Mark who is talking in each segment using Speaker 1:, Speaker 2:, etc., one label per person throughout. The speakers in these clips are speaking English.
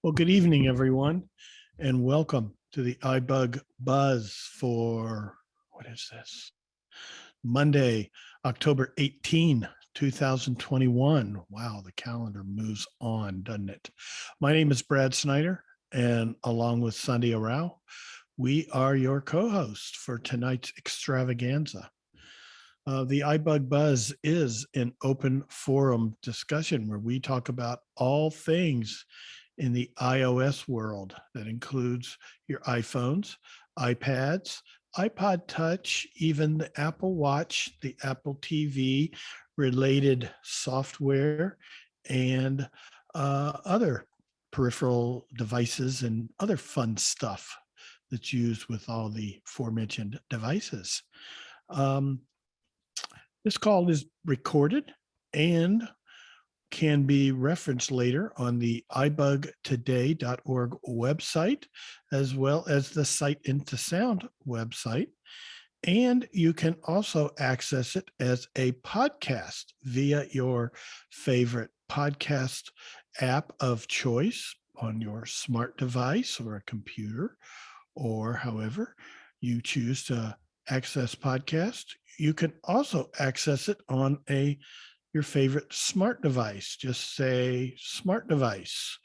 Speaker 1: Well, good evening, everyone, and welcome to the iBUG Buzz for, what is this? Monday, October 18, 2021. Wow, the calendar moves on, doesn't it? My name is Brad Snyder, and along with Sandhya Rao, we are your co-hosts for tonight's extravaganza. The iBUG Buzz is an open forum discussion where we talk about all things in the iOS world. That includes your iPhones, iPads, iPod Touch, even the Apple Watch, the Apple TV, related software, and other peripheral devices and other fun stuff that's used with all the aforementioned devices. This call is recorded and can be referenced later on the ibugtoday.org website, as well as the Sight into Sound website. And you can also access it as a podcast via your favorite podcast app of choice on your smart device or a computer, or however you choose to access podcast. You can also access it on your favorite smart device. Just say smart device,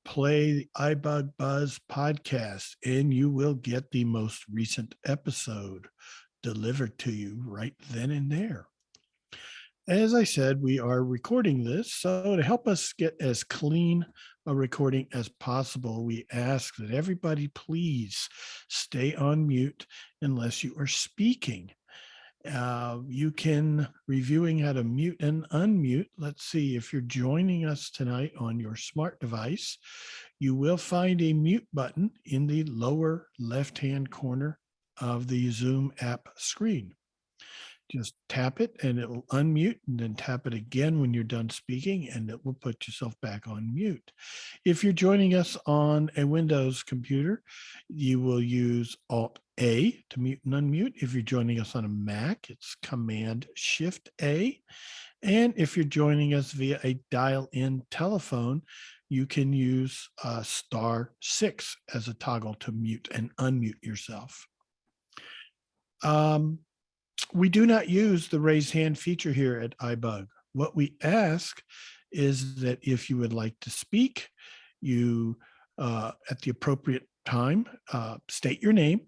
Speaker 1: play the iBug Buzz podcast, and you will get the most recent episode delivered to you right then and there. As I said, we are recording this, so to help us get as clean a recording as possible, we ask that everybody please stay on mute unless you are speaking. You can, reviewing how to mute and unmute. Let's see, if you're joining us tonight on your smart device, you will find a mute button in the lower left-hand corner of the Zoom app screen. Just tap it and it will unmute, and then tap it again when you're done speaking and it will put yourself back on mute. If you're joining us on a Windows computer, you will use Alt-A to mute and unmute. If you're joining us on a Mac, it's Command-Shift-A. And if you're joining us via a dial-in telephone, you can use *6 as a toggle to mute and unmute yourself. We do not use the raise hand feature here at iBUG. What we ask is that if you would like to speak, you, at the appropriate time, state your name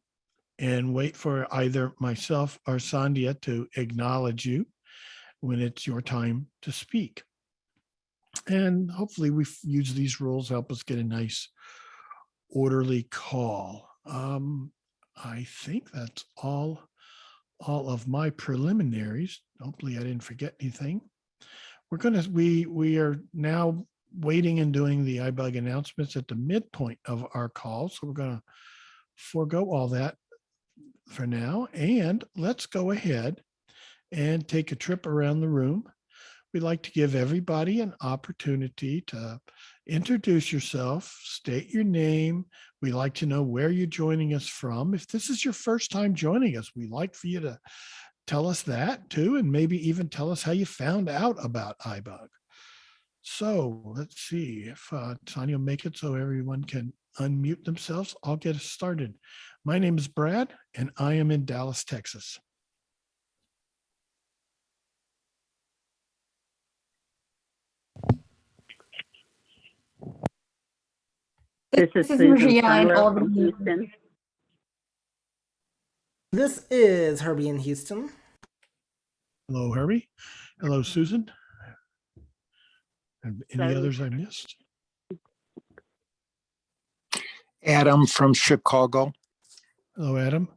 Speaker 1: and wait for either myself or Sandhya to acknowledge you when it's your time to speak. And hopefully we use these rules to help us get a nice orderly call. I think that's all of my preliminaries. Hopefully I didn't forget anything. We are now waiting and doing the iBug announcements at the midpoint of our call. So we're going to forego all that for now. And let's go ahead and take a trip around the room. We'd like to give everybody an opportunity to introduce yourself, state your name. We'd like to know where you're joining us from. If this is your first time joining us, we'd like for you to tell us that too, and maybe even tell us how you found out about iBug. So let's see if Sandhya will make it so everyone can unmute themselves. I'll get us started. My name is Brad, and I am in Dallas, Texas.
Speaker 2: This is Sandhya from Houston.
Speaker 3: This is Herbie in Houston.
Speaker 1: Hello, Herbie. Hello, Susan. And any others I missed?
Speaker 4: Adam from Chicago.
Speaker 1: Hello, Adam.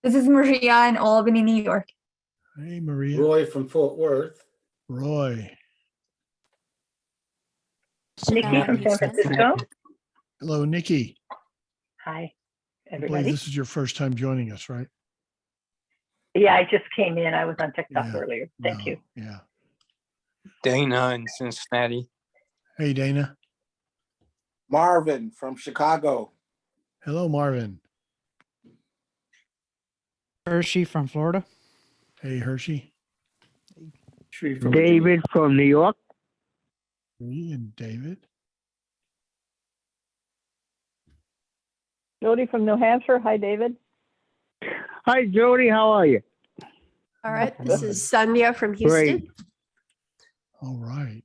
Speaker 5: This is Maria in Albany, New York.
Speaker 1: Hey, Maria.
Speaker 6: Roy from Fort Worth.
Speaker 1: Roy.
Speaker 2: Nikki from San Francisco.
Speaker 1: Hello, Nikki.
Speaker 2: Hi,
Speaker 1: I believe
Speaker 2: everybody.
Speaker 1: this is your first time joining us, right?
Speaker 2: Yeah, I just came in. I was on TikTok
Speaker 1: Yeah.
Speaker 2: earlier. Thank you.
Speaker 1: Yeah.
Speaker 4: Dana in Cincinnati.
Speaker 1: Hey, Dana.
Speaker 6: Marvin from Chicago.
Speaker 1: Hello, Marvin.
Speaker 7: Hershey from Florida.
Speaker 1: Hey, Hershey.
Speaker 6: Tree from
Speaker 8: David from New York.
Speaker 1: Me and David.
Speaker 2: Jody from New Hampshire. Hi, David.
Speaker 8: Hi, Jody. How are you?
Speaker 9: All right,
Speaker 1: Not
Speaker 9: this
Speaker 1: bad.
Speaker 9: is Sandhya from Houston.
Speaker 8: Great.
Speaker 1: All right.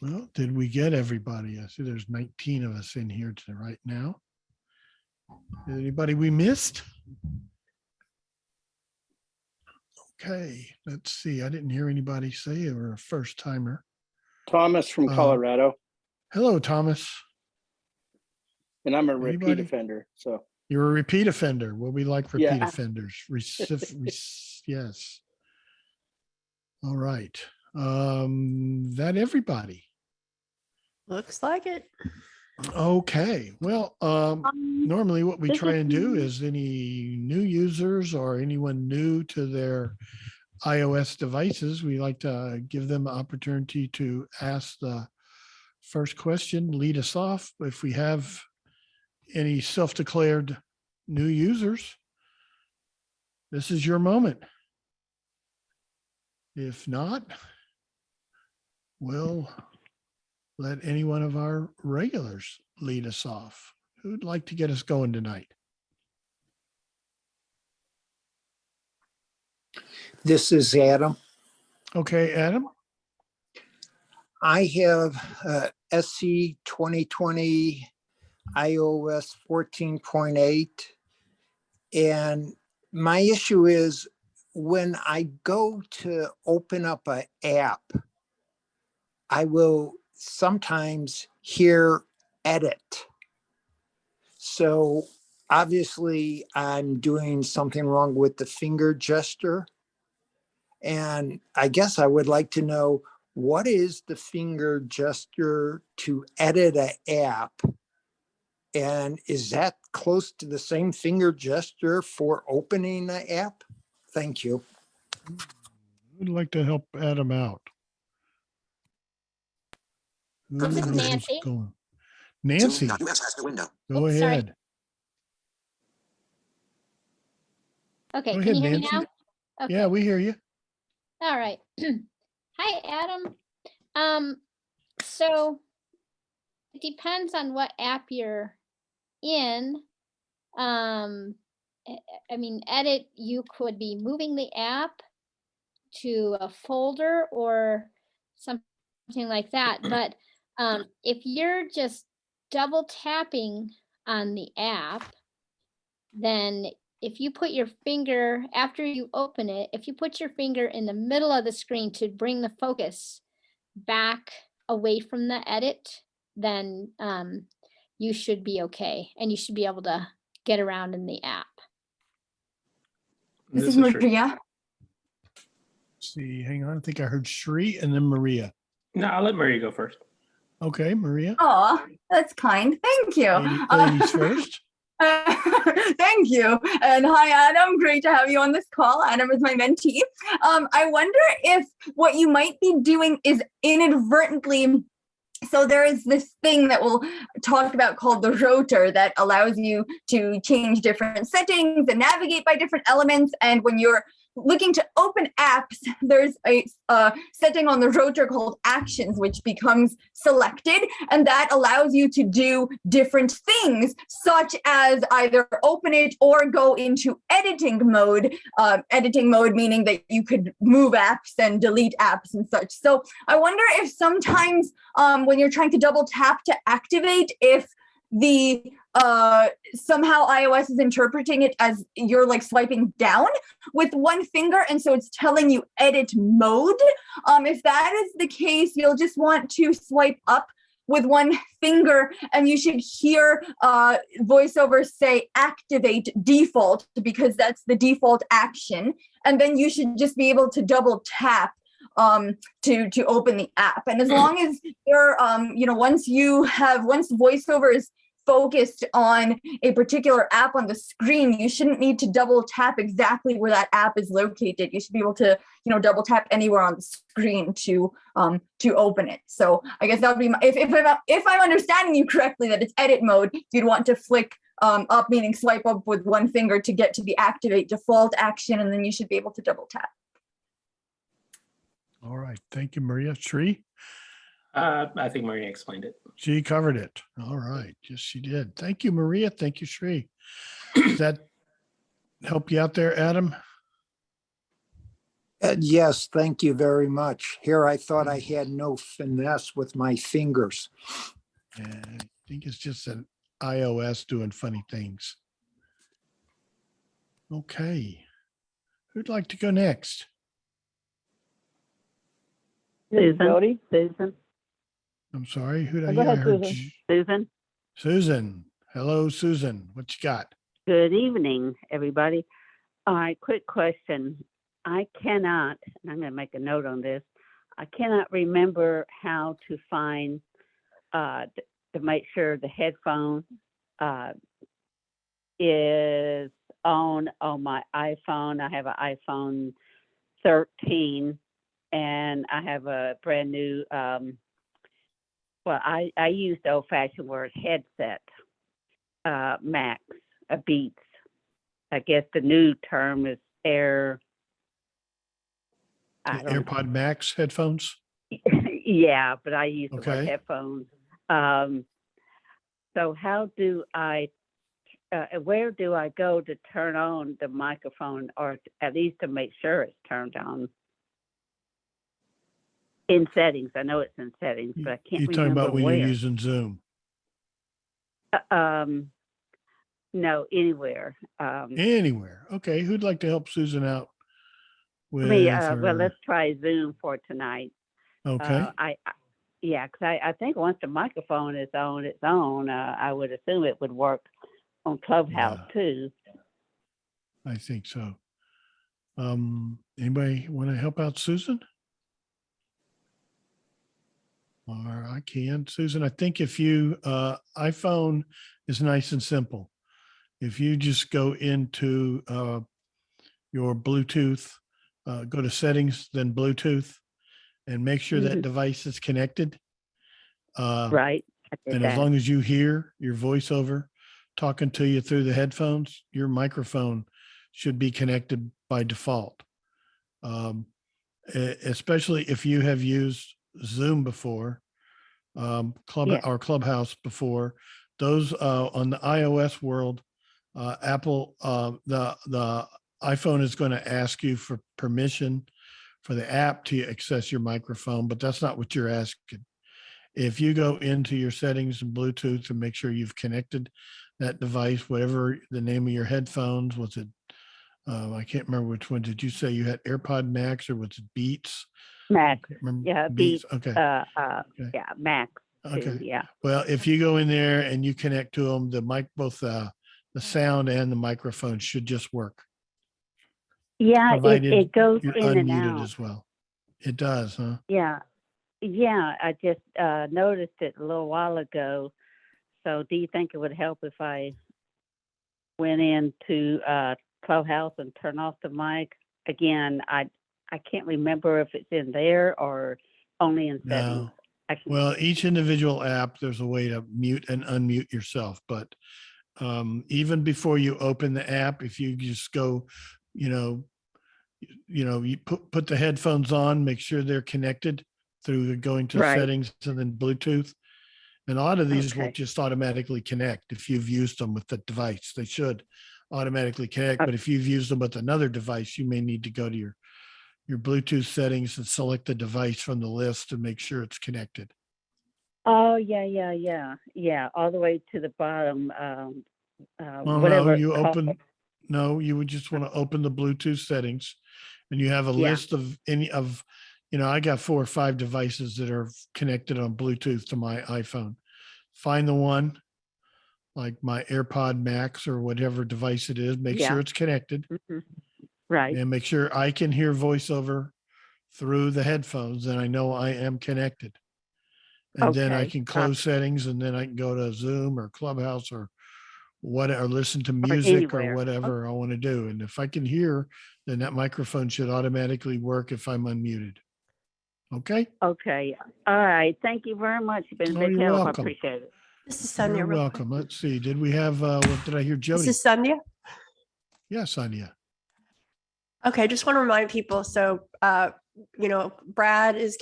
Speaker 1: Well, did we get everybody? I see there's 19 of us in here right now. Anybody we missed? Okay, let's see. I didn't hear anybody say they were a first timer.
Speaker 10: Thomas from Colorado,
Speaker 1: Hello, Thomas.
Speaker 10: and I'm a repeat
Speaker 1: Anybody?
Speaker 10: offender. So
Speaker 1: You're a repeat offender. Well, we like repeat
Speaker 10: Yeah.
Speaker 1: offenders. Yes. All right. That everybody.
Speaker 9: Looks like it.
Speaker 1: Okay. Well, normally what we try and do is any new users or anyone new to their iOS devices, we like to give them an opportunity to ask the first question, lead us off. If we have any self-declared new users, this is your moment. If not, we'll let any one of our regulars lead us off. Who'd like to get us going tonight?
Speaker 4: This is Adam.
Speaker 1: Okay, Adam.
Speaker 4: I have SC 2020 iOS 14.8. And my issue is when I go to open up an app, I will sometimes hear edit. So obviously I'm doing something wrong with the finger gesture. And I guess I would like to know, what is the finger gesture to edit an app? And is that close to the same finger gesture for opening an app? Thank you.
Speaker 1: Who'd like to help Adam out?
Speaker 11: This is
Speaker 1: Who's
Speaker 11: Nancy.
Speaker 1: going? Nancy, go
Speaker 11: Oops, sorry.
Speaker 1: ahead.
Speaker 11: Okay,
Speaker 1: Go
Speaker 11: can
Speaker 1: ahead,
Speaker 11: you hear me
Speaker 1: Nancy.
Speaker 11: now? Okay.
Speaker 1: Yeah, we hear you.
Speaker 11: All right. Hi, Adam. So it depends on what app you're in. I mean, edit, you could be moving the app to a folder or something like that. But if you're just double tapping on the app, then if you put your finger, after you open it, if you put your finger in the middle of the screen to bring the focus back away from the edit, then you should be okay. And you should be able to get around in the app.
Speaker 5: This is Maria.
Speaker 1: See, hang on. I think I heard Shri and then Maria.
Speaker 10: no, I'll let Maria go first.
Speaker 1: Okay, Maria.
Speaker 5: Oh, that's kind. Thank you.
Speaker 1: Ladies first.
Speaker 5: Thank you. And hi, Adam. Great to have you on this call. Adam is my mentee. I wonder if what you might be doing is inadvertently. So there is this thing that we'll talk about called the rotor that allows you to change different settings and navigate by different elements. And when you're looking to open apps, there's a setting on the rotor called actions, which becomes selected, and that allows you to do different things, such as either open it or go into editing mode. Editing mode meaning that you could move apps and delete apps and such. So I wonder if sometimes when you're trying to double tap to activate, if the somehow iOS is interpreting it as you're like swiping down with one finger, and so it's telling you edit mode. If that is the case, you'll just want to swipe up with one finger, and you should hear VoiceOver say activate default, because that's the default action, and then you should just be able to double tap to open the app. And as long as you're once VoiceOver is focused on a particular app on the screen, you shouldn't need to double tap exactly where that app is located. You should be able to, double tap anywhere on the screen to open it. So I guess that would be if I'm understanding you correctly, that it's edit mode. You'd want to flick up, meaning swipe up with one finger to get to the activate default action, and then you should be able to double tap.
Speaker 1: All right. Thank you, Maria. Shri.
Speaker 10: I think Maria explained it.
Speaker 1: She covered it. All right. Yes, she did. Thank you, Maria. Thank you, Sri. Does that help you out there, Adam?
Speaker 4: Yes, thank you very much. Here, I thought I had no finesse with my fingers.
Speaker 1: Yeah, I think it's just an iOS doing funny things. Okay. Who'd like to go next?
Speaker 8: Jody? Susan?
Speaker 1: I'm sorry. Who did I
Speaker 8: Go
Speaker 1: hear? I
Speaker 8: ahead,
Speaker 1: heard
Speaker 8: Susan. Susan?
Speaker 1: Susan. Hello, Susan. What you got?
Speaker 8: Good evening, everybody. All right, quick question. I cannot, and I'm going to make a note on this, I cannot remember how to find, to make sure the headphone is on my iPhone. I have an iPhone 13 and I have a brand new, well, I used the old-fashioned word headset, Max, Beats. I guess the new term is
Speaker 1: AirPod Max headphones?
Speaker 8: yeah, but I use the word
Speaker 1: Okay.
Speaker 8: headphones. So how do I, where do I go to turn on the microphone, or at least to make sure it's turned on? In settings, I know it's in settings, but I can't
Speaker 1: You're talking
Speaker 8: remember
Speaker 1: about when
Speaker 8: where.
Speaker 1: you're using Zoom.
Speaker 8: No, anywhere.
Speaker 1: Anywhere. Okay. Who'd like to help Susan out with
Speaker 8: well,
Speaker 1: her-
Speaker 8: let's try Zoom for tonight.
Speaker 1: Okay.
Speaker 8: Yeah, because I think once the microphone is on its own, I would assume it would work on Clubhouse
Speaker 1: Yeah.
Speaker 8: too.
Speaker 1: I think so. Anybody want to help out Susan? Or I can. Susan, I think if you, iPhone is nice and simple. If you just go into your Bluetooth, go to settings, then Bluetooth, and make sure that device is connected.
Speaker 8: Right. I did
Speaker 1: And
Speaker 8: that.
Speaker 1: as long as you hear your voiceover talking to you through the headphones, your microphone should be connected by default. Especially if you have used Zoom before, or Clubhouse before, those on the iOS world, Apple, the iPhone is going to ask you for permission for the app to access your microphone, but that's not what you're asking. If you go into your settings and Bluetooth and make sure you've connected that device, whatever the name of your headphones, was it, I can't remember which one. Did you say you had AirPod Max or was it Beats?
Speaker 8: Max.
Speaker 1: I can't remember.
Speaker 8: Yeah,
Speaker 1: Beats.
Speaker 8: Beats.
Speaker 1: Okay.
Speaker 8: Okay. Yeah, Max.
Speaker 1: Okay.
Speaker 8: Too, yeah.
Speaker 1: Well, if you go in there and you connect to them, the mic, both the sound and the microphone should just work.
Speaker 8: Yeah,
Speaker 1: Provided
Speaker 8: it goes
Speaker 1: you're
Speaker 8: in and
Speaker 1: unmuted
Speaker 8: out.
Speaker 1: as well. It does, huh?
Speaker 8: Yeah. Yeah, I just noticed it a little while ago. So do you think it would help if I went into Clubhouse and turn off the mic? Again, I can't remember if it's in there or only in settings.
Speaker 1: No. Well, each individual app, there's a way to mute and unmute yourself. But even before you open the app, if you just go, you put the headphones on, make sure they're connected through going to settings and then Bluetooth. And a lot of these will just automatically connect. If you've used them with the device, they should automatically connect. But if you've used them with another device, you may need to go to your Bluetooth settings and select the device from the list and make sure it's connected.
Speaker 8: Oh, yeah. All the way to the bottom.
Speaker 1: Well,
Speaker 8: whatever.
Speaker 1: you would just want to open the Bluetooth settings and you have a list of I got 4 or 5 devices that are connected on Bluetooth to my iPhone. Find the one, like my AirPod Max or whatever device it is, make sure it's connected.
Speaker 8: Right.
Speaker 1: And make sure I can hear voiceover through the headphones and I know I am connected. And then I can close settings and then I can go to Zoom or Clubhouse or whatever, listen to music or whatever I want to do. And if I can hear, then that microphone should automatically work if I'm unmuted. Okay.
Speaker 8: Okay. All right. Thank you very much. You've been a big
Speaker 1: You're
Speaker 8: help.
Speaker 1: welcome.
Speaker 8: I appreciate it.
Speaker 9: This is Sandhya.
Speaker 1: You're
Speaker 9: real quick.
Speaker 1: welcome. Let's see. Did we have, what did I hear? Jody.
Speaker 9: This is Sandhya.
Speaker 1: Yeah, Sandhya.
Speaker 9: Okay, just want to remind people. So Brad is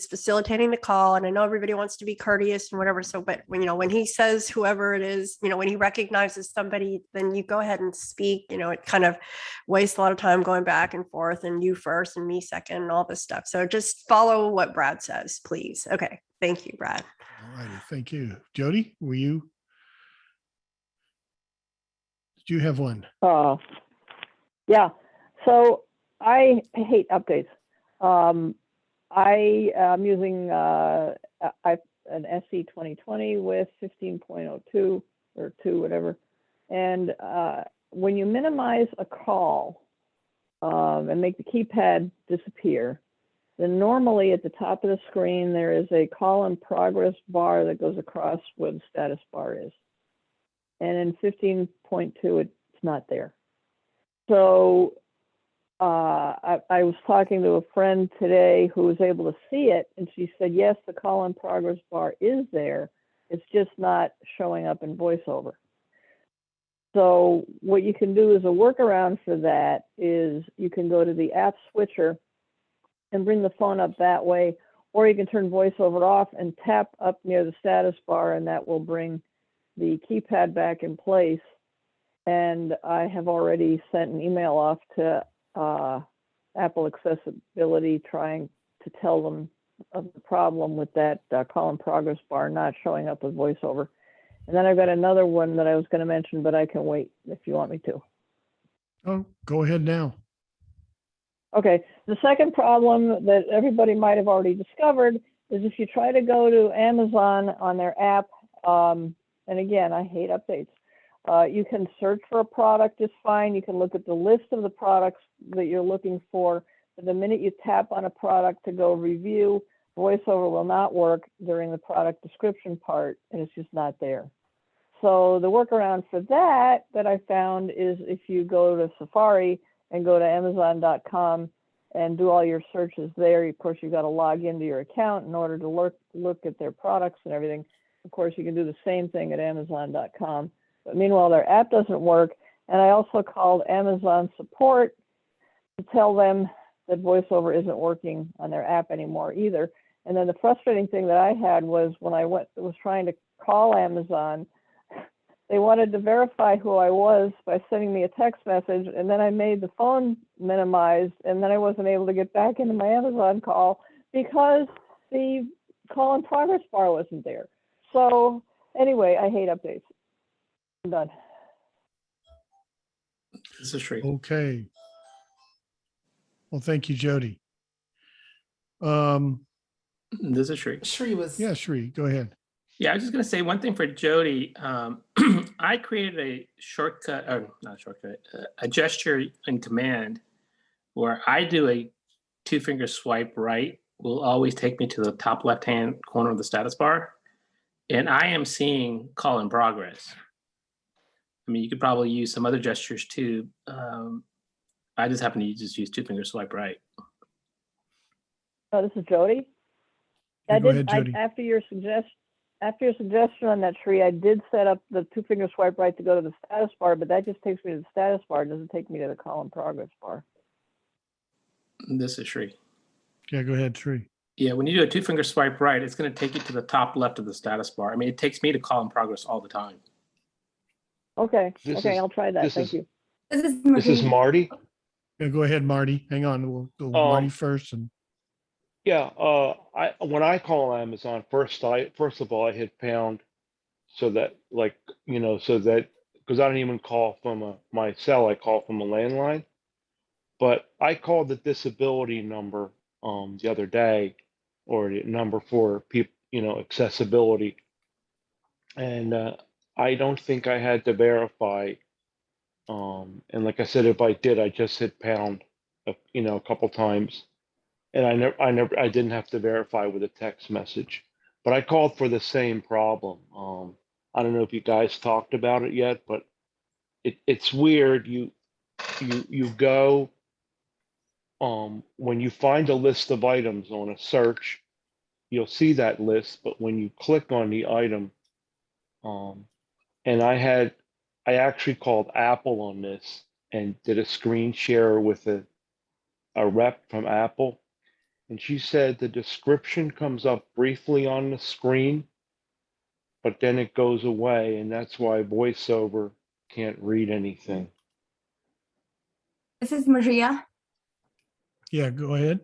Speaker 9: facilitating the call, and I know everybody wants to be courteous and whatever. So, but when he says whoever it is, when he recognizes somebody, then you go ahead and speak. It kind of wastes a lot of time going back and forth, and you first and me second and all this stuff. So just follow what Brad says, please. Okay. Thank you, Brad.
Speaker 1: All righty. Thank you. Jody, did you have one?
Speaker 12: Yeah. So I hate updates. I am using an SC 2020 with 15.02 or 2, whatever. And when you minimize a call and make the keypad disappear, then normally at the top of the screen, there is a call in progress bar that goes across where the status bar is. And in 15.2, it's not there. So I was talking to a friend today who was able to see it, and she said, yes, the call in progress bar is there. It's just not showing up in VoiceOver. So what you can do as a workaround for that is you can go to the app switcher and bring the phone up that way, or you can turn VoiceOver off and tap up near the status bar, and that will bring the keypad back in place. And I have already sent an email off to Apple Accessibility, trying to tell them of the problem with that call in progress bar not showing up with VoiceOver. And then I've got another one that I was going to mention, but I can wait if you want me to.
Speaker 1: Oh, go ahead now.
Speaker 12: Okay, the second problem that everybody might have already discovered is if you try to go to Amazon on their app, and again, I hate updates. You can search for a product just fine. You can look at the list of the products that you're looking for. But the minute you tap on a product to go review, VoiceOver will not work during the product description part, and it's just not there. So the workaround for that I found is if you go to Safari and go to Amazon.com and do all your searches there. Of course, you've got to log into your account in order to look at their products and everything. Of course, you can do the same thing at Amazon.com. But meanwhile, their app doesn't work. And I also called Amazon support to tell them that VoiceOver isn't working on their app anymore either. And then the frustrating thing that I had was when I was trying to call Amazon, they wanted to verify who I was by sending me a text message, and then I made the phone minimized, and then I wasn't able to get back into my Amazon call because the call in progress bar wasn't there. So anyway, I hate updates. I'm done.
Speaker 10: This is Shri.
Speaker 1: Okay. Well, thank you, Jody.
Speaker 10: This is Shri.
Speaker 3: Shri was.
Speaker 1: Yeah, Shri, go ahead.
Speaker 10: Yeah, I was just going to say one thing for Jody. I created a shortcut, or not a shortcut, a gesture in command where I do a 2-finger swipe right will always take me to the top left-hand corner of the status bar. And I am seeing call in progress. I mean, you could probably use some other gestures too. I just happen to just use 2-finger swipe right.
Speaker 12: Oh, this is Jody.
Speaker 1: Yeah, go ahead, Jody.
Speaker 12: After your suggestion on that tree, I did set up the 2-finger swipe right to go to the status bar, but that just takes me to the status bar. It doesn't take me to the call in progress bar.
Speaker 10: This is Shri.
Speaker 1: Yeah, go ahead, Shri.
Speaker 10: Yeah, when you do a 2-finger swipe right, it's going to take you to the top left of the status bar. I mean, it takes me to call in progress all the time.
Speaker 12: Okay, I'll try that. Thank you.
Speaker 5: This is
Speaker 13: Marty.
Speaker 1: Yeah, go ahead, Marty. Hang on, we'll go Marty first. And
Speaker 13: Yeah, when I call Amazon, first of all, I hit pound so that because I don't even call from my cell, I call from a landline. But I called the disability number the other day, or the number for people, accessibility, and I don't think I had to verify. And like I said, if I did, I just hit pound, a couple times. And I didn't have to verify with a text message, but I called for the same problem. I don't know if you guys talked about it yet, but it's weird. You go, when you find a list of items on a search, you'll see that list, but when you click on the item, and I actually called Apple on this and did a screen share with a rep from Apple. And she said the description comes up briefly on the screen, but then it goes away, and that's why VoiceOver can't read anything.
Speaker 5: This is Maria.
Speaker 1: Yeah, go ahead.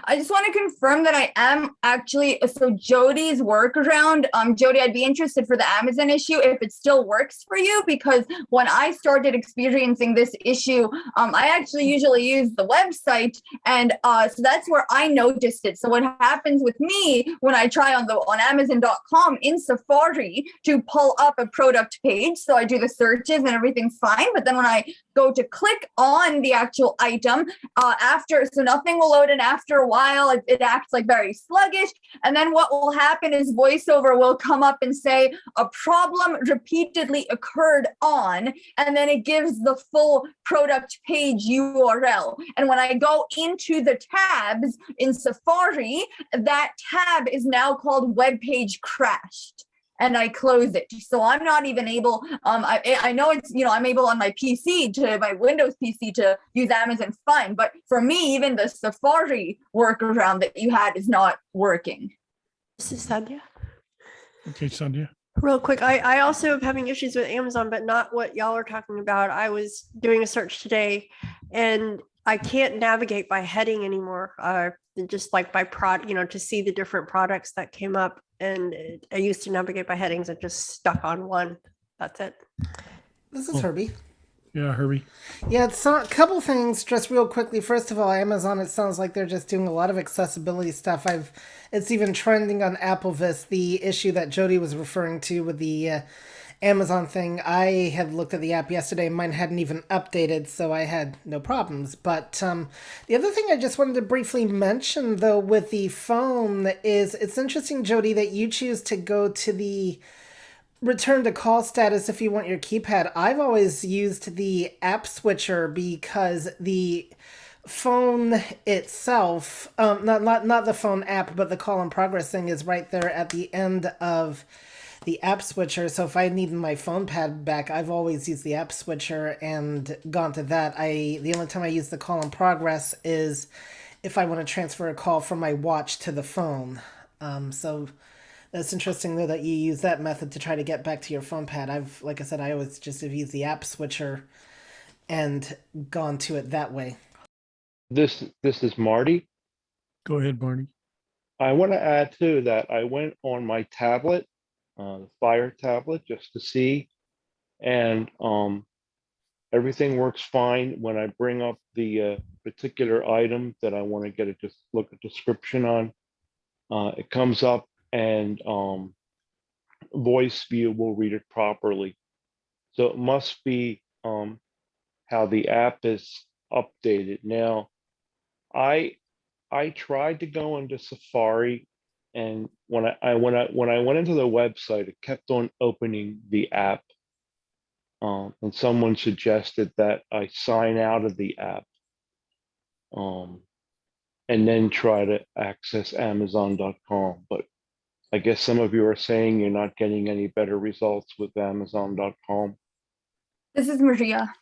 Speaker 5: I just want to confirm that I am actually, so Jody's workaround, Jody, I'd be interested for the Amazon issue if it still works for you, because when I started experiencing this issue, I actually usually use the website, and so that's where I noticed it. So what happens with me when I try on Amazon.com in Safari to pull up a product page, so I do the searches and everything's fine, but then when I go to click on the actual item, so nothing will load in after a while. It acts like very sluggish. And then what will happen is VoiceOver will come up and say a problem repeatedly occurred on, and then it gives the full product page URL. And when I go into the tabs in Safari, that tab is now called web page crashed. And I close it. So I'm not even able, I know it's, I'm able on my PC, my Windows PC to use Amazon fine, but for me, even the Safari workaround that you had is not working.
Speaker 9: This is Sandhya.
Speaker 1: Okay, Sandhya.
Speaker 9: Real quick, I also am having issues with Amazon, but not what y'all are talking about. I was doing a search today and I can't navigate by heading anymore. Just like by product, to see the different products that came up. And I used to navigate by headings and just stuck on one. That's it.
Speaker 3: This is Herbie.
Speaker 1: Yeah, Herbie.
Speaker 3: Yeah, it's a couple things just real quickly. First of all, Amazon, it sounds like they're just doing a lot of accessibility stuff. It's even trending on AppleVis, the issue that Jody was referring to with the Amazon thing. I had looked at the app yesterday. Mine hadn't even updated, so I had no problems. But the other thing I just wanted to briefly mention, though, with the phone is it's interesting, Jody, that you choose to go to the return to call status if you want your keypad. I've always used the app switcher because the phone itself, not the phone app, but the call in progress thing is right there at the end of the app switcher. So if I need my phone pad back, I've always used the app switcher and gone to that. The only time I use the call in progress is if I want to transfer a call from my watch to the phone. So that's interesting though that you use that method to try to get back to your phone pad. Like I said, I always just have used the app switcher and gone to it that way.
Speaker 13: This is Marty.
Speaker 1: Go ahead, Barney.
Speaker 13: I want to add too that I went on my tablet, the Fire tablet, just to see, and everything works fine. When I bring up the particular item that I want to get just look at description on, it comes up and voice view will read it properly. So it must be how the app is updated. Now, I tried to go into Safari, and when I went into the website, it kept on opening the app, and someone suggested that I sign out of the app, and then try to access Amazon.com. But I guess some of you are saying you're not getting any better results with Amazon.com.
Speaker 5: This is Maria.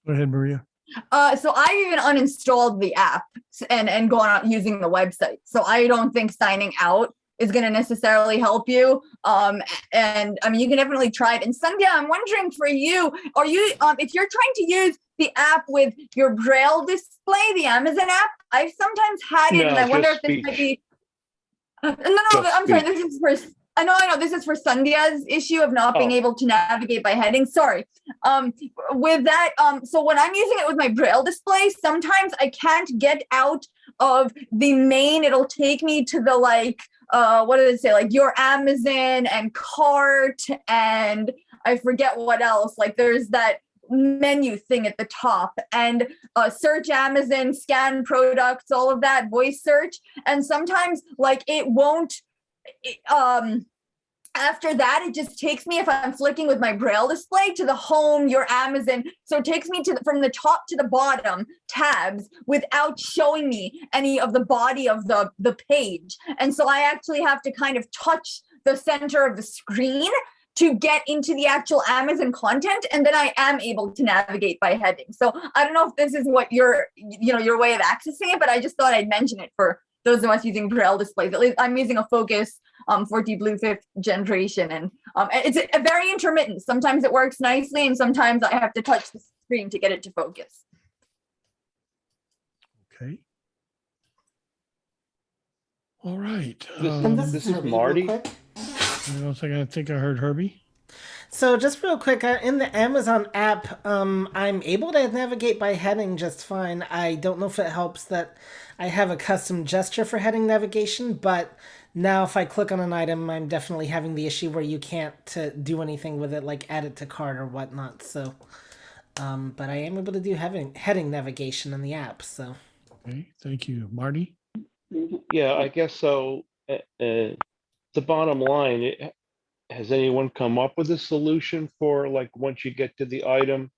Speaker 1: Go ahead, Maria.
Speaker 5: So I even uninstalled the app and gone out using the website. So I don't think signing out is going to necessarily help you. And I mean, you can definitely try it. And Sandhya, I'm wondering for you, are you, if you're trying to use the app with your Braille display, the Amazon app, I've sometimes had it, and I wonder if this might be. I'm sorry. This is for. I know. This is for Sandhya's issue of not being able to navigate by heading. Sorry. With that, so when I'm using it with my Braille display, sometimes I can't get out of the main. It'll take me to the what did it say? Like your Amazon and cart, and I forget what else. Like there's that menu thing at the top, and search Amazon, scan products, all of that, voice search. And sometimes it won't. After that, it just takes me, if I'm flicking with my Braille display, to the home, your Amazon. So it takes me from the top to the bottom tabs without showing me any of the body of the page. And so I actually have to kind of touch the center of the screen to get into the actual Amazon content, and then I am able to navigate by heading. So I don't know if this is what your way of accessing it, but I just thought I'd mention it for those of us using Braille displays. At least I'm using a Focus 4D Blue 5th generation, and it's a very intermittent. Sometimes it works nicely, and sometimes I have to touch the screen to get it to focus.
Speaker 1: Okay. All right.
Speaker 13: This is
Speaker 3: Herbie, real
Speaker 13: Marty.
Speaker 3: quick.
Speaker 1: Hang on a second. I think I heard Herbie.
Speaker 3: So just real quick, in the Amazon app, I'm able to navigate by heading just fine. I don't know if it helps that I have a custom gesture for heading navigation, but now if I click on an item, I'm definitely having the issue where you can't do anything with it, like add it to cart or whatnot. So, but I am able to do heading navigation in the app. So,
Speaker 1: Okay. Thank you, Marty.
Speaker 13: Yeah, I guess so. The bottom line, has anyone come up with a solution for like once you get to the item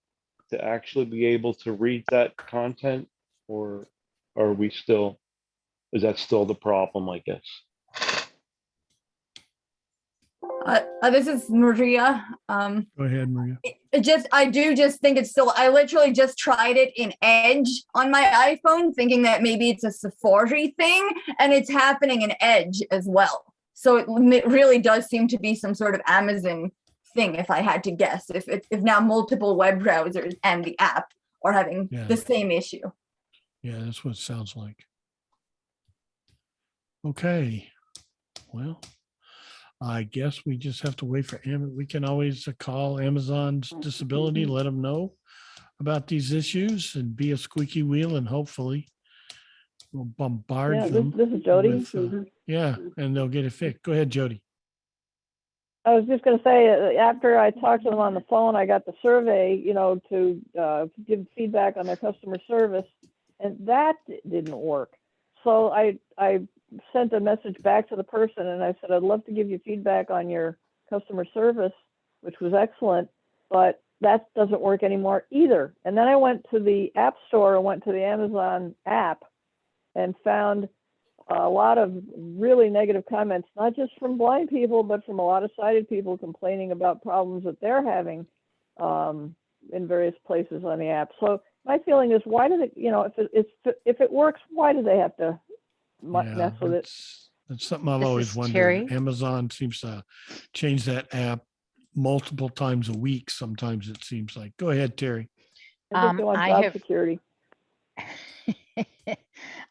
Speaker 13: to actually be able to read that content, or are we still, is that still the problem, I guess?
Speaker 5: This is Maria.
Speaker 1: Go ahead, Maria.
Speaker 5: I do just think it's still, I literally just tried it in Edge on my iPhone, thinking that maybe it's a Safari thing, and it's happening in Edge as well. So it really does seem to be some sort of Amazon thing, if I had to guess, if now multiple web browsers and the app are having the same issue.
Speaker 1: Yeah, that's what it sounds like. Okay. Well, I guess we just have to wait for we can always call Amazon's disability, let them know about these issues and be a squeaky wheel, and hopefully we'll bombard them.
Speaker 12: This is Jody.
Speaker 1: with, yeah, and they'll get it fixed. Go ahead, Jody.
Speaker 12: I was just going to say, after I talked to them on the phone, I got the survey, you know, to give feedback on their customer service, and that didn't work. So I sent a message back to the person, and I said, I'd love to give you feedback on your customer service, which was excellent, but that doesn't work anymore either. And then I went to the App Store and went to the Amazon app and found a lot of really negative comments, not just from blind people, but from a lot of sighted people complaining about problems that they're having in various places on the app. So my feeling is, why do they, you know, if it works, why do they have to mess with it?
Speaker 1: That's something I've always wondered. Amazon seems to change that app multiple times a week. Sometimes it seems like. Go ahead, Terry.
Speaker 12: I think they want job security.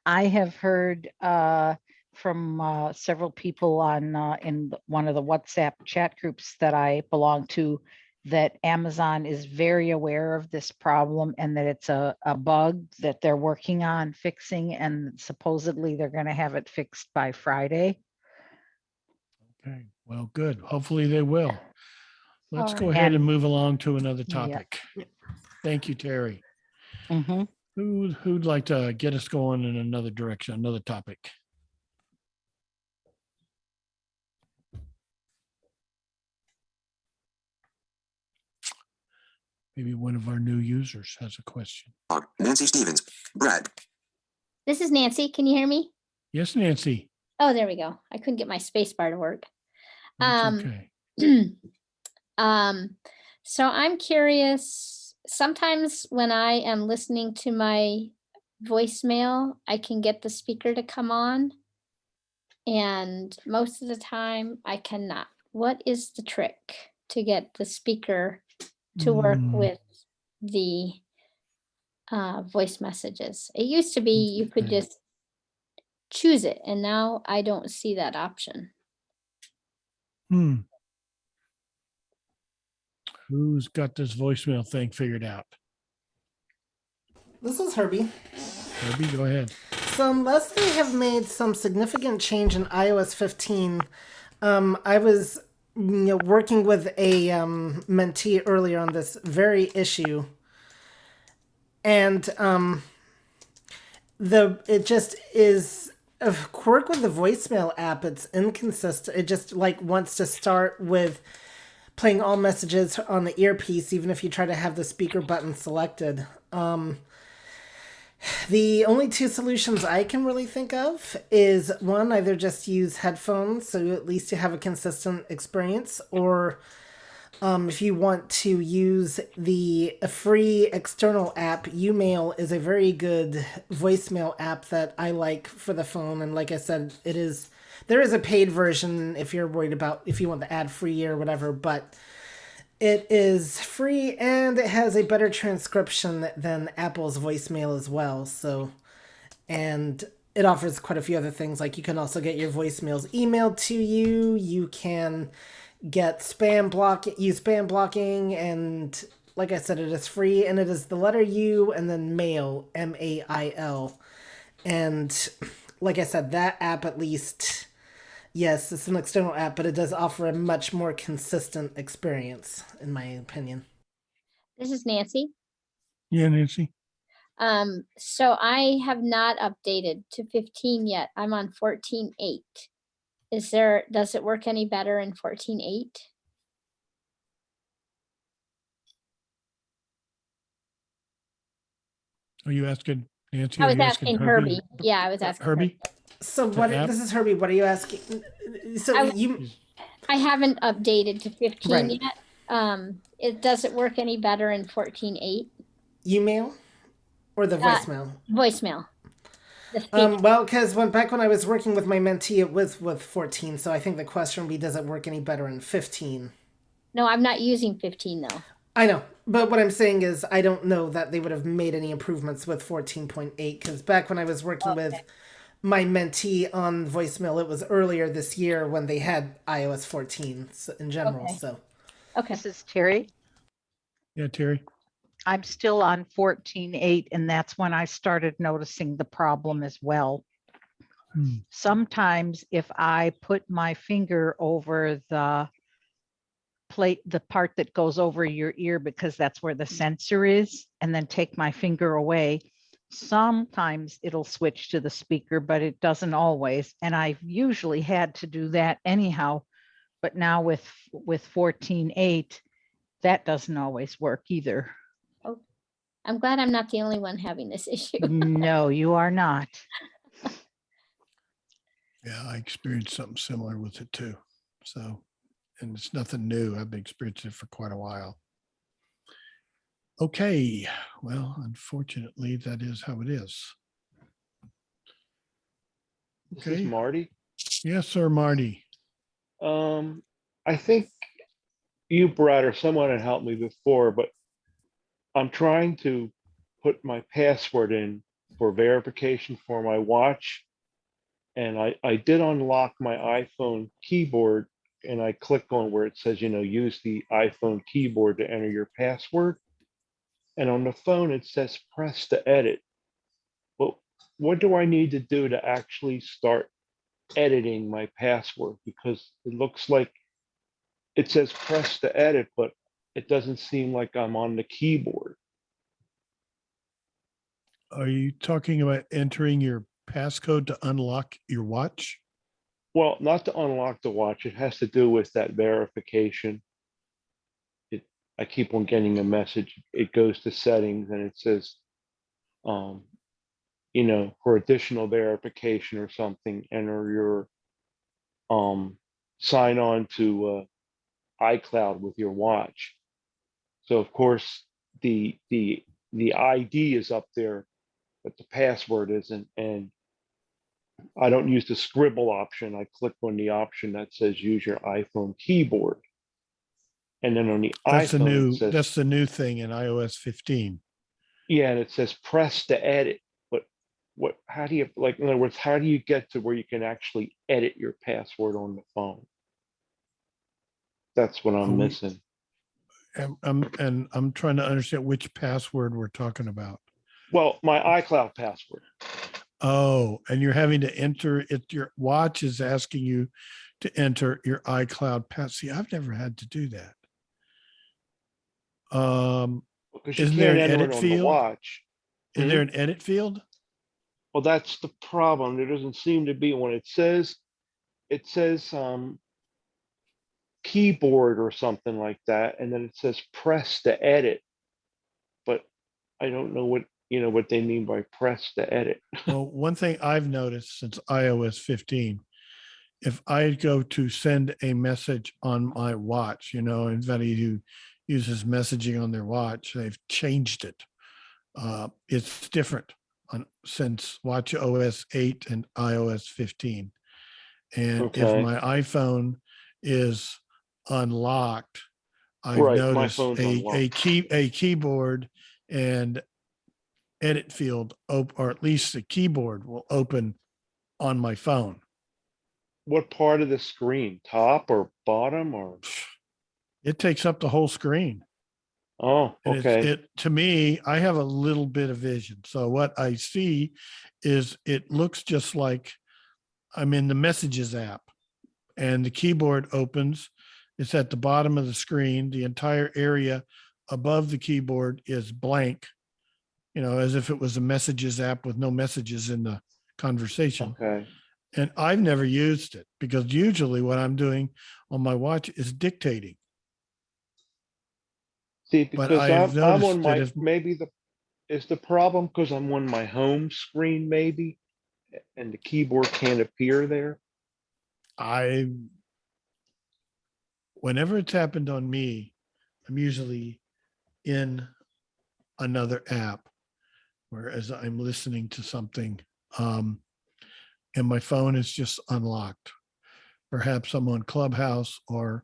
Speaker 7: I have heard from several people on in one of the WhatsApp chat groups that I belong to that Amazon is very aware of this problem and that it's a bug that they're working on fixing, and supposedly they're going to have it fixed by Friday.
Speaker 1: Okay, well, good. Hopefully they will. Let's go ahead
Speaker 7: And-
Speaker 1: and move along to another topic. Thank you, Terry.
Speaker 7: Mm-hmm.
Speaker 1: Who'd like to get us going in another direction, another topic? Maybe one of our new users has a question.
Speaker 14: Nancy Stevens, Brad.
Speaker 11: This is Nancy. Can you hear me?
Speaker 1: Yes, Nancy.
Speaker 11: Oh, there we go. I couldn't get my space bar to work.
Speaker 1: That's okay.
Speaker 11: So I'm curious, sometimes when I am listening to my voicemail, I can get the speaker to come on, and most of the time I cannot. What is the trick to get the speaker to work with the voice messages? It used to be you could just choose it, and now I don't see that option.
Speaker 1: Who's got this voicemail thing figured out?
Speaker 3: This is Herbie.
Speaker 1: Herbie, go ahead.
Speaker 3: So unless they have made some significant change in iOS 15, I was working with a mentee earlier on this very issue, and it just is a quirk with the voicemail app. It's inconsistent. It just like wants to start with playing all messages on the earpiece, even if you try to have the speaker button selected. The only two solutions I can really think of is one, either just use headphones so at least you have a consistent experience, or If you want to use a free external app, Umail is a very good voicemail app that I like for the phone. And like I said, there is a paid version if you're worried about if you want the ad free or whatever, but it is free and it has a better transcription than Apple's voicemail as well. So, and it offers quite a few other things. Like you can also get your voicemails emailed to you. You can get use spam blocking, and like I said, it is free and it is the letter U and then mail, MAIL. And like I said, that app at least, yes, it's an external app, but it does offer a much more consistent experience, in my opinion.
Speaker 11: This is Nancy.
Speaker 1: Yeah, Nancy.
Speaker 11: So I have not updated to 15 yet. I'm on 14.8. Does it work any better in 14.8?
Speaker 1: Are you asking Nancy?
Speaker 11: I
Speaker 1: Are
Speaker 11: was
Speaker 1: you
Speaker 11: asking Herbie. Yeah, I was asking
Speaker 1: Herbie?
Speaker 3: So
Speaker 1: The
Speaker 3: what?
Speaker 1: app?
Speaker 3: This is Herbie. What are you asking? So
Speaker 11: I-
Speaker 3: you
Speaker 11: I haven't updated to 15
Speaker 3: Right.
Speaker 11: yet. Does it work any better in 14.8?
Speaker 3: email or the voicemail?
Speaker 11: Voicemail. The speech.
Speaker 3: Well, because back when I was working with my mentee, it was with 14. So I think the question would be, does it work any better in 15?
Speaker 11: No, I'm not using 15 though.
Speaker 3: I know, but what I'm saying is, I don't know that they would have made any improvements with 14.8. Because back when I was working with my mentee on voicemail, it was earlier this year when they had iOS 14 in general.
Speaker 11: Okay.
Speaker 3: So
Speaker 11: Okay.
Speaker 7: This is Terry.
Speaker 1: Yeah, Terry.
Speaker 7: I'm still on 14.8, and that's when I started noticing the problem as well. Sometimes if I put my finger over the plate, the part that goes over your ear, because that's where the sensor is, and then take my finger away, sometimes it'll switch to the speaker, but it doesn't always. And I've usually had to do that anyhow. But now with 14.8, that doesn't always work either.
Speaker 11: Oh, I'm glad I'm not the only one having this issue.
Speaker 7: No, you are not.
Speaker 1: Yeah, I experienced something similar with it too. So, and it's nothing new. I've been experiencing it for quite a while. Okay. Well, unfortunately, that is how it is.
Speaker 13: This is
Speaker 1: Okay.
Speaker 13: Marty.
Speaker 1: Yes, sir, Marty.
Speaker 13: I think you, Brad, or someone had helped me before, but I'm trying to put my password in for verification for my watch. And I did unlock my iPhone keyboard, and I click on where it says, use the iPhone keyboard to enter your password. And on the phone, it says press to edit. But what do I need to do to actually start editing my password? Because it looks like it says press to edit, but it doesn't seem like I'm on the keyboard.
Speaker 1: Are you talking about entering your passcode to unlock your watch?
Speaker 13: Well, not to unlock the watch. It has to do with that verification. I keep on getting a message. It goes to settings and it says, for additional verification or something, enter your sign on to iCloud with your watch. So of course the ID is up there, but the password isn't. And I don't use the scribble option. I click on the option that says use your iPhone keyboard. And then on the iPhone, it says,
Speaker 1: That's the new thing in iOS 15.
Speaker 13: yeah, and it says press to edit. But how do you, in other words, how do you get to where you can actually edit your password on the phone? That's what I'm missing.
Speaker 1: And I'm trying to understand which password we're talking about.
Speaker 13: Well, my iCloud password.
Speaker 1: Oh, and you're having to enter it. Your watch is asking you to enter your iCloud pass. See, I've never had to do that.
Speaker 13: Because you
Speaker 1: Isn't there
Speaker 13: can't
Speaker 1: an
Speaker 13: enter
Speaker 1: edit
Speaker 13: it on the
Speaker 1: field?
Speaker 13: watch.
Speaker 1: Is there an edit field?
Speaker 13: Well, that's the problem. There doesn't seem to be. When it says keyboard or something like that, and then it says press to edit. But I don't know what they mean by press to edit.
Speaker 1: Well, one thing I've noticed since iOS 15 if I go to send a message on my watch, anybody who uses messaging on their watch, they've changed it. It's different since watch OS 8 and iOS 15. And if
Speaker 13: Okay.
Speaker 1: my iPhone is unlocked, I've
Speaker 13: Right, my
Speaker 1: noticed
Speaker 13: phone's
Speaker 1: a
Speaker 13: unlocked.
Speaker 1: keyboard and edit field, or at least the keyboard will open on my phone.
Speaker 13: What part of the screen? Top or bottom or?
Speaker 1: It takes up the whole screen.
Speaker 13: Oh,
Speaker 1: And
Speaker 13: okay.
Speaker 1: to me, I have a little bit of vision. So what I see is it looks just like I'm in the Messages app, and the keyboard opens. It's at the bottom of the screen. The entire area above the keyboard is blank, as if it was a Messages app with no messages in the conversation.
Speaker 13: Okay.
Speaker 1: And I've never used it because usually what I'm doing on my watch is dictating.
Speaker 13: See,
Speaker 1: But
Speaker 13: because
Speaker 1: I've
Speaker 13: I'm on
Speaker 1: noticed that
Speaker 13: my,
Speaker 1: if
Speaker 13: maybe is the problem because I'm on my home screen maybe, and the keyboard can't appear there?
Speaker 1: whenever it's happened on me, I'm usually in another app, whereas I'm listening to something, and my phone is just unlocked. Perhaps I'm on Clubhouse or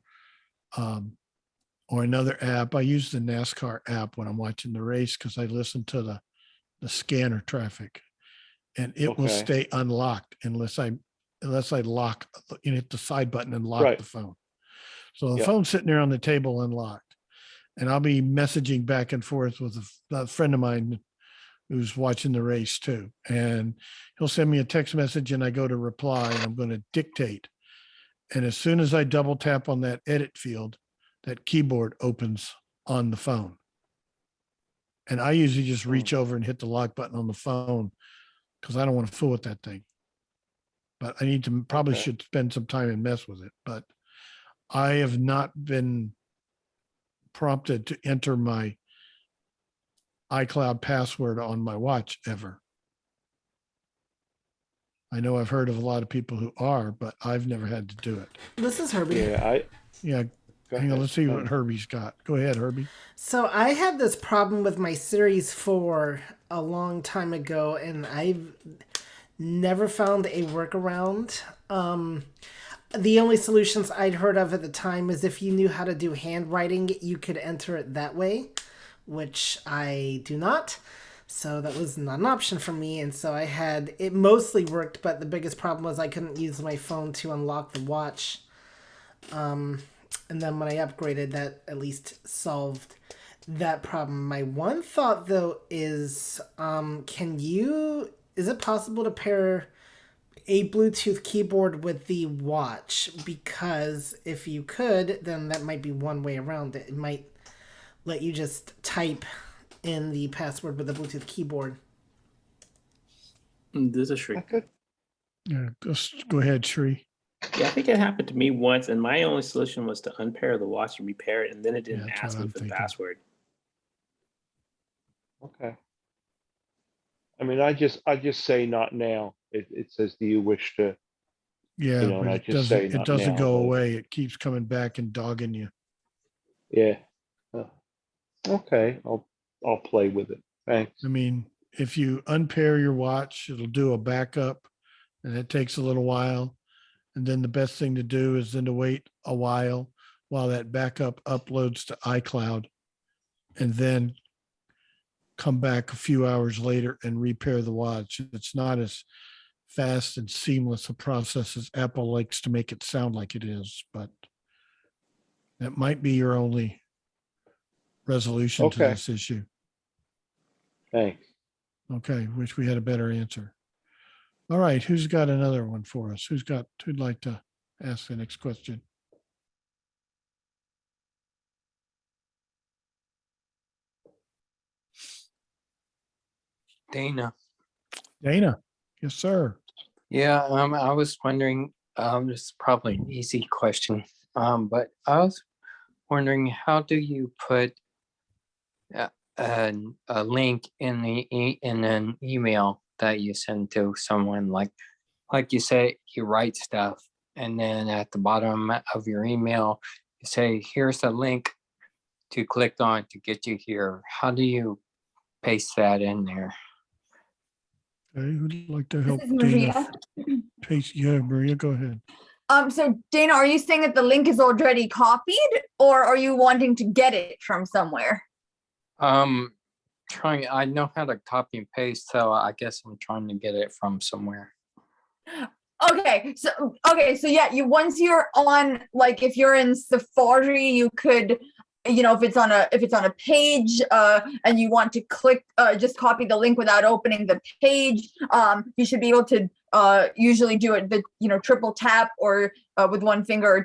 Speaker 1: another app. I use the NASCAR app when I'm watching the race because I listen to the scanner traffic, and it will
Speaker 13: Okay.
Speaker 1: stay unlocked unless I lock, hit the side button and lock
Speaker 13: Right.
Speaker 1: the phone. So the
Speaker 13: Yeah.
Speaker 1: phone's sitting there on the table unlocked, and I'll be messaging back and forth with a friend of mine who's watching the race too. And he'll send me a text message and I go to reply and I'm going to dictate. And as soon as I double tap on that edit field, that keyboard opens on the phone. And I usually just reach over and hit the lock button on the phone because I don't want to fool with that thing. But I need to probably should spend some time and mess with it. But I have not been prompted to enter my iCloud password on my watch ever. I know I've heard of a lot of people who are, but I've never had to do it.
Speaker 3: This is Herbie.
Speaker 1: Yeah. Hang on, let's see what
Speaker 13: Thanks.
Speaker 1: Herbie's got. Go ahead, Herbie.
Speaker 3: So I had this problem with my Series 4 a long time ago, and I've never found a workaround. The only solutions I'd heard of at the time is if you knew how to do handwriting, you could enter it that way, which I do not. So that was not an option for me, and so it mostly worked, but the biggest problem was I couldn't use my phone to unlock the watch. And then when I upgraded, that at least solved that problem. My one thought though is, is it possible to pair a Bluetooth keyboard with the watch? Because if you could, then that might be one way around it. It might let you just type in the password with the Bluetooth keyboard.
Speaker 10: This is Shri.
Speaker 1: Yeah, just go ahead, Shri.
Speaker 10: Yeah, I think it happened to me once, and my only solution was to unpair the watch and repair it, and then it didn't
Speaker 1: that's
Speaker 10: ask
Speaker 1: what
Speaker 10: me
Speaker 1: I'm
Speaker 10: for the
Speaker 1: thinking.
Speaker 10: password.
Speaker 13: Okay. I mean, I just say not now. It says, do you wish to?
Speaker 1: Yeah,
Speaker 13: And
Speaker 1: but
Speaker 13: I
Speaker 1: it
Speaker 13: just say
Speaker 1: doesn't. It
Speaker 13: not
Speaker 1: doesn't
Speaker 13: now,
Speaker 1: go
Speaker 13: but-
Speaker 1: away. It keeps coming back and dogging you.
Speaker 13: Yeah. Okay, I'll play with it. Thanks.
Speaker 1: I mean, if you unpair your watch, it'll do a backup, and it takes a little while. And then the best thing to do is then to wait a while that backup uploads to iCloud, and then come back a few hours later and repair the watch. It's not as fast and seamless a process as Apple likes to make it sound like it is, but that might be your only resolution to this issue.
Speaker 13: Thanks.
Speaker 1: Okay, wish we had a better answer. All right, who's got another one for us? Who'd like to ask the next question?
Speaker 15: Dana.
Speaker 1: Dana. Yes, sir.
Speaker 15: Yeah, I was wondering, this is probably an easy question, but I was wondering, how do you put a link in an email that you send to someone? Like you say, you write stuff, and then at the bottom of your email, you say, here's a link to click on to get you here. How do you paste that in there?
Speaker 1: Okay, who'd like to help
Speaker 5: This is
Speaker 1: Dana?
Speaker 5: Maria.
Speaker 1: Paste, yeah, Maria, go ahead.
Speaker 5: So Dana, are you saying that the link is already copied, or are you wanting to get it from somewhere?
Speaker 15: Trying, I know how to copy and paste, so I guess I'm trying to get it from somewhere.
Speaker 5: Okay, so yeah, once you're on, like, if you're in Safari, you could, if it's on a page, and you want to click, just copy the link without opening the page, you should be able to usually do it triple tap, or with one finger,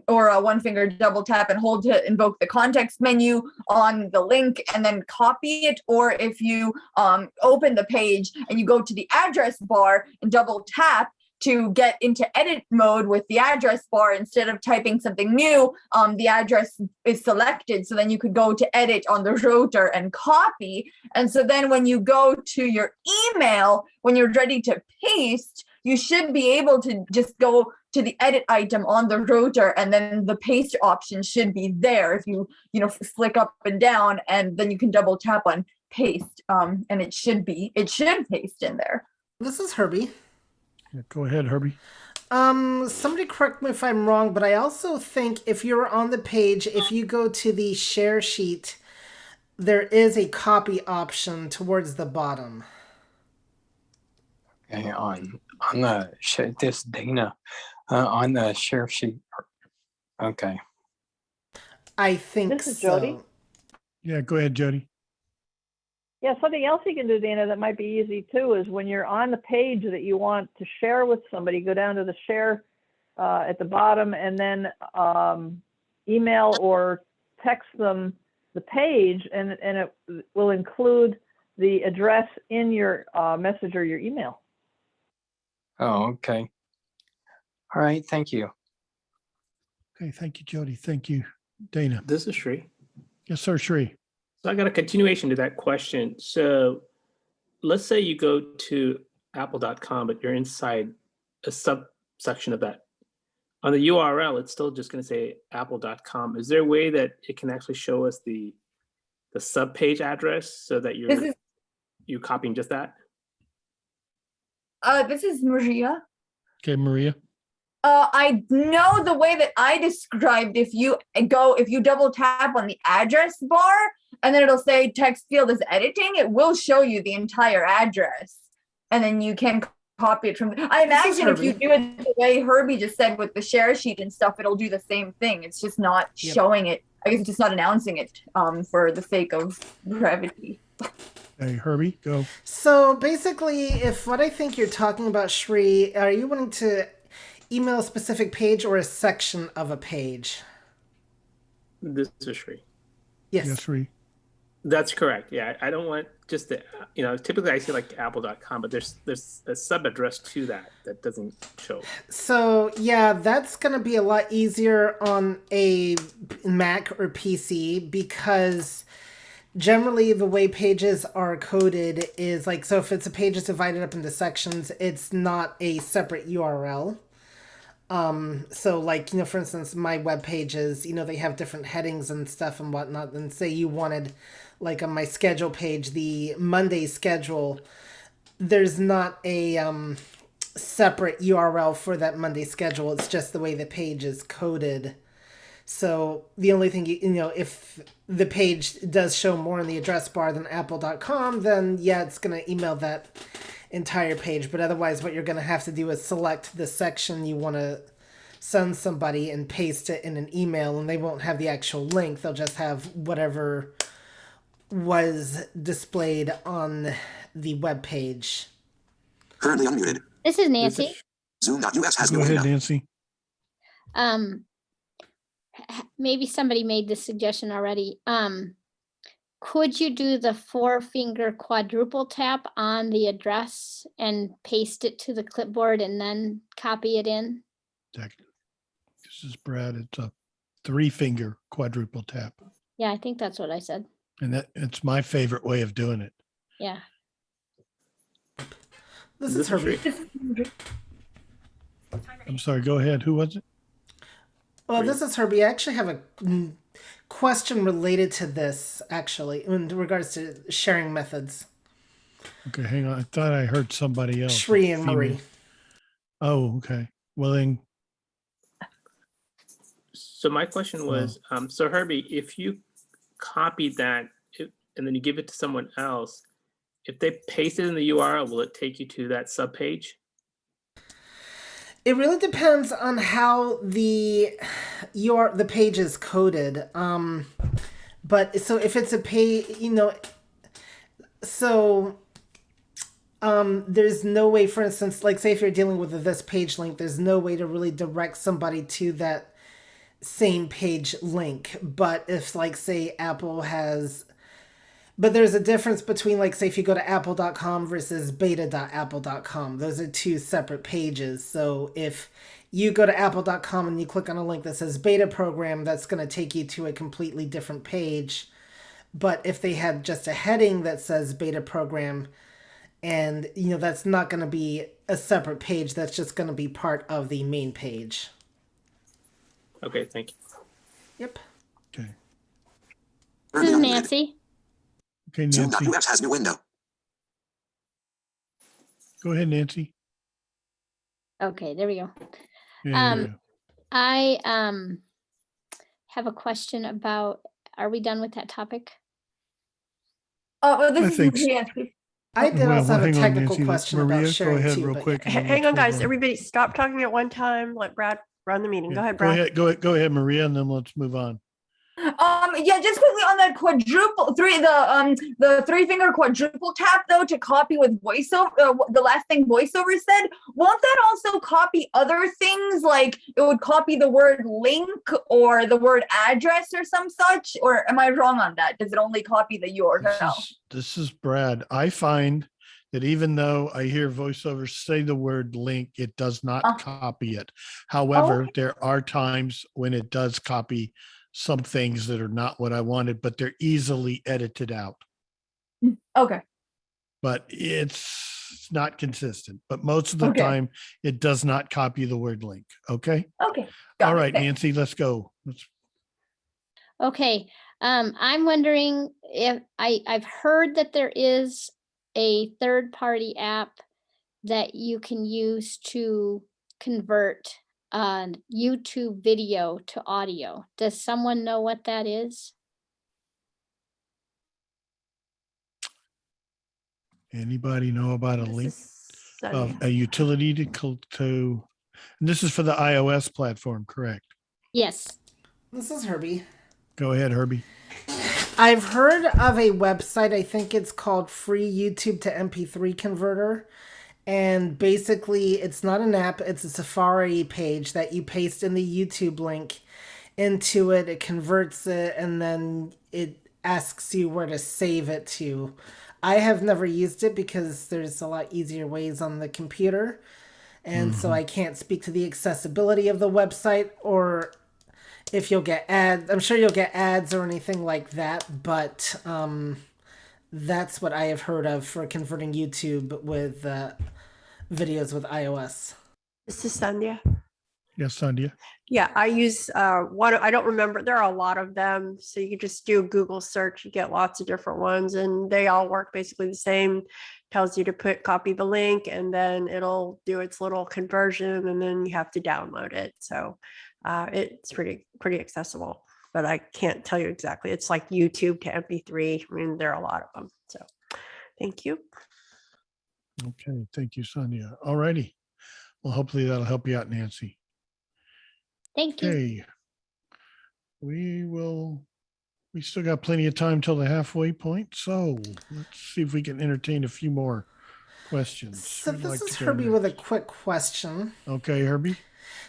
Speaker 5: or one finger double tap and hold to invoke the context menu on the link and then copy it. Or if you open the page and you go to the address bar and double tap to get into edit mode with the address bar, instead of typing something new, the address is selected. So then you could go to edit on the router and copy. And so then when you go to your email, when you're ready to paste, you should be able to just go to the edit item on the router, and then the paste option should be there. If you flick up and down, and then you can double tap on paste, and it should paste in there.
Speaker 3: This is Herbie.
Speaker 1: Yeah, go ahead, Herbie.
Speaker 3: Somebody correct me if I'm wrong, but I also think if you're on the page, if you go to the share sheet, there is a copy option towards the bottom.
Speaker 15: Okay, on the this Dana on the share sheet. Okay.
Speaker 3: I think
Speaker 12: This is
Speaker 3: so.
Speaker 12: Jody.
Speaker 1: Yeah, go ahead, Jody.
Speaker 12: Yeah, something else you can do, Dana, that might be easy too, is when you're on the page that you want to share with somebody, go down to the share at the bottom, and then email or text them the page, and it will include the address in your message or your email.
Speaker 15: Oh, okay. All right, thank you.
Speaker 1: Okay, thank you, Jody. Thank you, Dana.
Speaker 10: This is Sri.
Speaker 1: Yes, sir, Sri.
Speaker 10: So I got a continuation to that question. So let's say you go to apple.com, but you're inside a subsection of that. On the URL, it's still just going to say apple.com. Is there a way that it can actually show us the subpage address so that you're copying just that?
Speaker 5: This is Maria.
Speaker 1: Okay, Maria.
Speaker 5: I know the way that I described, if you double tap on the address bar and then it'll say text field is editing, it will show you the entire address. And then you can copy it from, I imagine if you do it the way Herbie just said with the share sheet and stuff, it'll do the same thing. It's just not showing it. I guess it's just not announcing it for the sake of brevity.
Speaker 1: Hey, Herbie, go.
Speaker 3: So basically, if what I think you're talking about, Shri, are you wanting to email a specific page or a section of a page?
Speaker 10: This is Sri.
Speaker 3: Yes.
Speaker 1: Yes, Sri.
Speaker 10: That's correct. Yeah, I don't want just the, typically I see like apple.com, but there's a sub address to that doesn't show.
Speaker 3: So yeah, that's going to be a lot easier on a Mac or PC, because generally the way pages are coded is like, so if it's a page that's divided up into sections, it's not a separate URL. So like, for instance, my web pages, they have different headings and stuff and whatnot. And say you wanted, like on my schedule page, the Monday schedule, there's not a separate URL for that Monday schedule. It's just the way the page is coded. So the only thing, if the page does show more in the address bar than apple.com, then yeah, it's going to email that entire page. But otherwise, what you're going to have to do is select the section you want to send somebody and paste it in an email, and they won't have the actual link. They'll just have whatever was displayed on the web page.
Speaker 14: Currently unmuted.
Speaker 11: This is Nancy.
Speaker 14: Zoom.us has
Speaker 1: Go
Speaker 14: no
Speaker 1: ahead,
Speaker 14: window.
Speaker 1: Nancy.
Speaker 11: Maybe somebody made this suggestion already. Could you do the 4-finger quadruple tap on the address and paste it to the clipboard and then copy it in?
Speaker 1: This is Brad. It's a 3-finger quadruple tap.
Speaker 11: Yeah, I think that's what I said.
Speaker 1: And it's my favorite way of doing it.
Speaker 11: Yeah.
Speaker 3: This is Herbie.
Speaker 1: I'm sorry, go ahead. Who was it?
Speaker 3: Well, this is Herbie. I actually have a question related to this, actually, in regards to sharing methods.
Speaker 1: Okay, hang on. I thought I heard somebody else.
Speaker 3: Shree and
Speaker 1: Female.
Speaker 3: Marie.
Speaker 1: Oh, okay. Well, then,
Speaker 10: So my question was, so Herbie, if you copy that and then you give it to someone else, if they paste it in the URL, will it take you to that subpage?
Speaker 3: It really depends on how the page is coded. But so if it's a page, there's no way, for instance, like say if you're dealing with a this page link, there's no way to really direct somebody to that same page link. But if like say Apple has, but there's a difference between like say if you go to apple.com versus beta.apple.com. Those are two separate pages. So if you go to apple.com and you click on a link that says beta program, that's going to take you to a completely different page. But if they had just a heading that says beta program, and that's not going to be a separate page, that's just going to be part of the main page.
Speaker 10: Okay, thank you.
Speaker 3: Yep.
Speaker 1: okay.
Speaker 11: This is Nancy.
Speaker 1: Okay, Nancy.
Speaker 14: Zoom.us has new window.
Speaker 1: Go ahead, Nancy.
Speaker 11: Okay, there we go.
Speaker 1: Yeah.
Speaker 11: I have a question about, are we done with that topic?
Speaker 5: Oh, well,
Speaker 1: I
Speaker 5: this is
Speaker 1: think so.
Speaker 5: Maria.
Speaker 3: I did
Speaker 1: Well,
Speaker 3: also have a
Speaker 1: hang on,
Speaker 3: technical
Speaker 1: Nancy.
Speaker 3: question
Speaker 1: Maria,
Speaker 3: about
Speaker 1: go
Speaker 3: sharing
Speaker 1: ahead
Speaker 3: too.
Speaker 1: real
Speaker 3: but
Speaker 1: quick. and then
Speaker 9: Hang
Speaker 1: let's
Speaker 9: on, guys.
Speaker 1: move on.
Speaker 9: Everybody stop talking at one time. Let Brad run the meeting. Go
Speaker 1: Yeah,
Speaker 9: ahead, Brad.
Speaker 1: Go ahead, Maria, and then let's move on.
Speaker 5: Yeah, just quickly on that the three finger quadruple tap though to copy with voiceover. The last thing voiceover said, won't that also copy other things? Like it would copy the word link or the word address or some such. Or am I wrong on that? Does it only copy the URL?
Speaker 1: This is Brad. I find that even though I hear voiceovers say the word link, it does not copy it. However, there are times when it does copy some things that are not what I wanted, but they're easily edited out.
Speaker 5: Okay.
Speaker 1: But it's not consistent. But most of the time, it does not copy the word link. Okay.
Speaker 5: Okay.
Speaker 1: All right, Nancy, let's go.
Speaker 11: Okay. I'm wondering if I've heard that there is a third-party app that you can use to convert YouTube video to audio. Does someone know what that is?
Speaker 1: Anybody know about a link of a utility to, and this is for the iOS platform, correct?
Speaker 11: Yes.
Speaker 3: This is Herbie.
Speaker 1: Go ahead, Herbie.
Speaker 3: I've heard of a website, I think it's called Free YouTube to MP3 Converter. And basically, it's not an app, it's a Safari page that you paste in the YouTube link into it, it converts it, and then it asks you where to save it to. I have never used it because there's a lot easier ways on the computer. And so I can't speak to the accessibility of the website or if you'll get ads. I'm sure you'll get ads or anything like that, but that's what I have heard of for converting YouTube with videos with iOS.
Speaker 9: This is Sandhya.
Speaker 1: Yes, Sandhya.
Speaker 9: Yeah, I use one. I don't remember. There are a lot of them. So you can just do a Google search. You get lots of different ones and they all work basically the same. Tells you to copy the link and then it'll do its little conversion and then you have to download it. So it's pretty accessible, but I can't tell you exactly. It's like YouTube to MP3. I mean, there are a lot of them. So thank you.
Speaker 1: Okay, thank you, Sandhya. All righty. Well, hopefully that'll help you out, Nancy.
Speaker 11: Thank you.
Speaker 1: Okay. We still got plenty of time till the halfway point. So let's see if we can entertain a few more questions.
Speaker 3: So
Speaker 1: Who'd
Speaker 3: this
Speaker 1: like
Speaker 3: is
Speaker 1: to
Speaker 3: Herbie
Speaker 1: go
Speaker 3: with a
Speaker 1: next?
Speaker 3: quick question.
Speaker 1: Okay, Herbie.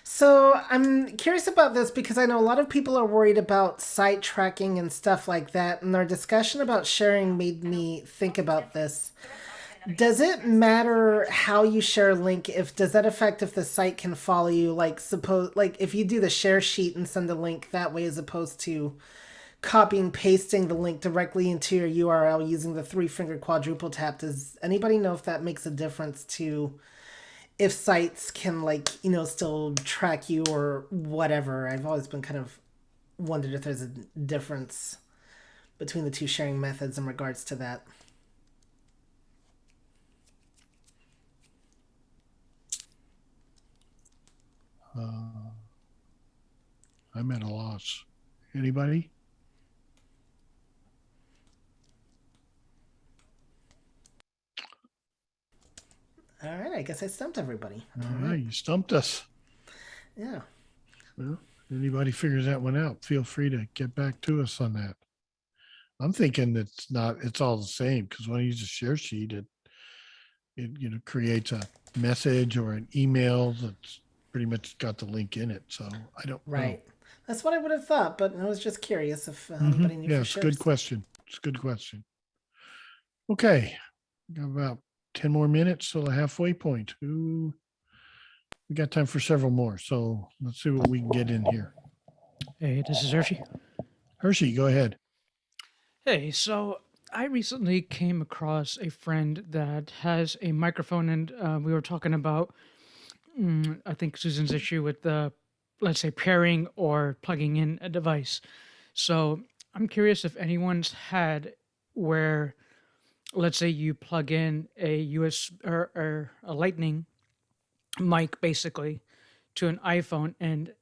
Speaker 3: So I'm curious about this because I know a lot of people are worried about site tracking and stuff like that. And our discussion about sharing made me think about this. Does it matter how you share a link? Does that affect if the site can follow you? Like if you do the share sheet and send a link that way, as opposed to copying pasting the link directly into your URL using the 3-finger quadruple tap. Does anybody know if that makes a difference to if sites can still track you or whatever. I've always been kind of wondered if there's a difference between the two sharing methods in regards to that.
Speaker 1: I'm at a loss. Anybody?
Speaker 3: All right, I guess I stumped everybody.
Speaker 1: All right, you stumped us.
Speaker 3: Yeah.
Speaker 1: Well, anybody figures that one out, feel free to get back to us on that. I'm thinking it's all the same, because when you use a share sheet, it creates a message or an email that's pretty much got the link in it. So I don't know.
Speaker 3: Right. That's what I would have thought, but I was just curious if anybody knew
Speaker 1: Yeah,
Speaker 3: for
Speaker 1: it's a
Speaker 3: sure.
Speaker 1: good question. It's a good question. Okay, got about 10 more minutes till the halfway point. We got time for several more, so let's see what we can get in here.
Speaker 16: Hey, this is Hershey.
Speaker 1: Hershey, go ahead.
Speaker 16: Hey, so I recently came across a friend that has a microphone, and we were talking about, I think, Susan's issue with the, let's say, pairing or plugging in a device. So I'm curious if anyone's had where, let's say, you plug in a or a Lightning mic basically to an iPhone, and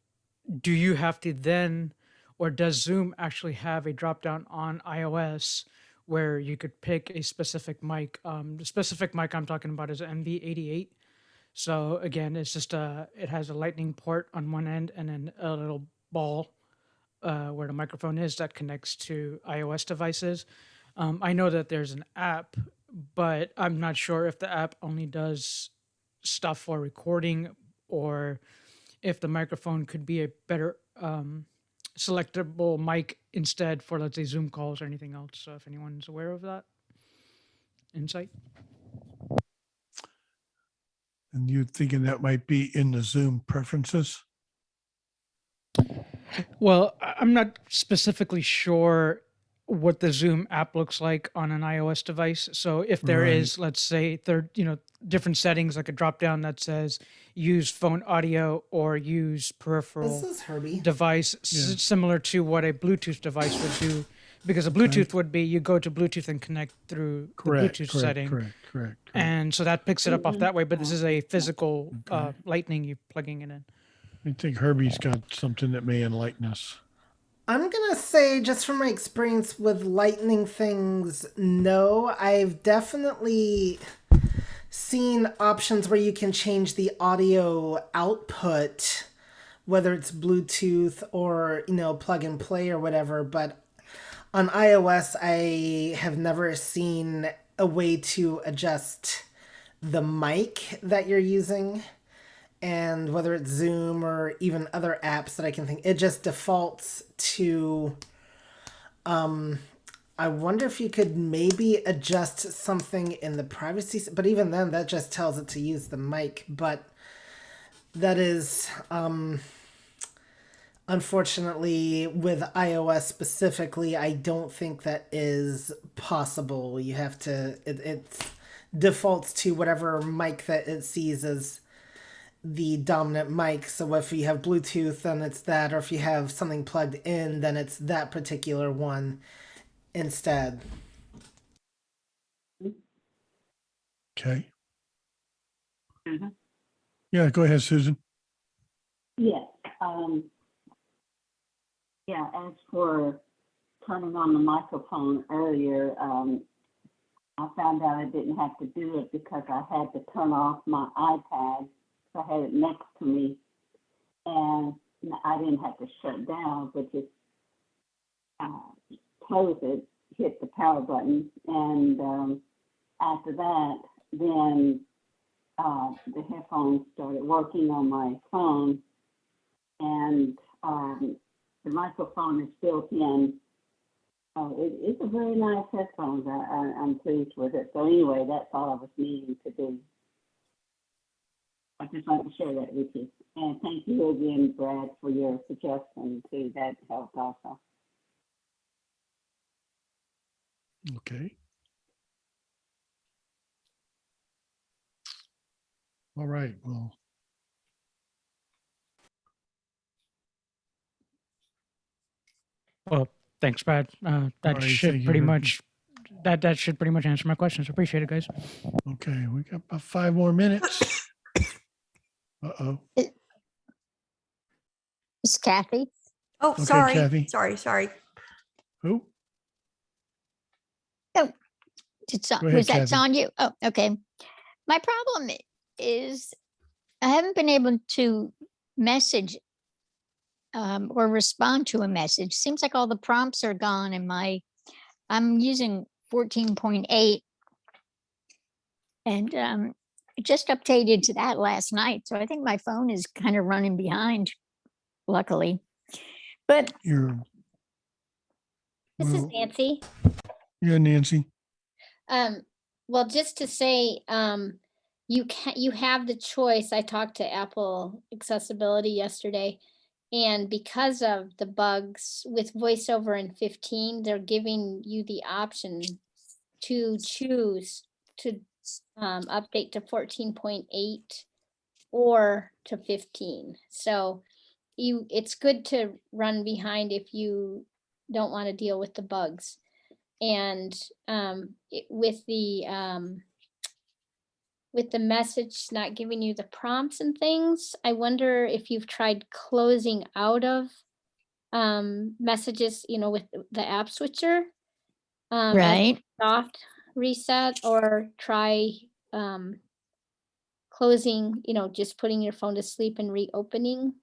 Speaker 16: do you have to then, or does Zoom actually have a drop down on iOS where you could pick a specific mic? The specific mic I'm talking about is an MV88. So again, it's just it has a lightning port on one end and then a little ball where the microphone is that connects to iOS devices. I know that there's an app, but I'm not sure if the app only does stuff for recording, or if the microphone could be a better selectable mic instead for, let's say, Zoom calls or anything else. So if anyone's aware of that insight.
Speaker 1: And you thinking that might be in the Zoom preferences?
Speaker 16: Well, I'm not specifically sure what the Zoom app looks like on an iOS device. So if there is, let's say, different settings, like a drop down that says use phone audio or use peripheral
Speaker 3: This is Herbie.
Speaker 16: device, similar to what a Bluetooth device would do, because a Bluetooth would be you go to Bluetooth and connect through the Bluetooth setting.
Speaker 1: Correct.
Speaker 16: And so that picks it up off that way. But this is a physical Lightning you plugging it in.
Speaker 1: I think Herbie's got something that may enlighten us.
Speaker 3: I'm going to say, just from my experience with Lightning things, no. I've definitely seen options where you can change the audio output, whether it's Bluetooth or, plug and play or whatever. But on iOS, I have never seen a way to adjust the mic that you're using. And whether it's Zoom or even other apps that I can think, it just defaults to, I wonder if you could maybe adjust something in the privacy, but even then that just tells it to use the mic. But that is, unfortunately, with iOS specifically, I don't think that is possible. You have to, it defaults to whatever mic that it sees as the dominant mic. So if you have Bluetooth, then it's that, or if you have something plugged in, then it's that particular one instead.
Speaker 1: Okay.
Speaker 8: Mm-hmm.
Speaker 1: Yeah, go ahead, Susan.
Speaker 8: Yes. As for turning on the microphone earlier, I found out I didn't have to do it because I had to turn off my iPad. I had it next to me, and I didn't have to shut down, but just close it, hit the power button, and after that, then the headphones started working on my phone, and the microphone is built in. It's a very nice headphones. I'm pleased with it. So anyway, that's all I was needing to do. I just wanted to share that with you. And thank you again, Brad, for your suggestion too. That helped also.
Speaker 1: Okay. All right.
Speaker 16: Well, thanks, Brad. That
Speaker 1: right,
Speaker 16: should
Speaker 1: thank you
Speaker 16: pretty
Speaker 1: very-
Speaker 16: much that should pretty much answer my questions. Appreciate it, guys.
Speaker 1: Okay, we got about 5 more minutes. Uh-oh.
Speaker 17: It's Kathy.
Speaker 9: Oh,
Speaker 1: Okay,
Speaker 9: sorry.
Speaker 1: Kathy.
Speaker 9: Sorry.
Speaker 1: Who?
Speaker 17: Oh,
Speaker 1: Go ahead,
Speaker 17: was that
Speaker 1: Kathy.
Speaker 17: on you? Oh, okay. My problem is I haven't been able to message or respond to a message. Seems like all the prompts are gone and I'm using 14.8 and I just updated to that last night. So I think my phone is kind of running behind, luckily. But
Speaker 1: You're
Speaker 11: This is
Speaker 1: well,
Speaker 11: Nancy.
Speaker 1: yeah, Nancy.
Speaker 11: Well, just to say, you have the choice. I talked to Apple Accessibility yesterday, and because of the bugs with VoiceOver in 15, they're giving you the option to choose to update to 14.8 or to 15. So it's good to run behind if you don't want to deal with the bugs. And with the message not giving you the prompts and things, I wonder if you've tried closing out of messages, with the app switcher. as a
Speaker 17: right.
Speaker 11: soft reset, or try closing, just putting your phone to sleep and reopening.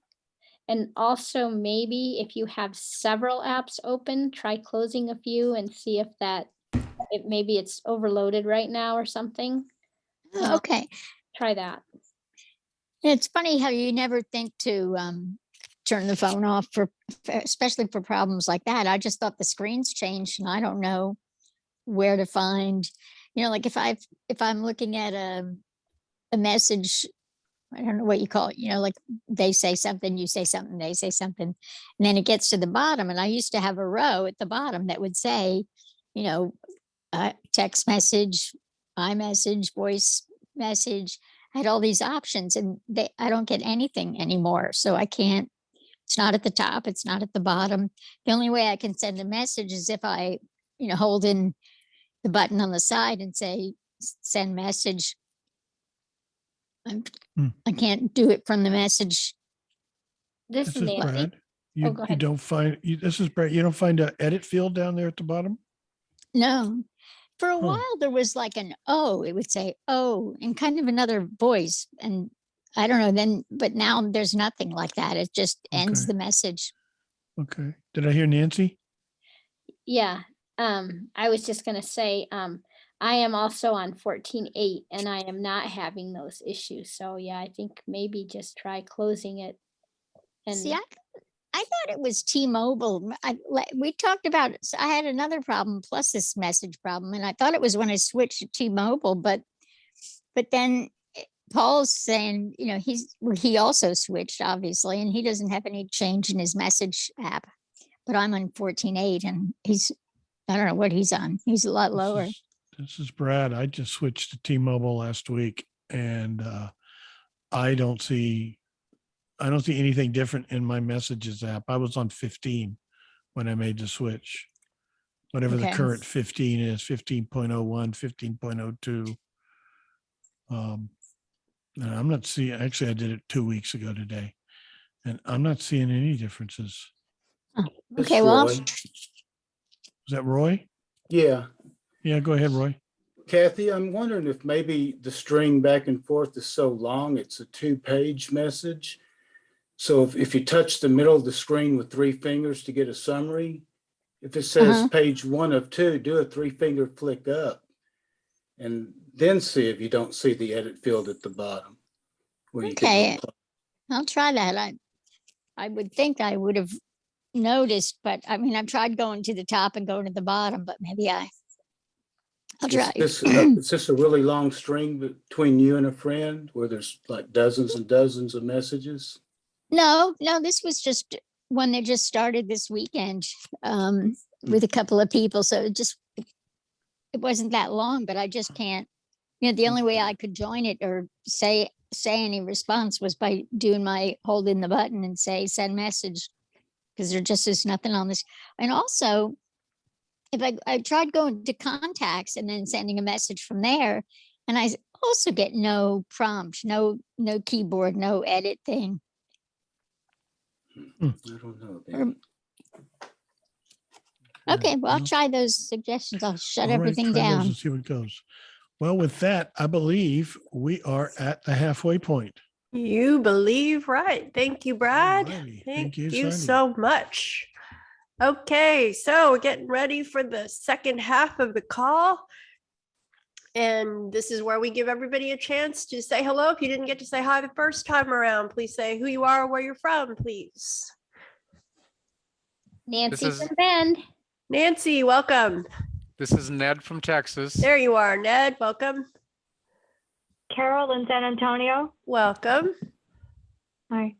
Speaker 11: And also maybe if you have several apps open, try closing a few and see if maybe it's overloaded right now or something.
Speaker 17: Okay.
Speaker 11: Try that.
Speaker 17: It's funny how you never think to turn the phone off especially for problems like that. I just thought the screen's changed and I don't know where to find, like if I'm looking at a message, I don't know what you call it, like they say something, you say something, they say something, and then it gets to the bottom. And I used to have a row at the bottom that would say, text message, iMessage, voice message. I had all these options and I don't get anything anymore. So I can't, it's not at the top, it's not at the bottom. The only way I can send a message is if I, hold in the button on the side and say, send message. I can't do it from the message.
Speaker 11: This is Nancy.
Speaker 1: Brad.
Speaker 11: Oh, go
Speaker 1: You
Speaker 11: ahead.
Speaker 1: don't find, this is Brad. You don't find an edit field down there at the bottom?
Speaker 17: No. For a while, there was like an O, it would say O and kind of another voice. And I don't know but now there's nothing like that. It just ends the message.
Speaker 1: Okay. Did I hear Nancy?
Speaker 11: Yeah. I was just going to say, I am also on 14.8 and I am not having those issues. So yeah, I think maybe just try closing it. And
Speaker 17: See, I thought it was T-Mobile. We talked about it. I had another problem plus this message problem, and I thought it was when I switched to T-Mobile, but then Paul's saying, he also switched obviously, and he doesn't have any change in his message app, but I'm on 14.8 and I don't know what he's on. He's a lot lower.
Speaker 1: This is Brad. I just switched to T-Mobile last week and I don't see anything different in my messages app. I was on 15 when I made the switch. Whatever the current 15 is, 15.01, 15.02. And I'm not seeing, actually I did it 2 weeks ago today and I'm not seeing any differences.
Speaker 17: Okay, well,
Speaker 1: Is that Roy?
Speaker 18: Yeah.
Speaker 1: Yeah, go ahead, Roy.
Speaker 18: Kathy, I'm wondering if maybe the string back and forth is so long, it's a 2-page message. So if you touch the middle of the screen with 3 fingers to get a summary, if it says page 1 of 2, do a 3-finger flick up and then see if you don't see the edit field at the bottom.
Speaker 17: Okay, I'll try that. I would think I would have noticed, but I mean, I've tried going to the top and going to the bottom, but maybe I'll try.
Speaker 18: Is this a really long string between you and a friend where there's like dozens and dozens of messages?
Speaker 17: No, this was just one that just started this weekend with a couple of people. So it wasn't that long, but I just can't, the only way I could join it or say say any response was by doing my holding the button and say send message, because there just is nothing on this. And also, if I tried going to contacts and then sending a message from there, and I also get no prompt, no keyboard, no edit thing.
Speaker 18: I don't know.
Speaker 17: Or- Okay, well, I'll try those suggestions. I'll shut
Speaker 1: All right,
Speaker 17: try
Speaker 1: try those
Speaker 17: down.
Speaker 1: and see what goes. Well, with that, I believe we are at the halfway point.
Speaker 9: You believe right. Thank you, Brad.
Speaker 1: Alrighty.
Speaker 9: Thank
Speaker 1: you,
Speaker 9: you
Speaker 1: Sandhya.
Speaker 9: so much. Okay, so we're getting ready for the second half of the call. And this is where we give everybody a chance to say hello. If you didn't get to say hi the first time around, please say who you are, where you're from, please.
Speaker 11: Nancy from Bend.
Speaker 9: Nancy, welcome.
Speaker 19: This is Ned from Texas.
Speaker 9: There you are, Ned. Welcome.
Speaker 20: Carol in San Antonio.
Speaker 9: Welcome.
Speaker 20: Hi.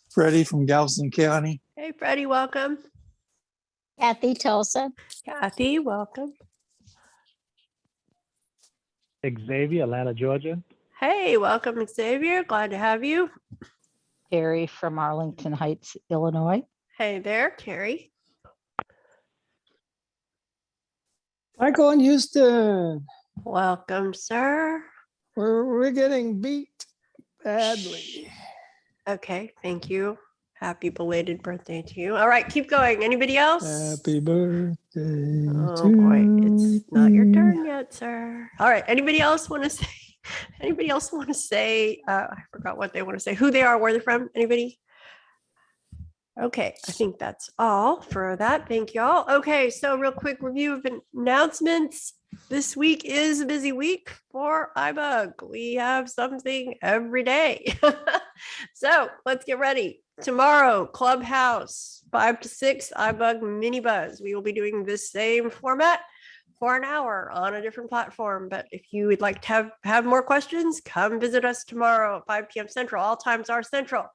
Speaker 21: Freddie from Galveston County.
Speaker 9: Hey, Freddie, welcome.
Speaker 17: Kathy, Tulsa.
Speaker 9: Kathy, welcome.
Speaker 22: Xavier, Atlanta, Georgia.
Speaker 9: Hey, welcome, Xavier. Glad to have you.
Speaker 7: Carrie from Arlington Heights, Illinois.
Speaker 9: Hey there, Carrie.
Speaker 21: Michael in Houston.
Speaker 9: Welcome, sir.
Speaker 21: We're getting beat badly.
Speaker 9: Okay, thank you. Happy belated birthday to you. All right, keep going. Anybody else?
Speaker 21: Happy birthday.
Speaker 9: Oh boy, it's not your turn yet, sir. All right, anybody else want to say? Anybody else want to say? I forgot what they want to say. Who they are, where they're from. Anybody? Okay, I think that's all for that. Thank you all. Okay, so real quick review of announcements. This week is a busy week for iBUG. We have something every day. So let's get ready. Tomorrow, Clubhouse, 5 to 6, iBUG Mini Buzz. We will be doing this same format for an hour on a different platform. But if you would like to have more questions, come visit us tomorrow at 5 p.m. Central. All times are Central.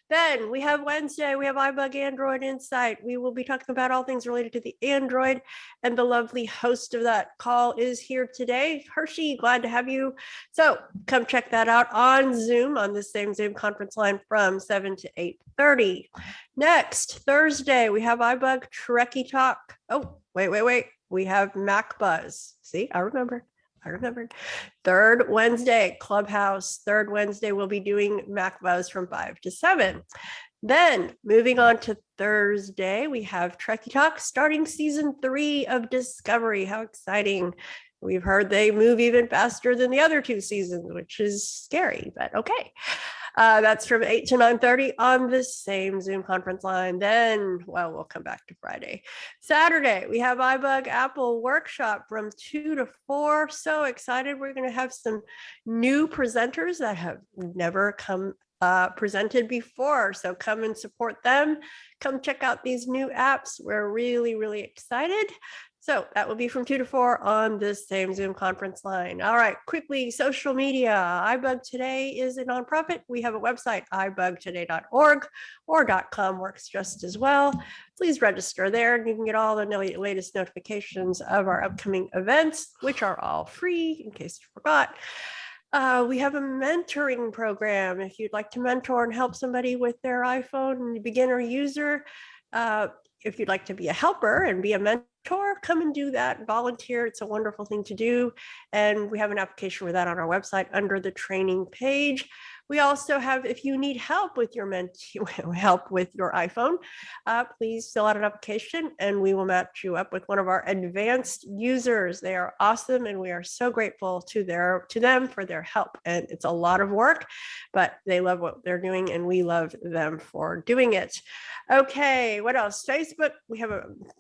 Speaker 9: Then we have Wednesday, we have iBUG Android Insight. We will be talking about all things related to the Android, and the lovely host of that call is here today. Hershey, glad to have you. So come check that out on Zoom, on the same Zoom conference line from 7 to 8:30. Next, Thursday, we have iBUG Trekkie Talk. Oh, wait. We have Mac Buzz. See, I remembered. Third Wednesday, Clubhouse. Third Wednesday, we'll be doing Mac Buzz from 5 to 7. Then moving on to Thursday, we have Trekkie Talk starting season 3 of Discovery. How exciting. We've heard they move even faster than the other 2 seasons, which is scary, but okay. That's from 8 to 9:30 on the same Zoom conference line. Then, well, we'll come back to Friday. Saturday, we have iBUG Apple Workshop from 2 to 4. So excited. We're going to have some new presenters that have never come presented before. So come and support them. Come check out these new apps. We're really, really excited. So that will be from 2 to 4 on this same Zoom conference line. All right, quickly, social media. iBUG Today is a nonprofit. We have a website, ibugtoday.org, or .com works just as well. Please register there and you can get all the latest notifications of our upcoming events, which are all free in case you forgot. We have a mentoring program. If you'd like to mentor and help somebody with their iPhone, beginner user, if you'd like to be a helper and be a mentor, come and do that. Volunteer. It's a wonderful thing to do. And we have an application for that on our website under the training page. We also have, if you need help with your help with your iPhone, please fill out an application and we will match you up with one of our advanced users. They are awesome and we are so grateful to them for their help. And it's a lot of work, but they love what they're doing and we love them for doing it. Okay, what else? Facebook, we have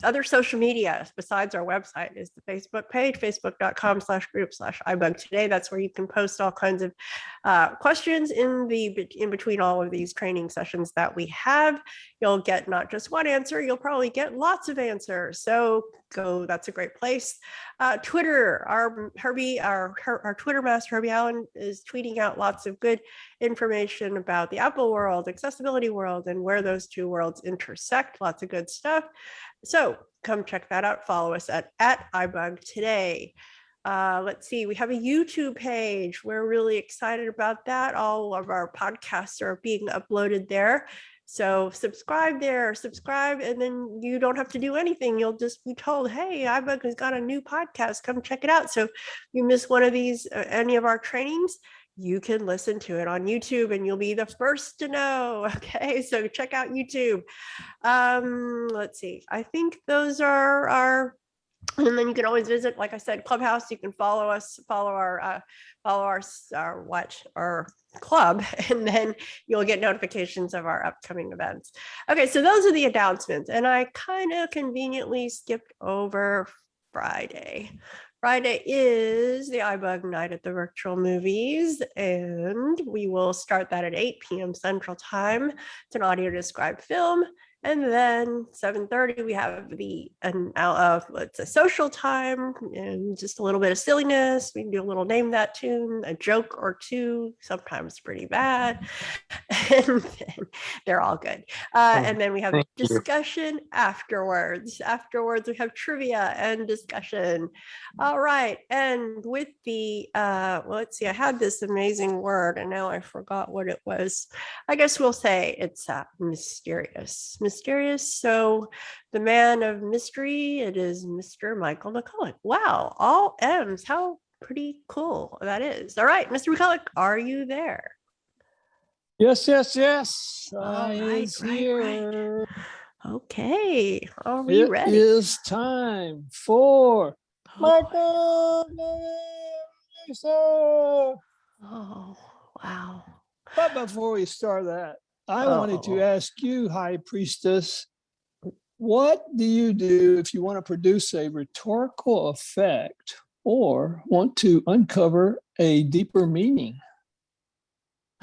Speaker 9: other social media besides our website is the Facebook page, facebook.com/group/iBUG Today. That's where you can post all kinds of questions in between all of these training sessions that we have. You'll get not just one answer, you'll probably get lots of answers. So that's a great place. Twitter, our Twitter master, Herbie Allen, is tweeting out lots of good information about the Apple world, accessibility world, and where those two worlds intersect. Lots of good stuff. So come check that out. Follow us at iBUG Today. Let's see, we have a YouTube page. We're really excited about that. All of our podcasts are being uploaded there. So subscribe there, subscribe, and then you don't have to do anything. You'll just be told, hey, iBUG has got a new podcast. Come check it out. So if you miss one of these, any of our trainings, you can listen to it on YouTube and you'll be the first to know. Okay, so check out YouTube. Let's see, I think those are our, and then you can always visit, like I said, Clubhouse. You can follow us, follow our club, and then you'll get notifications of our upcoming events. Okay, so those are the announcements, and I kind of conveniently skipped over Friday. Friday is the iBUG night at the virtual movies, and we will start that at 8 p.m. Central Time. It's an audio described film. And then 7:30, we have it's a social time and just a little bit of silliness. We can do a little name that tune, a joke or two, sometimes pretty bad. And then they're all good. And then we have discussion afterwards. Afterwards, we have trivia and discussion. All right. And with the, let's see, I had this amazing word and now I forgot what it was. I guess we'll say it's mysterious. Mysterious. So the man of mystery, it is Mr. Michael McCulloch. Wow, all M's. How pretty cool that is. All right, Mr. McCulloch, are you there?
Speaker 21: Yes, yes, yes. I
Speaker 9: Right,
Speaker 21: is here.
Speaker 9: Okay, are we
Speaker 21: It
Speaker 9: ready?
Speaker 21: is time for Michael.
Speaker 9: Oh, wow.
Speaker 21: But before we start that, I wanted to ask you, High Priestess, what do you do if you want to produce a rhetorical effect or want to uncover a deeper meaning?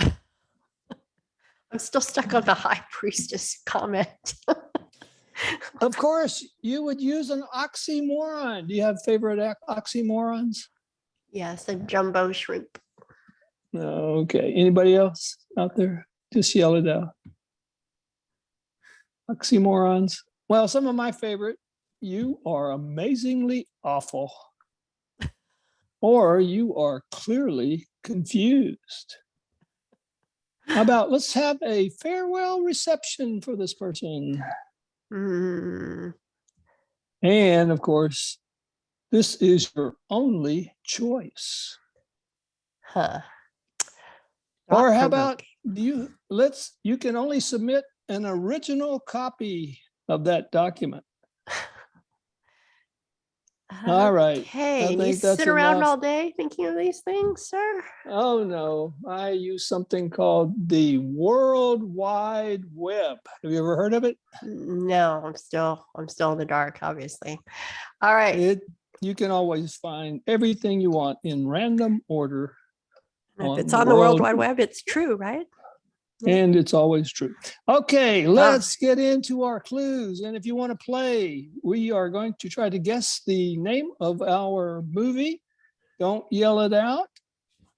Speaker 9: I'm still stuck on the High Priestess comment.
Speaker 21: Of course, you would use an oxymoron. Do you have favorite oxymorons?
Speaker 9: Yes, a jumbo shrimp.
Speaker 21: Okay. Anybody else out there? Just yell it out. Oxymorons. Well, some of my favorite, you are amazingly awful. Or you are clearly confused. How about let's have a farewell reception for this person? And of course, this is your only choice.
Speaker 9: Huh.
Speaker 21: Or how about you can only submit an original copy of that document. All right.
Speaker 9: Okay, you sit around all day thinking of these things, sir?
Speaker 21: Oh no, I use something called the World Wide Web. Have you ever heard of it?
Speaker 9: No, I'm still in the dark, obviously. All right.
Speaker 21: You can always find everything you want in random order.
Speaker 9: If it's on the World Wide Web, it's true, right?
Speaker 21: And it's always true. Okay, let's get into our clues. And if you want to play, we are going to try to guess the name of our movie. Don't yell it out.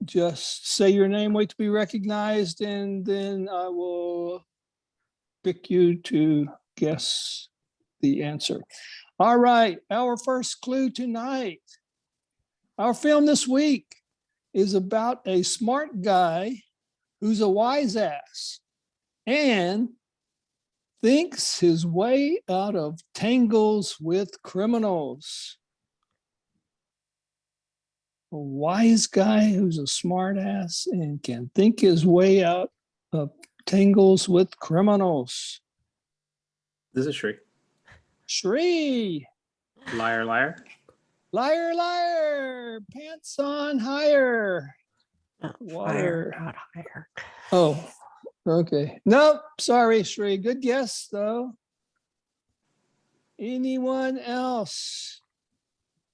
Speaker 21: Just say your name, wait to be recognized, and then I will pick you to guess the answer. All right, our first clue tonight. Our film this week is about a smart guy who's a wise ass and thinks his way out of tangles with criminals. A wise guy who's a smart ass and can think his way out of tangles with criminals.
Speaker 10: This is Shri.
Speaker 21: Shri.
Speaker 10: Liar, liar.
Speaker 21: Liar, liar. Pants on higher. Water.
Speaker 9: Fire, not higher.
Speaker 21: Oh, okay. Nope. Sorry, Shri. Good guess, though. Anyone else?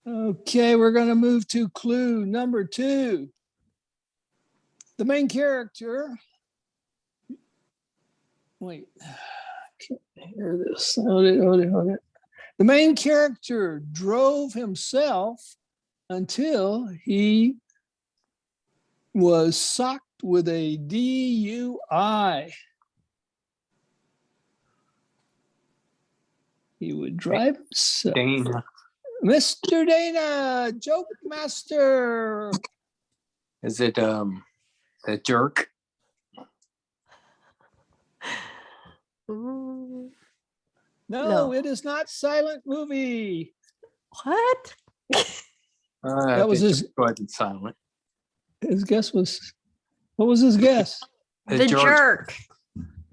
Speaker 21: Okay, we're going to move to clue number 2. The main character. Wait, I can't hear this. Hold it. The main character drove himself until he was socked with a DUI. He would drive himself.
Speaker 15: Dana.
Speaker 21: Mr. Dana, Joke Master.
Speaker 15: Is it the jerk?
Speaker 21: No,
Speaker 9: No.
Speaker 21: it is not Silent Movie.
Speaker 9: What?
Speaker 21: That was his
Speaker 15: silent.
Speaker 21: His guess was, what was his guess?
Speaker 9: The jerk.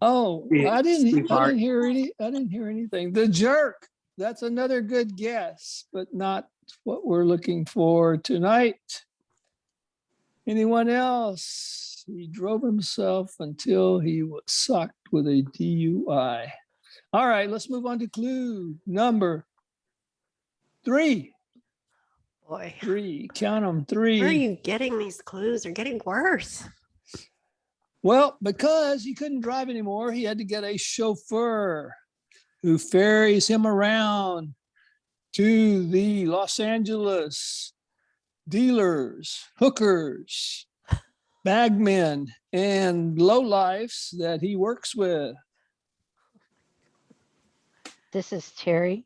Speaker 21: Oh, I didn't
Speaker 15: Sweetheart.
Speaker 21: hear anything. The Jerk. That's another good guess, but not what we're looking for tonight. Anyone else? He drove himself until he was socked with a DUI. All right, let's move on to clue number 3.
Speaker 9: Boy.
Speaker 21: 3, count them, 3.
Speaker 9: Where are you getting these clues? They're getting worse.
Speaker 21: Well, because he couldn't drive anymore, he had to get a chauffeur who ferries him around to the Los Angeles dealers, hookers, bagmen, and lowlifes that he works with.
Speaker 7: This is Terry.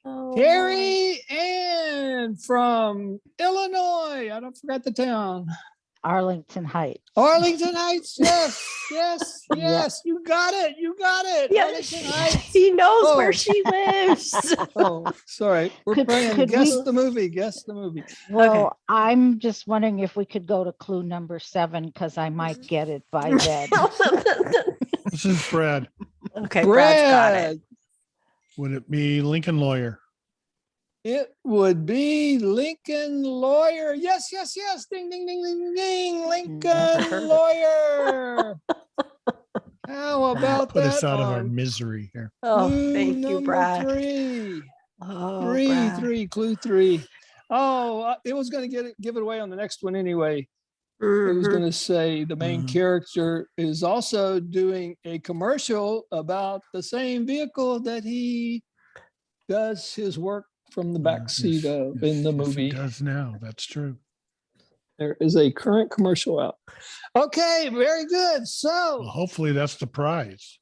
Speaker 9: Oh,
Speaker 21: Terry Ann from Illinois. I don't forget the town.
Speaker 7: Arlington Heights.
Speaker 21: Arlington Heights. Yes, yes,
Speaker 7: Yeah.
Speaker 21: yes. You got it. You got it.
Speaker 9: Yeah,
Speaker 21: Arlington Heights.
Speaker 9: he knows
Speaker 21: Oh.
Speaker 9: where she lives.
Speaker 21: Oh, sorry. We're
Speaker 7: Could-
Speaker 21: playing
Speaker 7: could
Speaker 21: guess
Speaker 7: we-
Speaker 21: the movie. Guess the movie.
Speaker 7: Well, I'm just wondering if we could go to clue number 7 because I might get it by then.
Speaker 1: This is Brad.
Speaker 9: Okay, Brad's got it.
Speaker 21: Brad.
Speaker 1: Would it be Lincoln Lawyer?
Speaker 21: It would be Lincoln Lawyer. Yes, yes, yes. Ding, ding, ding, ding, ding. Lincoln Lawyer. How about
Speaker 1: Put
Speaker 21: that?
Speaker 1: us out of our
Speaker 21: on
Speaker 1: misery here.
Speaker 9: Oh,
Speaker 21: clue
Speaker 9: thank you,
Speaker 21: number
Speaker 9: Brad.
Speaker 21: 3.
Speaker 9: Oh,
Speaker 21: Three,
Speaker 9: Brad.
Speaker 21: 3, clue 3. Oh, it was going to give it away on the next one anyway. It was
Speaker 9: Mhm.
Speaker 21: going to say the main character is also doing a commercial about the same vehicle that he does his work from the back seat of in the
Speaker 1: Yes,
Speaker 21: movie.
Speaker 1: it does now. That's true.
Speaker 21: There is a current commercial out. Okay, very good. So,
Speaker 1: Well, hopefully that's the prize.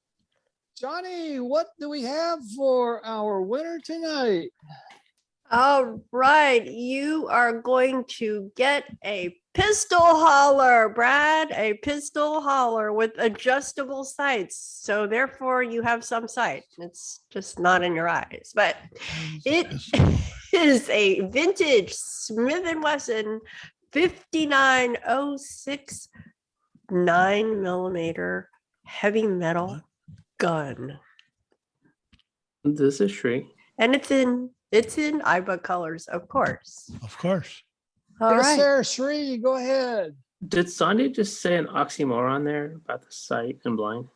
Speaker 21: Johnny, what do we have for our winner tonight?
Speaker 9: All right, you are going to get a pistol hauler, Brad, a pistol hauler with adjustable sights. So therefore you have some sight. It's just not in your eyes, but it is a vintage Smith & Wesson 5906 9mm heavy metal gun.
Speaker 10: This is Shree.
Speaker 9: And it's in iBUG colors, of course.
Speaker 1: Of course.
Speaker 9: All
Speaker 21: Yes,
Speaker 9: right.
Speaker 21: sir. Shree, go ahead.
Speaker 10: Did Sandhya just say an oxymoron there about the sight and blind?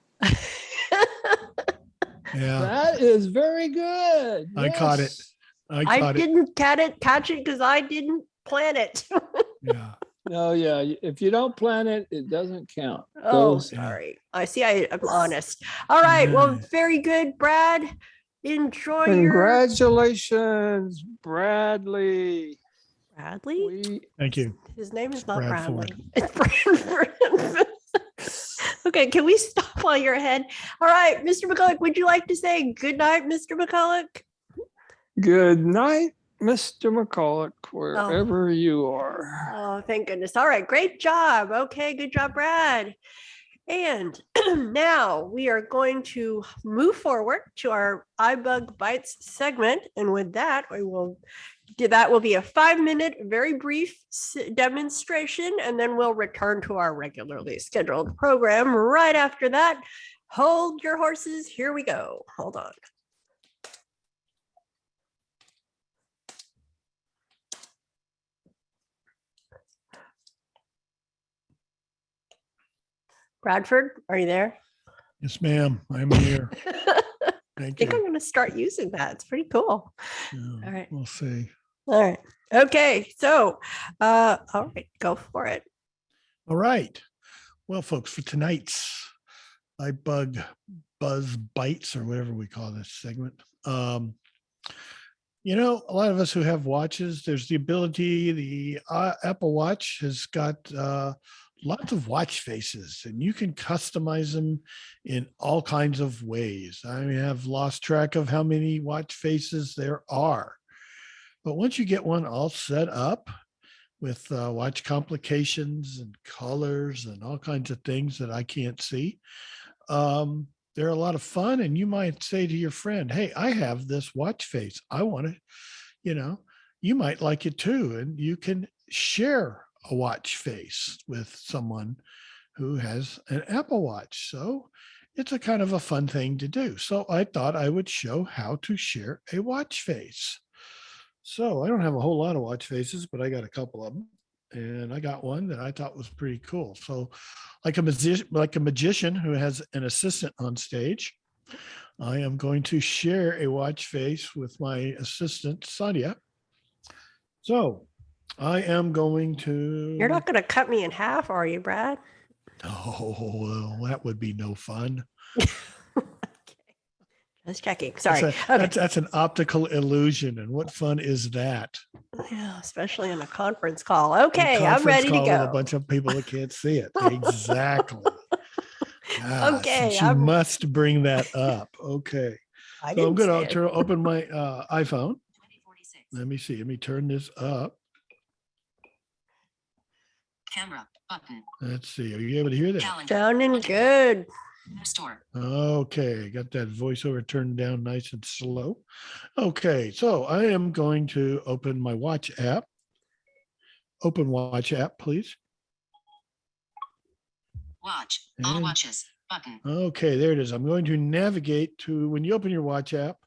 Speaker 1: Yeah,
Speaker 21: That is very good.
Speaker 1: I caught it.
Speaker 21: Yes.
Speaker 1: I
Speaker 9: I
Speaker 1: caught it.
Speaker 9: didn't catch it because I didn't plan it.
Speaker 1: Yeah.
Speaker 21: No, yeah. If you don't plan it, it doesn't count.
Speaker 9: Oh,
Speaker 21: Those-
Speaker 9: sorry. I see. I'm honest. All right. Well, very good, Brad. Enjoy your
Speaker 21: Congratulations, Bradley.
Speaker 9: Bradley.
Speaker 1: Thank you.
Speaker 9: His name is not
Speaker 1: Brad
Speaker 9: Bradley.
Speaker 1: Ford.
Speaker 9: It's Bradford. Okay, can we stop while you're ahead? All right, Mr. McCulloch, would you like to say good night, Mr. McCulloch?
Speaker 21: Good night, Mr. McCulloch, wherever you are.
Speaker 9: Oh, thank goodness. All right, great job. Okay, good job, Brad. And now we are going to move forward to our iBUG Bites segment. And with that, that will be a 5-minute, very brief demonstration, and then we'll return to our regularly scheduled program right after that. Hold your horses. Here we go. Hold on. Bradford, are you there?
Speaker 1: Yes, ma'am. I'm here.
Speaker 9: I
Speaker 1: Thank
Speaker 9: think I'm
Speaker 1: you.
Speaker 9: going to start using that. It's pretty cool.
Speaker 1: Yeah,
Speaker 9: All right.
Speaker 1: We'll see.
Speaker 9: All right. Okay. So, all right, go for it.
Speaker 1: All right. Well, folks, for tonight's iBUG Buzz Bites or whatever we call this segment, you know, a lot of us who have watches, there's the ability, the Apple Watch has got lots of watch faces and you can customize them in all kinds of ways. I have lost track of how many watch faces there are. But once you get one all set up with watch complications and colors and all kinds of things that I can't see, they're a lot of fun. And you might say to your friend, hey, I have this watch face. I want to, you might like it too. And you can share a watch face with someone who has an Apple Watch. So it's a kind of a fun thing to do. So I thought I would show how to share a watch face. So I don't have a whole lot of watch faces, but I got a couple of them. And I got one that I thought was pretty cool. So like a magician who has an assistant on stage, I am going to share a watch face with my assistant, Sandhya. So I am going to...
Speaker 9: You're not going to cut me in half, are you, Brad?
Speaker 1: Oh, well, that would be no fun.
Speaker 9: Just checking. Sorry.
Speaker 1: That's an optical illusion. And what fun is that?
Speaker 9: Yeah, especially on a conference call. Okay, I'm ready to go.
Speaker 1: With a bunch of people that can't see it. Exactly.
Speaker 9: Okay.
Speaker 1: You must bring that up. Okay. So I'm going to open my iPhone. Let me see. Let me turn this up.
Speaker 2: Camera button.
Speaker 1: Let's see. Are you able to hear that?
Speaker 9: Sounding good.
Speaker 2: Store.
Speaker 1: Okay. Got that voiceover turned down nice and slow. Okay. So I am going to open my watch app. Open watch app, please.
Speaker 2: Watch. All watches button.
Speaker 1: Okay. There it is. I'm going to navigate to, when you open your watch app,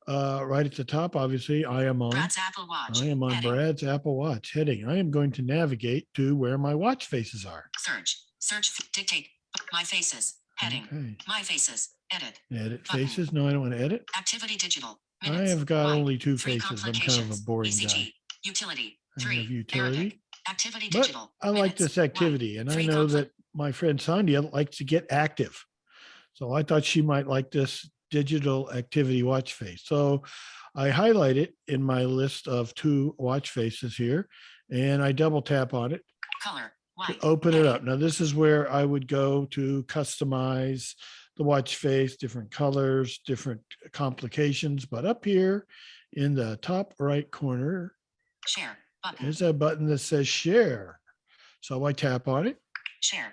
Speaker 1: right at the top, obviously, I am on
Speaker 2: Brad's Apple Watch.
Speaker 1: I am on
Speaker 2: Heading.
Speaker 1: Brad's Apple Watch heading. I am going to navigate to where my watch faces are.
Speaker 2: Search, dictate, my faces, heading,
Speaker 1: Okay.
Speaker 2: my faces, edit.
Speaker 1: Edit
Speaker 2: button.
Speaker 1: faces. No, I don't want to edit.
Speaker 2: Activity digital.
Speaker 1: I
Speaker 2: Minutes,
Speaker 1: have got
Speaker 2: one,
Speaker 1: only two
Speaker 2: 3
Speaker 1: faces. I'm kind of a boring guy.
Speaker 2: ECG, utility,
Speaker 1: I
Speaker 2: 3,
Speaker 1: have utility.
Speaker 2: Arabic, activity
Speaker 1: But
Speaker 2: digital.
Speaker 1: I like
Speaker 2: minutes,
Speaker 1: this activity, and I
Speaker 2: 3
Speaker 1: know that my friend Sandhya likes to get active. So I thought she might like this digital activity watch face. So I highlight it in my list of 2 watch faces here, and I double tap on it
Speaker 2: color,
Speaker 1: to
Speaker 2: white,
Speaker 1: open it up. Now, this is where I would go to customize the watch face, different colors, different complications. But up here in the top right corner,
Speaker 2: share button.
Speaker 1: there's a button that says share. So I tap on it.
Speaker 2: Share.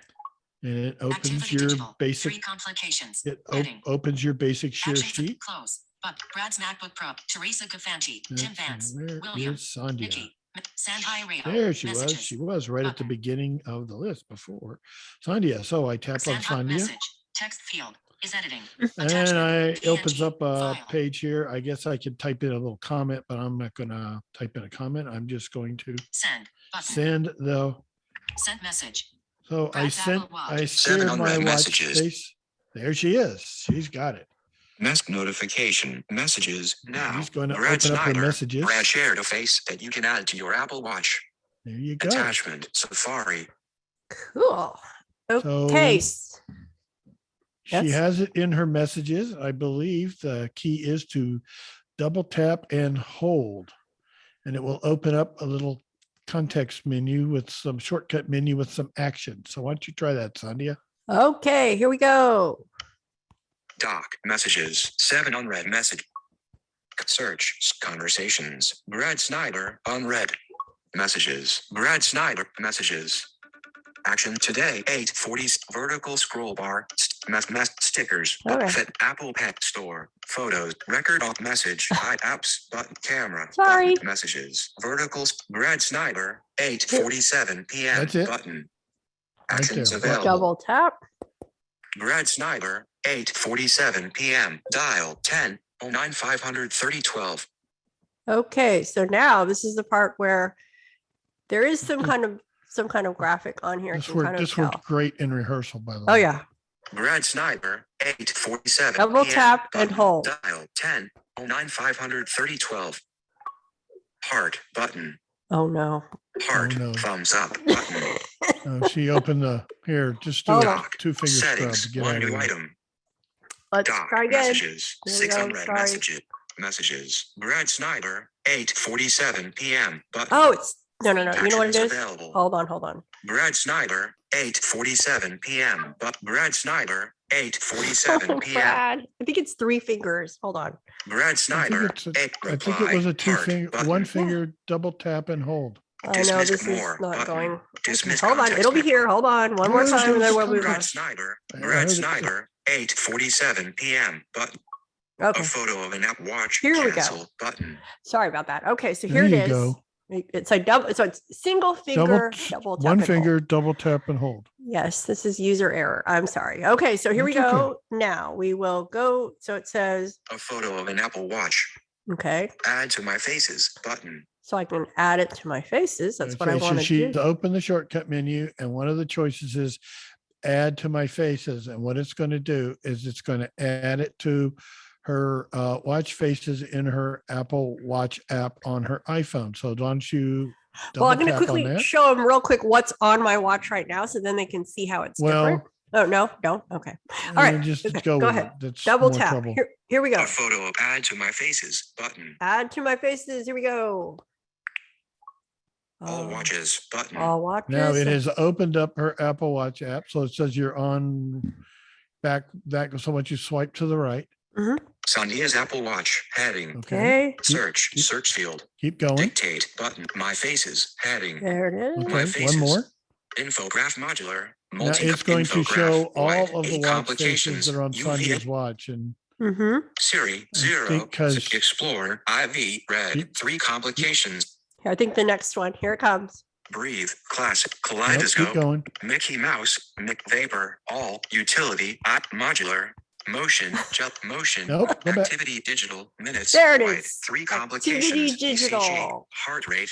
Speaker 1: And it opens
Speaker 2: Activity
Speaker 1: your
Speaker 2: digital,
Speaker 1: basic.
Speaker 2: 3 complications.
Speaker 1: It
Speaker 2: Heading.
Speaker 1: opens your basic share
Speaker 2: Action
Speaker 1: sheet.
Speaker 2: close. But Brad's MacBook Pro, Teresa Gafanti, Tim Vance,
Speaker 1: Where
Speaker 2: William,
Speaker 1: is Sandhya?
Speaker 2: Nikki, Sandhya Rio.
Speaker 1: There she
Speaker 2: messages.
Speaker 1: was. She was right at the beginning of the list before Sandhya. So I tap on Sandhya.
Speaker 2: Message. Text field is editing.
Speaker 1: And it
Speaker 2: PNG,
Speaker 1: opens up a
Speaker 2: file.
Speaker 1: page here. I guess I could type in a little comment, but I'm not going to type in a comment. I'm just going to
Speaker 2: Send button.
Speaker 1: send the.
Speaker 2: Send message.
Speaker 1: So
Speaker 2: Brad's Apple
Speaker 1: I
Speaker 2: Watch.
Speaker 1: shared my
Speaker 14: unread
Speaker 1: watch
Speaker 14: messages.
Speaker 1: face. There she is. She's got it.
Speaker 14: Notification messages now.
Speaker 1: He's going to
Speaker 14: Brad
Speaker 1: open up her
Speaker 14: Snyder.
Speaker 1: messages.
Speaker 14: Brad shared a face that you can add to your Apple Watch.
Speaker 1: There you go.
Speaker 14: Attachment Safari.
Speaker 9: Cool. Okay.
Speaker 1: She has it in her messages. I believe the key is to double tap and hold, and it will open up a little context menu with some shortcut menu with some action. So why don't you try that, Sandhya?
Speaker 9: Okay, here we go.
Speaker 14: Doc messages 7 unread message. Search conversations. Brad Snyder unread messages. Brad Snyder messages. Action today 8:40 vertical scroll bar stickers
Speaker 9: Okay.
Speaker 14: fit Apple Pet Store photos record off message apps button camera
Speaker 9: Sorry.
Speaker 14: button, messages verticals Brad Snyder 8:47 p.m.
Speaker 1: That's it.
Speaker 14: button
Speaker 1: Right
Speaker 14: actions
Speaker 1: there.
Speaker 14: available.
Speaker 9: Double tap.
Speaker 14: Brad Snyder 8:47 p.m. dial 1009 530 12.
Speaker 9: Okay, so now this is the part where there is some kind of graphic on here.
Speaker 1: This
Speaker 9: I can kind of
Speaker 1: worked
Speaker 9: tell.
Speaker 1: great in rehearsal, by the way.
Speaker 9: Oh yeah.
Speaker 14: Brad Snyder 8:47
Speaker 9: Double
Speaker 14: p.m.
Speaker 9: tap and
Speaker 14: button,
Speaker 9: hold.
Speaker 14: dial 1009 530 12. Heart button.
Speaker 9: Oh no.
Speaker 14: Heart
Speaker 1: no.
Speaker 14: thumbs up button.
Speaker 1: She opened the here. Just do
Speaker 9: Hold
Speaker 1: a
Speaker 9: on.
Speaker 1: 2-finger scrub.
Speaker 14: Settings
Speaker 1: to get
Speaker 14: one
Speaker 1: out of
Speaker 14: new
Speaker 1: there.
Speaker 14: item.
Speaker 9: Let's
Speaker 14: Doc
Speaker 9: try again.
Speaker 14: messages
Speaker 9: Here we
Speaker 14: 6
Speaker 9: go,
Speaker 14: unread
Speaker 9: sorry.
Speaker 14: messages. Brad Snyder 8:47 p.m. button.
Speaker 9: Oh, it's no. You know what it
Speaker 14: Actions
Speaker 9: is?
Speaker 14: available.
Speaker 9: Hold on.
Speaker 14: Brad Snyder 8:47 p.m. but Brad Snyder 8:47
Speaker 9: Oh,
Speaker 14: p.m.
Speaker 9: Brad. I think it's 3 fingers. Hold on.
Speaker 14: Brad Snyder,
Speaker 1: I think it was a one finger double tap and hold.
Speaker 9: I know
Speaker 14: Dismiss
Speaker 9: this is
Speaker 14: more
Speaker 9: not
Speaker 14: button.
Speaker 9: going.
Speaker 14: Dismiss
Speaker 9: Hold on.
Speaker 14: context
Speaker 9: It'll be
Speaker 14: menu.
Speaker 9: here. Hold on. One more time and then we'll move on.
Speaker 14: Brad Snyder, Brad Snyder, 8:47 p.m. button.
Speaker 9: Okay.
Speaker 14: A photo of an Apple Watch.
Speaker 9: Here we go.
Speaker 14: Cancel button.
Speaker 9: Sorry about that. Okay, so
Speaker 1: There
Speaker 9: here
Speaker 1: you
Speaker 9: it is.
Speaker 1: go.
Speaker 9: It's a double, so it's single finger, double tap
Speaker 1: one
Speaker 9: and hold.
Speaker 1: finger double tap and hold.
Speaker 9: Yes, this is user error. I'm sorry. Okay, so here we
Speaker 1: That's
Speaker 9: go.
Speaker 1: okay.
Speaker 9: Now we will go. So it says,
Speaker 14: A photo of an Apple Watch.
Speaker 9: okay,
Speaker 14: Add to my faces button.
Speaker 9: so I can add it to my faces. That's what I
Speaker 1: Okay, so
Speaker 9: want to
Speaker 1: she
Speaker 9: do.
Speaker 1: open the shortcut menu, and one of the choices is add to my faces. And what it's going to do is it's going to add it to her watch faces in her Apple Watch app on her iPhone. So don't you
Speaker 9: Well, I'm
Speaker 1: double
Speaker 9: going to
Speaker 1: tap on
Speaker 9: quickly
Speaker 1: that?
Speaker 9: show them real quick what's on my watch right now, so then they can see how it's different.
Speaker 1: Well,
Speaker 9: Oh no, don't. Okay. All right.
Speaker 1: just
Speaker 9: okay,
Speaker 1: go
Speaker 9: go
Speaker 1: with
Speaker 9: ahead.
Speaker 1: it. That's
Speaker 9: Double
Speaker 1: more
Speaker 9: tap.
Speaker 1: trouble.
Speaker 9: Here we go.
Speaker 14: A photo of add to my faces button.
Speaker 9: Add to my faces. Here we go.
Speaker 14: All watches button.
Speaker 9: All watches.
Speaker 1: Now it has opened up her Apple Watch app. So it says you're on back that. So once you swipe to the right.
Speaker 14: Sandhya's Apple Watch heading.
Speaker 9: Okay.
Speaker 14: Search field.
Speaker 1: Keep going.
Speaker 14: Dictate button. My faces heading.
Speaker 9: There it is.
Speaker 14: My
Speaker 1: Okay,
Speaker 14: faces.
Speaker 1: one more.
Speaker 14: Infograph modular.
Speaker 1: Now it's going to show all of the watch faces
Speaker 14: complications.
Speaker 1: that are on
Speaker 14: UV
Speaker 1: Sandhya's watch. And
Speaker 14: Siri 0.
Speaker 1: because
Speaker 14: Explorer IV red 3 complications.
Speaker 9: I think the next one. Here it comes.
Speaker 14: Breathe, classic,
Speaker 1: keep
Speaker 14: kaleidoscope,
Speaker 1: going.
Speaker 14: Mickey Mouse, Vapor, all, utility, modular, motion, motion,
Speaker 1: Nope, go back.
Speaker 14: activity, digital, minutes,
Speaker 9: There it
Speaker 14: wide,
Speaker 9: is.
Speaker 14: 3
Speaker 9: Activity
Speaker 14: complications,
Speaker 9: digital.
Speaker 14: ECG, heart rate,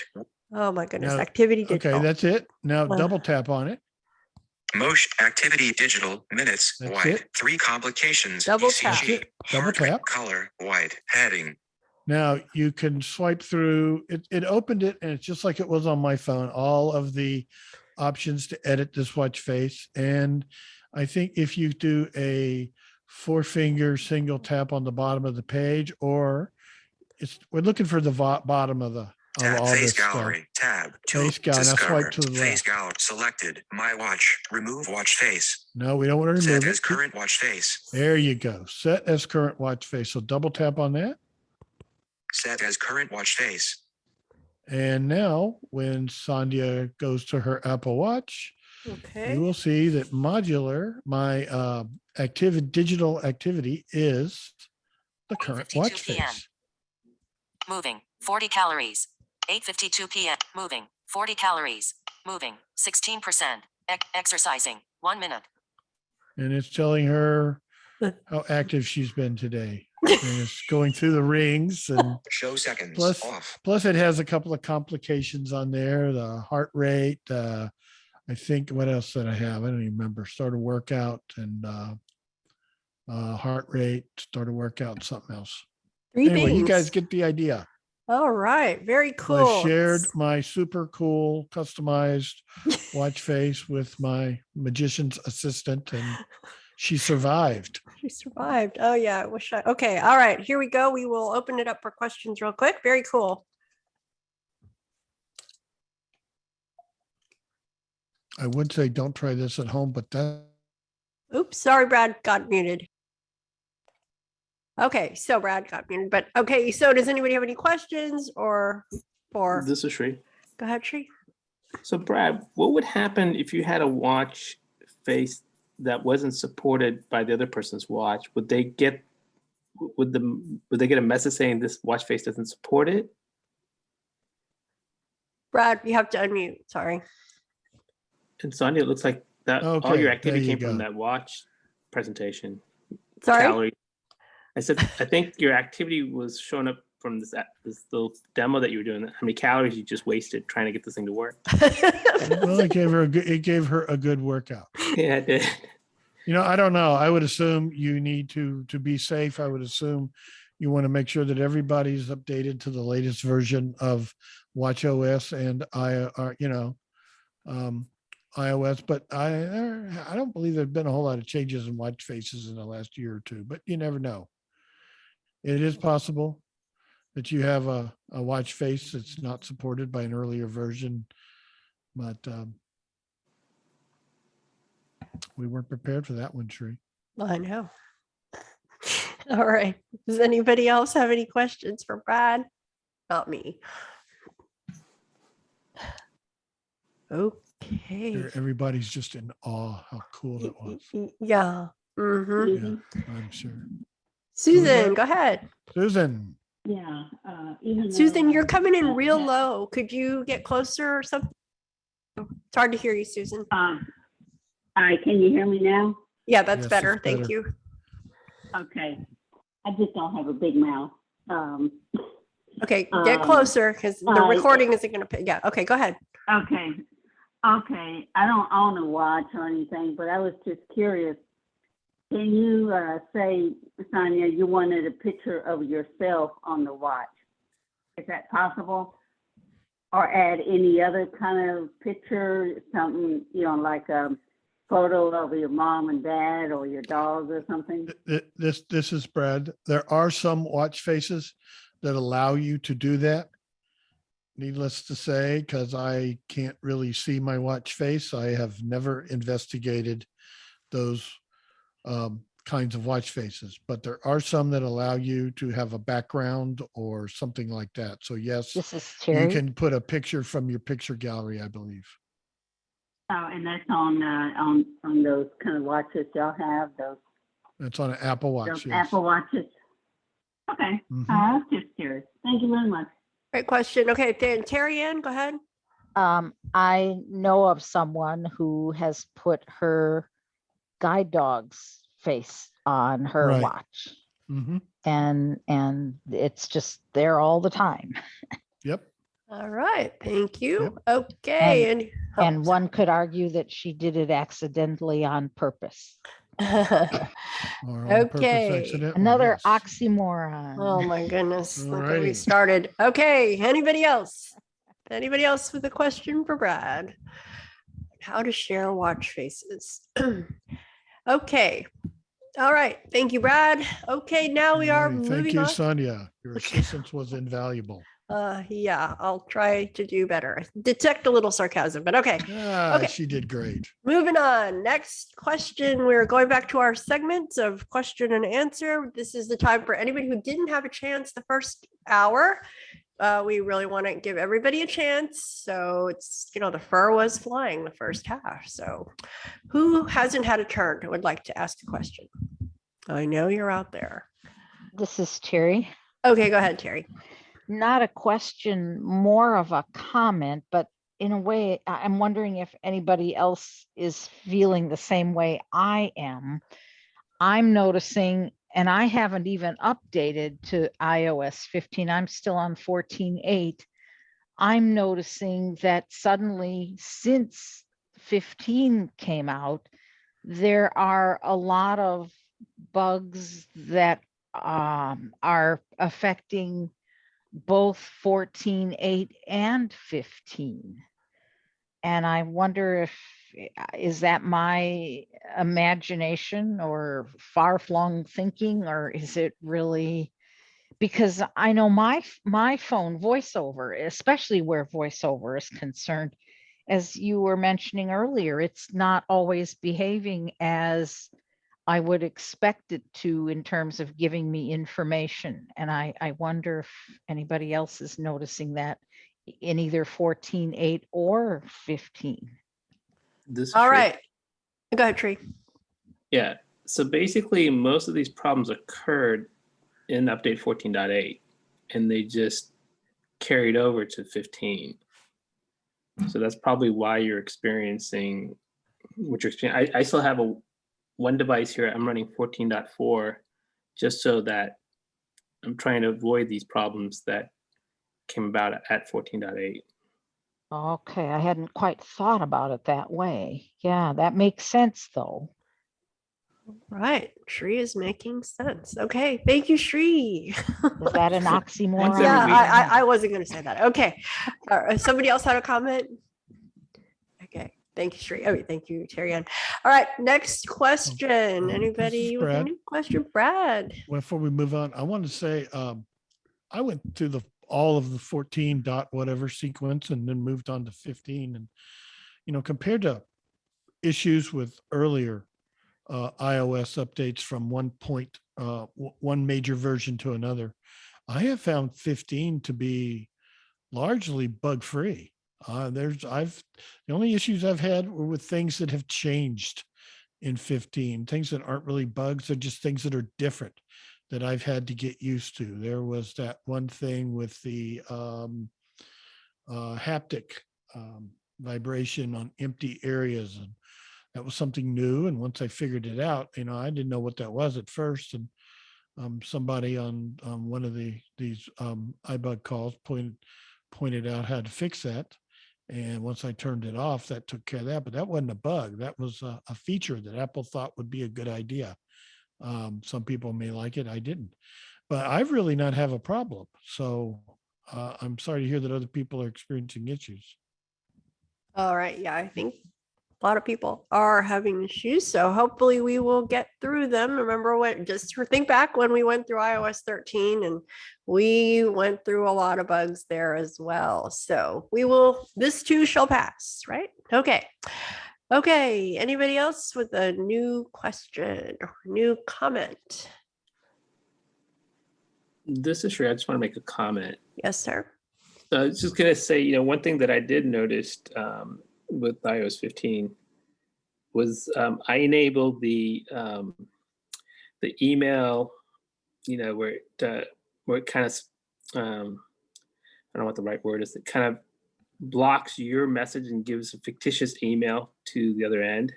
Speaker 9: Oh my goodness.
Speaker 1: Now-
Speaker 9: Activity digital.
Speaker 1: Okay, that's it. Now double tap on it.
Speaker 14: motion, activity, digital, minutes,
Speaker 1: That's
Speaker 14: wide,
Speaker 1: it.
Speaker 14: 3 complications,
Speaker 9: Double tap.
Speaker 14: ECG,
Speaker 1: Double
Speaker 14: heart rate,
Speaker 1: tap.
Speaker 14: color, wide, heading.
Speaker 1: Now you can swipe through it. It opened it, and it's just like it was on my phone. All of the options to edit this watch face. And I think if you do a 4-finger single tap on the bottom of the page, or we're looking for the bottom of
Speaker 14: Tab,
Speaker 1: all
Speaker 14: face
Speaker 1: this
Speaker 14: gallery,
Speaker 1: stuff.
Speaker 14: tab,
Speaker 1: Face gallery. Now
Speaker 14: discover,
Speaker 1: swipe to the
Speaker 14: face
Speaker 1: left.
Speaker 14: gallery, selected, my watch, remove watch face,
Speaker 1: No, we don't want to
Speaker 14: set
Speaker 1: remove
Speaker 14: as
Speaker 1: it.
Speaker 14: current watch face,
Speaker 1: There you go. Set as current watch face. So double tap on that.
Speaker 14: set as current watch face,
Speaker 1: And now when Sandhya goes to her Apple Watch,
Speaker 9: Okay.
Speaker 1: you will see that modular, my digital activity is the current
Speaker 2: 8:52
Speaker 1: watch
Speaker 2: p.m.
Speaker 1: face.
Speaker 2: Moving 40 calories. 8:52 p.m. Moving 40 calories. Moving 16%. Exercising 1 minute.
Speaker 1: And it's telling her how active she's been today. And it's going through the rings, and
Speaker 14: show seconds off,
Speaker 1: plus it has a couple of complications on there, the heart rate, I think, what else did I have? I don't even remember. Start a workout and heart rate, start a workout, something else.
Speaker 9: 3
Speaker 1: Anyway, you
Speaker 9: things.
Speaker 1: guys get the idea.
Speaker 9: All right. Very
Speaker 1: So
Speaker 9: cool.
Speaker 1: I shared my super cool customized watch face with my magician's assistant, and she survived.
Speaker 9: She survived. Oh yeah. I wish I. Okay. All right. Here we go. We will open it up for questions real quick. Very cool.
Speaker 1: I would say don't try this at home, but that
Speaker 9: Oops. Sorry, Brad got muted. Okay. So Brad got muted, but okay. So does anybody have any questions or?
Speaker 10: This is Sri.
Speaker 9: Go ahead, Sri.
Speaker 10: So Brad, what would happen if you had a watch face that wasn't supported by the other person's watch? Would they get a message saying this watch face doesn't support it?
Speaker 9: Brad, you have to unmute. Sorry.
Speaker 10: And Sonia, it looks like that all
Speaker 1: Okay,
Speaker 10: your activity
Speaker 1: there you
Speaker 10: came from
Speaker 1: go.
Speaker 10: that watch presentation.
Speaker 9: Sorry?
Speaker 10: Calorie. I said, I think your activity was showing up from this little demo that you were doing. How many calories you just wasted trying to get this thing to work?
Speaker 1: well, it gave her a good workout.
Speaker 10: Yeah, it did.
Speaker 1: You know, I don't know. I would assume you need to be safe. I would assume you want to make sure that everybody's updated to the latest version of WatchOS and iOS. But I don't believe there've been a whole lot of changes in watch faces in the last year or two. But you never know. It is possible that you have a watch face that's not supported by an earlier version, but we weren't prepared for that one, Sri.
Speaker 9: I know. All right. Does anybody else have any questions for Brad? Not me. Okay.
Speaker 1: Everybody's just in awe how cool that was.
Speaker 9: Yeah. Mm-hmm.
Speaker 1: Yeah, I'm sure.
Speaker 9: Susan, go ahead.
Speaker 1: Susan.
Speaker 4: Yeah. Even
Speaker 9: Susan,
Speaker 4: though,
Speaker 9: you're coming in real low. Could you get closer or something? It's hard to hear you, Susan.
Speaker 4: all right, can you hear me now?
Speaker 9: Yeah, that's
Speaker 1: Yes,
Speaker 9: better.
Speaker 1: it's
Speaker 9: Thank
Speaker 1: better.
Speaker 9: you.
Speaker 4: Okay. I just don't have a big mouth.
Speaker 9: Okay, get closer because the recording isn't going to pick. Yeah. Okay, go ahead.
Speaker 4: Okay. Okay. I don't own a watch or anything, but I was just curious. Can you say, Sandhya, you wanted a picture of yourself on the watch? Is that possible? Or add any other kind of picture, something, like a photo of your mom and dad or your dogs or something?
Speaker 1: This is Brad. There are some watch faces that allow you to do that. Needless to say, because I can't really see my watch face, I have never investigated those kinds of watch faces, but there are some that allow you to have a background or something like that. So yes,
Speaker 7: This is
Speaker 1: you
Speaker 7: Terry.
Speaker 1: can put a picture from your picture gallery, I believe.
Speaker 4: Oh, and that's on those kind of watches y'all have, those
Speaker 1: It's on an Apple Watch. Yes.
Speaker 4: Apple Watches. Okay.
Speaker 1: Mhm.
Speaker 4: I was just curious. Thank you very much.
Speaker 9: Great question. Okay, then Terry Ann, go ahead.
Speaker 7: I know of someone who has put her guide dog's face on her
Speaker 1: Right.
Speaker 7: watch,
Speaker 1: Mm-hmm.
Speaker 7: and it's just there all the time.
Speaker 1: Yep.
Speaker 9: All right. Thank you. Okay.
Speaker 7: And one could argue that she did it accidentally on purpose.
Speaker 1: Or on purpose
Speaker 9: Okay.
Speaker 1: accidentally,
Speaker 7: Another
Speaker 1: yes.
Speaker 7: oxymoron.
Speaker 9: Oh my goodness. Look where we
Speaker 1: Alrighty.
Speaker 9: started. Okay. Anybody else? Anybody else with a question for Brad? How to share watch faces. Okay. All right. Thank you, Brad. Okay. Now we are
Speaker 1: Alrighty.
Speaker 9: moving
Speaker 1: Thank you,
Speaker 9: on.
Speaker 1: Sandhya. Your assistance was invaluable.
Speaker 9: Yeah, I'll try to do better. Detect a little sarcasm, but okay. Okay.
Speaker 1: She did great.
Speaker 9: Moving on. Next question. We're going back to our segments of question and answer. This is the time for anybody who didn't have a chance the first hour. We really want to give everybody a chance. So it's, the fur was flying the first half. So who hasn't had a turn and would like to ask a question? I know you're out there.
Speaker 7: This is Terry.
Speaker 9: Okay, go ahead, Terry.
Speaker 7: Not a question, more of a comment, but in a way, I'm wondering if anybody else is feeling the same way I am. I'm noticing, and I haven't even updated to iOS 15. I'm still on 14.8. I'm noticing that suddenly, since 15 came out, there are a lot of bugs that are affecting both 14.8 and 15. And I wonder is that my imagination or far-flung thinking, or is it really, because I know my phone VoiceOver, especially where VoiceOver is concerned, as you were mentioning earlier, it's not always behaving as I would expect it to in terms of giving me information. And I wonder if anybody else is noticing that in either 14.8 or 15.
Speaker 10: This is
Speaker 9: All
Speaker 10: Tree.
Speaker 9: right. Go ahead, Tree.
Speaker 10: Yeah. So basically, most of these problems occurred in update 14.8, and they just carried over to 15. So that's probably why you're experiencing what you're experiencing. I still have one device here. I'm running 14.4 just so that I'm trying to avoid these problems that came about at 14.8.
Speaker 7: Okay, I hadn't quite thought about it that way. Yeah, that makes sense though.
Speaker 9: Right. Shri is making sense. Okay. Thank you, Shri.
Speaker 7: Is that an oxymoron?
Speaker 9: Yeah, I wasn't going to say that. Okay. Somebody else had a comment? Okay. Thank you, Shri. Oh, thank you, Terry Ann. All right. Next question. Anybody with a
Speaker 1: Brad.
Speaker 9: new question? Brad.
Speaker 1: Before we move on, I want to say I went through all of the 14 dot whatever sequence and then moved on to 15. And, compared to issues with earlier iOS updates from one major version to another. I have found 15 to be largely bug free. The only issues I've had were with things that have changed in 15, things that aren't really bugs, they're just things that are different that I've had to get used to. There was that one thing with the haptic vibration on empty areas, and that was something new. And once I figured it out, I didn't know what that was at first. And somebody on one of these iBUG calls pointed out how to fix that. And once I turned it off, that took care of that. But that wasn't a bug. That was a feature that Apple thought would be a good idea. Some people may like it. I didn't. But I've really not have a problem. So I'm sorry to hear that other people are experiencing issues.
Speaker 9: All right. Yeah, I think a lot of people are having issues. So hopefully we will get through them. Remember think back when we went through iOS 13 and we went through a lot of bugs there as well. So this too shall pass, right? Okay. Okay. Anybody else with a new question or new comment?
Speaker 10: This is Sri. I just want to make a comment.
Speaker 9: Yes, sir.
Speaker 10: So I was just going to say, one thing that I did notice with iOS 15 was I enabled the email, where it kind of, I don't know what the right word is, it kind of blocks your message and gives a fictitious email to the other end.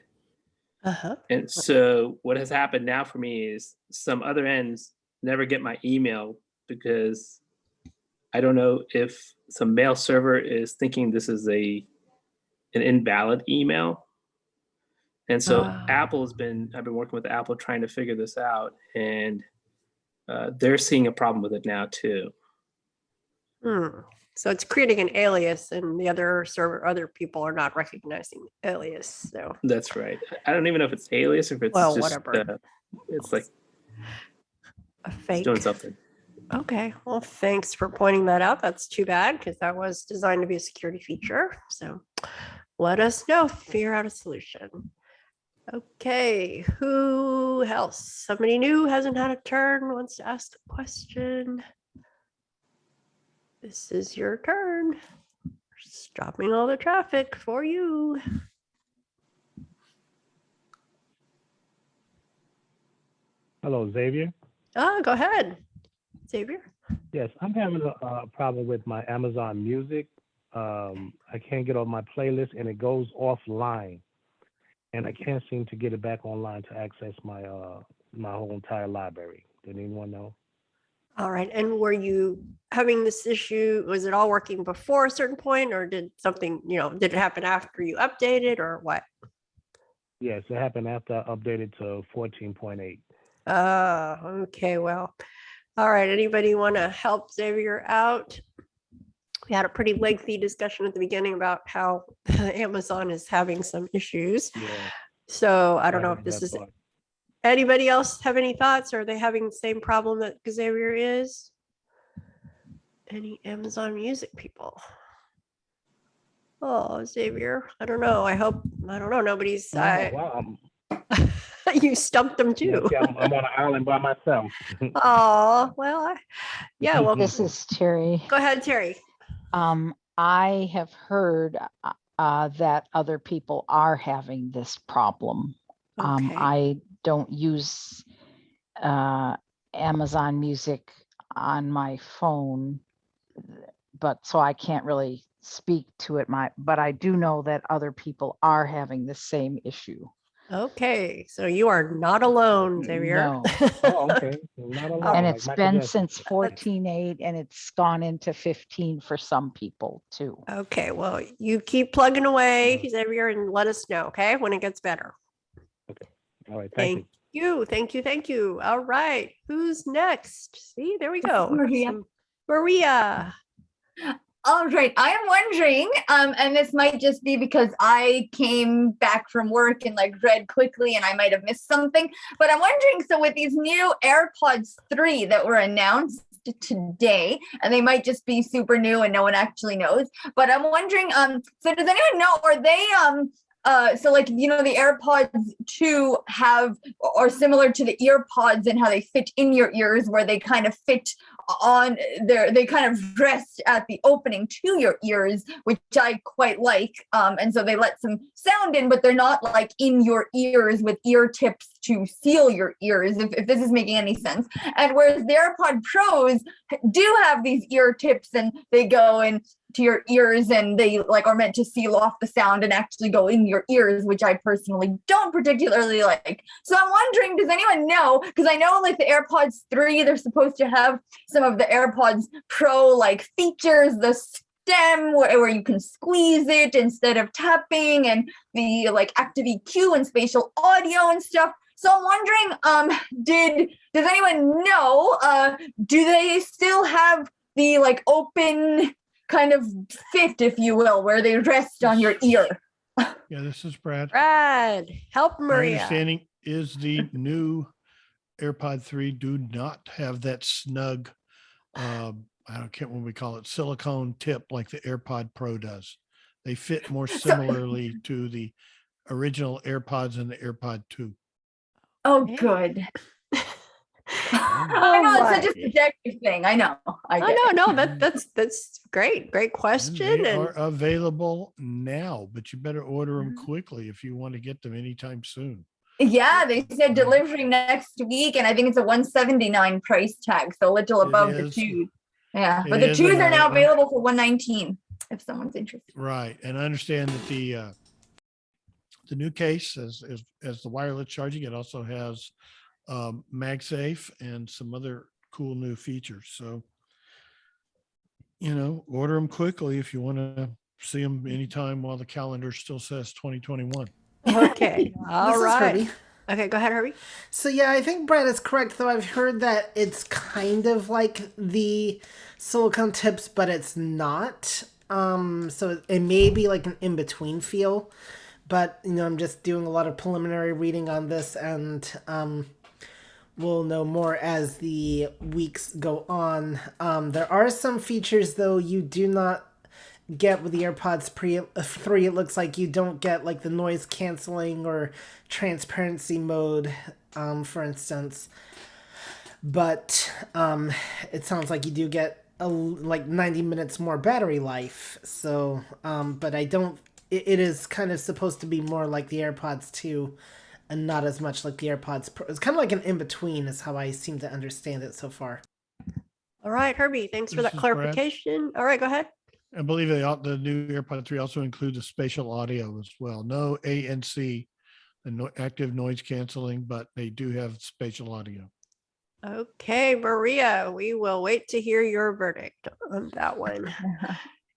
Speaker 9: Uh-huh.
Speaker 10: And so what has happened now for me is some other ends never get my email because I don't know if some mail server is thinking this is an invalid email. And so I've been working with Apple trying to figure this out, and they're seeing a problem with it now too.
Speaker 9: So it's creating an alias, and the other people are not recognizing the alias. So
Speaker 10: that's right. I don't even know if it's alias or if it's just
Speaker 9: whatever.
Speaker 10: It's like
Speaker 9: a fake.
Speaker 10: It's doing something.
Speaker 9: Okay. Well, thanks for pointing that out. That's too bad because that was designed to be a security feature. So let us know if you figure out a solution. Okay. Who else? Somebody new hasn't had a turn, wants to ask a question. This is your turn. Stopping all the traffic for you.
Speaker 22: Hello, Xavier.
Speaker 9: Go ahead, Xavier.
Speaker 22: Yes, I'm having a problem with my Amazon Music. I can't get on my playlist and it goes offline. And I can't seem to get it back online to access my whole entire library. Did anyone know?
Speaker 9: All right. And were you having this issue? Was it all working before a certain point, or did something, did it happen after you updated or what?
Speaker 22: Yes, it happened after I updated to 14.8.
Speaker 9: Okay. Well, all right. Anybody want to help Xavier out? We had a pretty lengthy discussion at the beginning about how Amazon is having some issues.
Speaker 22: Yeah.
Speaker 9: So I don't know if this is anybody else have any thoughts? Are they having the same problem that Xavier is? Any Amazon Music people? Oh, Xavier, I don't know. I don't know. Nobody's. You stumped them too.
Speaker 22: Yeah, I'm on an island by myself.
Speaker 9: Oh, well, yeah. Well,
Speaker 7: This is Terry.
Speaker 9: Go ahead, Terry.
Speaker 7: I have heard that other people are having this problem.
Speaker 9: Okay.
Speaker 7: I don't use Amazon Music on my phone, but so I can't really speak to it. But I do know that other people are having the same issue.
Speaker 9: Okay, so you are not alone, Xavier.
Speaker 7: No.
Speaker 22: Oh, okay. Not alone.
Speaker 7: And
Speaker 22: like
Speaker 7: it's
Speaker 22: Michael
Speaker 7: been
Speaker 22: Jackson.
Speaker 7: since 14.8 and it's gone into 15 for some people too.
Speaker 9: Okay, well, you keep plugging away, Xavier, and let us know, okay, when it gets better.
Speaker 22: All right. Thank you.
Speaker 9: Thank you. All right, who's next? See, there we go.
Speaker 5: Maria.
Speaker 9: Maria.
Speaker 5: All right. I am wondering, and this might just be because I came back from work and read quickly and I might have missed something, but I'm wondering, so with these new AirPods 3 that were announced today, and they might just be super new and no one actually knows, but I'm wondering, so does anyone know, are they so like, you know, the AirPods 2 are similar to the EarPods and how they fit in your ears, where they kind of fit on they kind of rest at the opening to your ears, which I quite like. And so they let some sound in, but they're not like in your ears with ear tips to seal your ears, if this is making any sense. And whereas the AirPod Pros do have these ear tips, and they go in to your ears, and they like are meant to seal off the sound and actually go in your ears, which I personally don't particularly like. So I'm wondering, does anyone know? Because I know like the AirPods 3, they're supposed to have some of the AirPods Pro like features, the stem where you can squeeze it instead of tapping, and the like active EQ and spatial audio and stuff. So I'm wondering, does anyone know, do they still have the like open kind of fit, if you will, where they rest on your ear?
Speaker 1: Yeah, this is Brad.
Speaker 9: Brad, help
Speaker 1: My
Speaker 9: Maria.
Speaker 1: understanding is the new AirPod 3 do not have that snug, I can't what we call it, silicone tip like the AirPod Pro does. They fit more similarly to the original AirPods and the AirPod 2.
Speaker 5: Oh, good. I know it's such a subjective thing. I know.
Speaker 9: That's great. Great question.
Speaker 1: They
Speaker 9: And
Speaker 1: are available now, but you better order them quickly if you want to get them anytime soon.
Speaker 5: Yeah, they said delivery next week, and I think it's a $179 price tag, so a little above the two. Yeah, but the twos are now available for $119 if someone's interested.
Speaker 1: Right, and I understand that the new case, as the wireless charging, it also has MagSafe and some other cool new features. So, order them quickly if you want to see them anytime while the calendar still says 2021.
Speaker 9: Okay. All right.
Speaker 3: Herbie.
Speaker 9: Okay, go ahead, Herbie.
Speaker 3: So yeah, I think Brad is correct, though I've heard that it's kind of like the silicone tips, but it's not. So it may be like an in-between feel. But I'm just doing a lot of preliminary reading on this, and we'll know more as the weeks go on. There are some features, though, you do not get with the AirPods 3. It looks like you don't get like the noise canceling or transparency mode, for instance. But it sounds like you do get like 90 minutes more battery life. So, but I don't. It is kind of supposed to be more like the AirPods 2 and not as much like the AirPods Pro. It's kind of like an in-between is how I seem to understand it so far.
Speaker 9: All right, Herbie, thanks for that clarification. All right, go ahead.
Speaker 1: I believe the new AirPod 3 also includes a spatial audio as well. No ANC, active noise canceling, but they do have spatial audio.
Speaker 9: Okay, Maria, we will wait to hear your verdict on that one.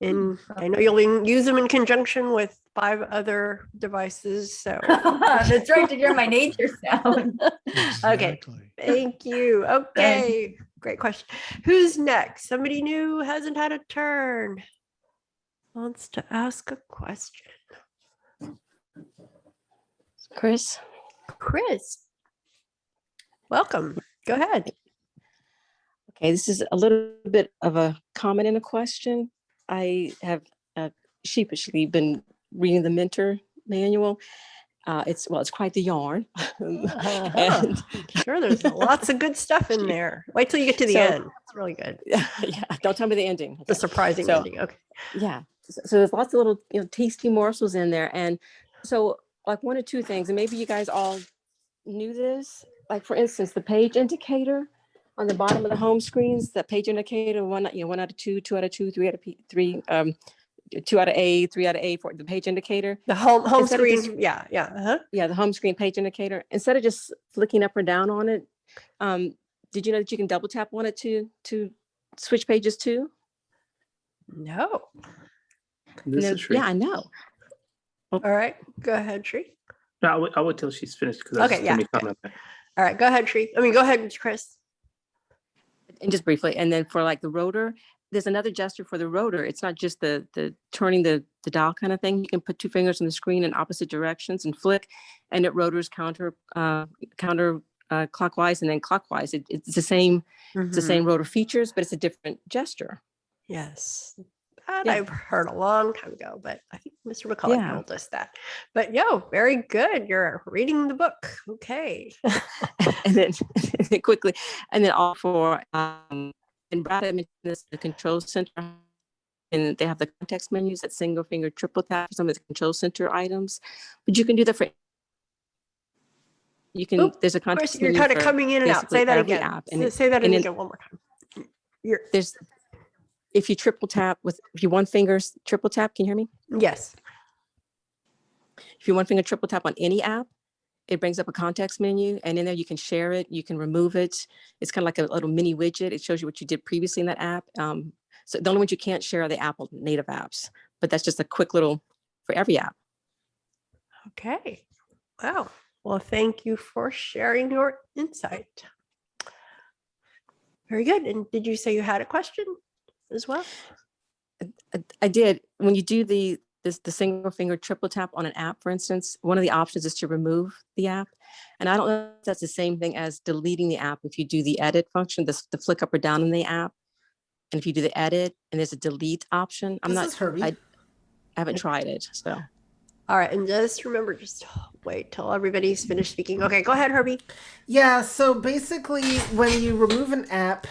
Speaker 9: And I know you'll use them in conjunction with 5 other devices. So
Speaker 5: that's right, to hear my nature sound.
Speaker 9: Okay, thank you. Okay, great question. Who's next? Somebody new, hasn't had a turn, wants to ask a question.
Speaker 6: Chris,
Speaker 9: welcome. Go ahead.
Speaker 6: Okay, this is a little bit of a comment and a question. I have sheepishly been reading the Mentor manual. It's quite the yarn.
Speaker 9: And sure, there's lots of good stuff in there. Wait till you get to the end. It's really good.
Speaker 6: Yeah, don't tell me the ending. Okay.
Speaker 9: The surprising ending. Okay.
Speaker 6: Yeah. So there's lots of little tasty morsels in there, and so like 1 or 2 things, and maybe you guys all knew this. Like for instance, the page indicator on the bottom of the home screens, the page indicator, 1 out of 2, 2 out of 2, 3 out of 3, 2 out of A, 3 out of A for the page indicator.
Speaker 9: The home screen,
Speaker 6: yeah, the home screen page indicator. Instead of just flicking up or down on it, did you know that you can double tap on it to switch pages too?
Speaker 9: No.
Speaker 6: Yeah, I know.
Speaker 9: All right, go ahead, Sri.
Speaker 10: No, I'll wait till she's finished.
Speaker 9: Okay, yeah. All right, go ahead, Sri. Go ahead, Chris.
Speaker 6: And just briefly, and then for like the rotor, there's another gesture for the rotor. It's not just the turning the dial kind of thing. You can put 2 fingers on the screen in opposite directions and flick, and it rotors counter clockwise and then clockwise. It's the same. It's the same rotor features, but it's a different gesture.
Speaker 9: Yes, That
Speaker 6: Yeah.
Speaker 9: I've heard a long time ago, but I think Mr. McCullough
Speaker 6: Yeah.
Speaker 9: told us that. But yo, very good. You're reading the book. Okay.
Speaker 6: and then quickly, and then all for and Brad had mentioned this, the control center, and they have the context menus that single finger triple tap for some of the control center items, but you can do that for. You can.
Speaker 9: Oop,
Speaker 6: There's a
Speaker 9: of course,
Speaker 6: context
Speaker 9: you're
Speaker 6: menu
Speaker 9: kind of
Speaker 6: for
Speaker 9: coming in and out.
Speaker 6: basically
Speaker 9: Say that
Speaker 6: every
Speaker 9: again.
Speaker 6: app, and
Speaker 9: Say that
Speaker 6: and then
Speaker 9: again one more time. You're
Speaker 6: there's if you triple tap with if you one finger triple tap. Can you hear me?
Speaker 9: yes.
Speaker 6: If you one finger triple tap on any app, it brings up a context menu, and in there you can share it, you can remove it. It's kind of like a little mini widget. It shows you what you did previously in that app. So the only ones you can't share are the Apple native apps, but that's just a quick little for every app.
Speaker 9: Okay. Wow. Well, thank you for sharing your insight. Very good. And did you say you had a question as well?
Speaker 6: I did. When you do the single finger triple tap on an app, for instance, one of the options is to remove the app. And I don't know if that's the same thing as deleting the app. If you do the edit function, the flick up or down in the app, and if you do the edit and there's a delete option,
Speaker 3: This is Herbie.
Speaker 6: I haven't tried it. So
Speaker 9: All right. And just remember, just wait till everybody's finished speaking. Okay, go ahead, Herbie.
Speaker 3: Yeah, so basically, when you remove an app,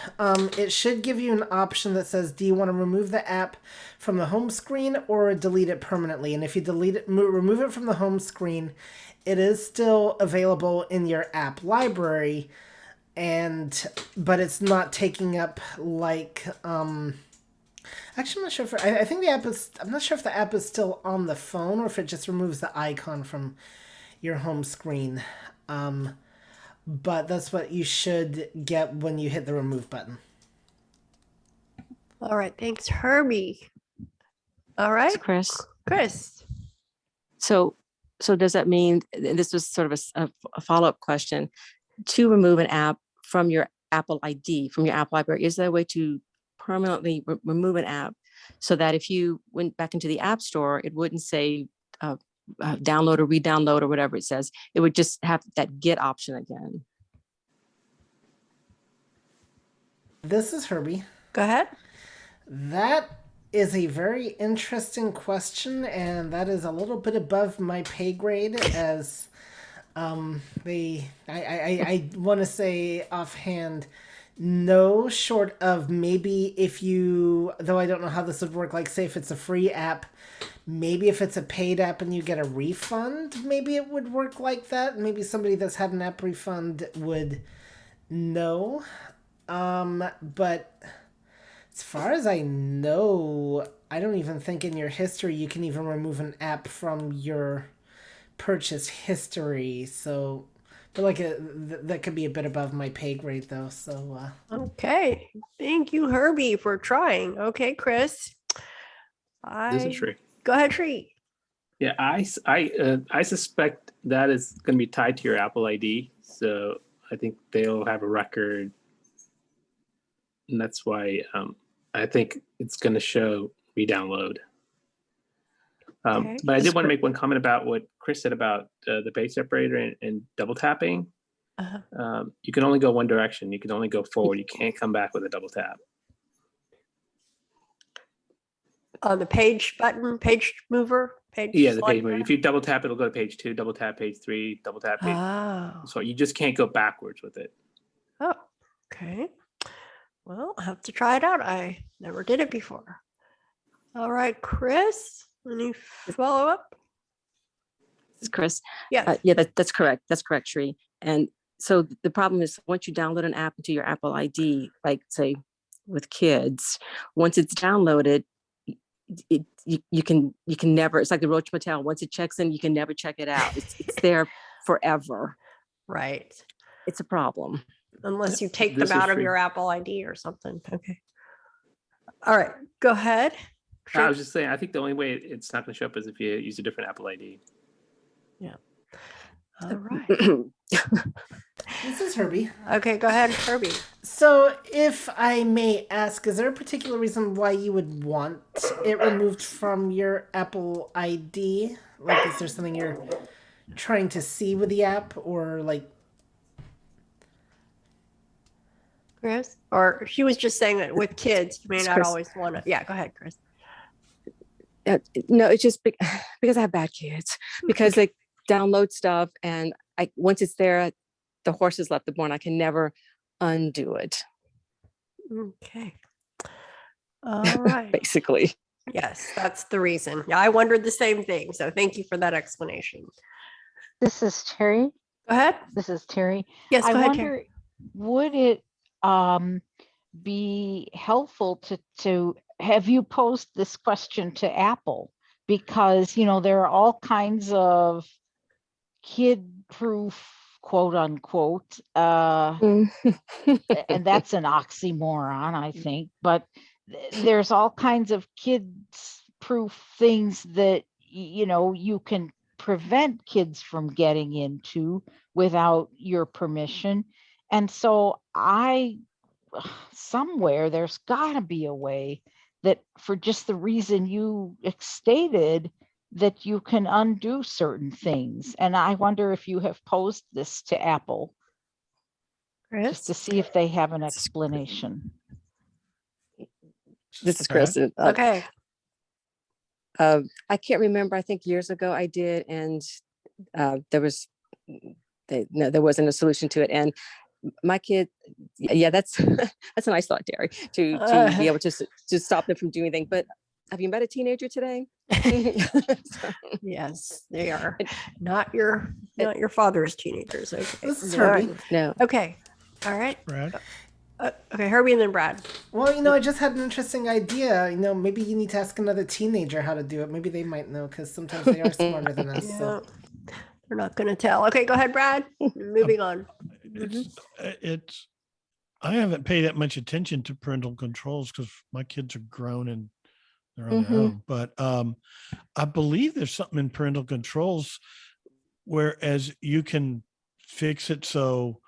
Speaker 3: it should give you an option that says, do you want to remove the app from the home screen or delete it permanently? And if you delete it, remove it from the home screen, it is still available in your app library, but it's not taking up like actually, I'm not sure if I think the app is. I'm not sure if the app is still on the phone or if it just removes the icon from your home screen. But that's what you should get when you hit the remove button.
Speaker 9: All right. Thanks, Herbie. All right,
Speaker 6: Chris. So does that mean, and this was sort of a follow-up question, to remove an app from your Apple ID, from your Apple library, is there a way to permanently remove an app so that if you went back into the App Store, it wouldn't say download or re-download or whatever it says. It would just have that get option again.
Speaker 3: This is Herbie.
Speaker 9: Go ahead.
Speaker 3: That is a very interesting question, and that is a little bit above my pay grade as I want to say offhand, no, short of maybe if you, though I don't know how this would work, like say if it's a free app, maybe if it's a paid app and you get a refund, maybe it would work like that. Maybe somebody that's had an app refund would know. But as far as I know, I don't even think in your history you can even remove an app from your purchase history. So I feel like that could be a bit above my pay grade though. So
Speaker 9: okay. Thank you, Herbie, for trying. Okay, Chris.
Speaker 10: This is Tree.
Speaker 9: Go ahead, Tree.
Speaker 10: Yeah, I suspect that is going to be tied to your Apple ID. So I think they'll have a record. And that's why I think it's going to show re-download.
Speaker 9: Okay.
Speaker 10: But I did want to make one comment about what Chris said about the page separator and double tapping. You can only go one direction. You can only go forward. You can't come back with a double tap.
Speaker 9: On the page button, page mover, page.
Speaker 10: Yeah, the
Speaker 9: slide
Speaker 10: page mover.
Speaker 9: mover?
Speaker 10: If you double tap, it'll go to page 2, double tap page 3, double tap page.
Speaker 9: Oh.
Speaker 10: So you just can't go backwards with it.
Speaker 9: Oh, okay. Well, I'll have to try it out. I never did it before. All right, Chris, any follow up?
Speaker 6: This is Chris.
Speaker 9: Yes.
Speaker 6: Yeah, that's correct. That's correct, Shree. And so the problem is once you download an app into your Apple ID, like say with kids, once it's downloaded, you can never, it's like the Roach Motel. Once it checks in, you can never check it out. It's there forever.
Speaker 9: Right.
Speaker 6: It's a problem.
Speaker 9: Unless you take
Speaker 10: This
Speaker 9: them
Speaker 10: is
Speaker 9: out of
Speaker 10: free.
Speaker 9: your Apple ID or something. Okay. All right, go ahead.
Speaker 10: I was just saying, I think the only way it's not going to show up is if you use a different Apple ID.
Speaker 9: Yeah. All right.
Speaker 3: this is Herbie.
Speaker 9: Okay, go ahead, Herbie.
Speaker 3: So, if I may ask, is there a particular reason why you would want it removed from your Apple ID? Like, is there something you're trying to see with the app, or like?
Speaker 9: Chris? Or she was just saying that with kids, you may
Speaker 6: It's
Speaker 9: not
Speaker 6: Chris.
Speaker 9: always want to. Yeah, go ahead, Chris.
Speaker 6: No, it's just because I have bad kids, because they download stuff and once it's there, the horse has left the barn. I can never undo it.
Speaker 9: Okay. All right.
Speaker 6: Basically.
Speaker 9: Yes, that's the reason. Yeah, I wondered the same thing. So thank you for that explanation.
Speaker 7: This is Terry.
Speaker 9: Go ahead.
Speaker 7: This is Terry.
Speaker 9: Yes,
Speaker 7: I
Speaker 9: go ahead,
Speaker 7: wonder,
Speaker 9: Terry.
Speaker 7: would it be helpful to have you pose this question to Apple? Because, there are all kinds of kid-proof, quote unquote, and that's an oxymoron, I think, but there's all kinds of kids-proof things that, you can prevent kids from getting into without your permission. And so somewhere there's got to be a way that, for just the reason you stated, that you can undo certain things. And I wonder if you have posed this to Apple,
Speaker 9: Chris?
Speaker 7: just to see if they have an explanation.
Speaker 6: This is Chris.
Speaker 9: Okay.
Speaker 6: I can't remember. I think years ago I did, and there wasn't a solution to it. And my kid, yeah, that's a nice thought, Terry, to be able to stop them from doing anything. But have you met a teenager today?
Speaker 9: Yes, they are not your father's teenagers. Okay.
Speaker 3: This is
Speaker 9: All right.
Speaker 3: Herbie.
Speaker 6: No.
Speaker 9: Okay. All right.
Speaker 1: Brad.
Speaker 9: Okay, Herbie and then Brad.
Speaker 3: Well, I just had an interesting idea. Maybe you need to ask another teenager how to do it. Maybe they might know, because sometimes they are smarter than us.
Speaker 9: Yeah.
Speaker 3: So.
Speaker 9: They're not going to tell. Okay, go ahead, Brad. Moving on.
Speaker 1: I haven't paid that much attention to parental controls because my kids are grown and they're on their own. But I believe there's something in parental controls whereas you can fix it so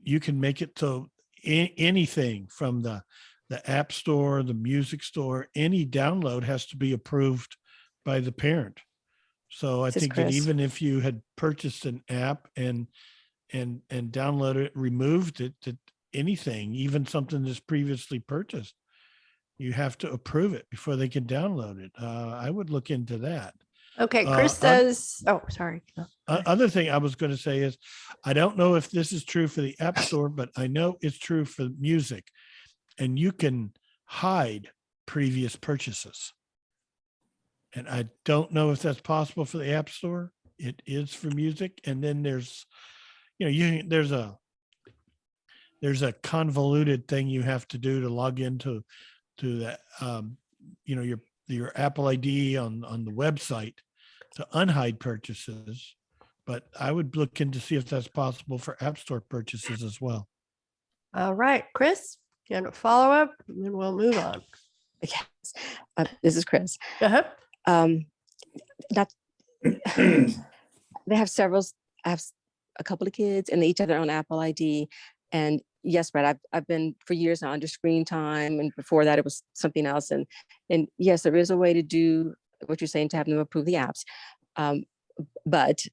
Speaker 1: you can make it so anything from the app store, the music store, any download has to be approved by the parent. So I think that even if you had purchased an app and downloaded it, removed it, that anything, even something that's previously purchased, you have to approve it before they can download it. I would look into that.
Speaker 9: Okay, Chris says, sorry.
Speaker 1: Other thing I was going to say is, I don't know if this is true for the App Store, but I know it's true for music, and you can hide previous purchases. And I don't know if that's possible for the App Store. It is for music. And then there's, there's a convoluted thing you have to do to log into that, your Apple ID on the website to unhide purchases. But I would look in to see if that's possible for App Store purchases as well.
Speaker 9: All right, Chris, you want to follow up, and then we'll move on.
Speaker 6: Yes. This is Chris.
Speaker 9: Uh-huh.
Speaker 6: They have several. I have a couple of kids, and they each have their own Apple ID. And yes, Brad, I've been for years now under screen time, and before that it was something else. And yes, there is a way to do what you're saying, to have them approve the apps. But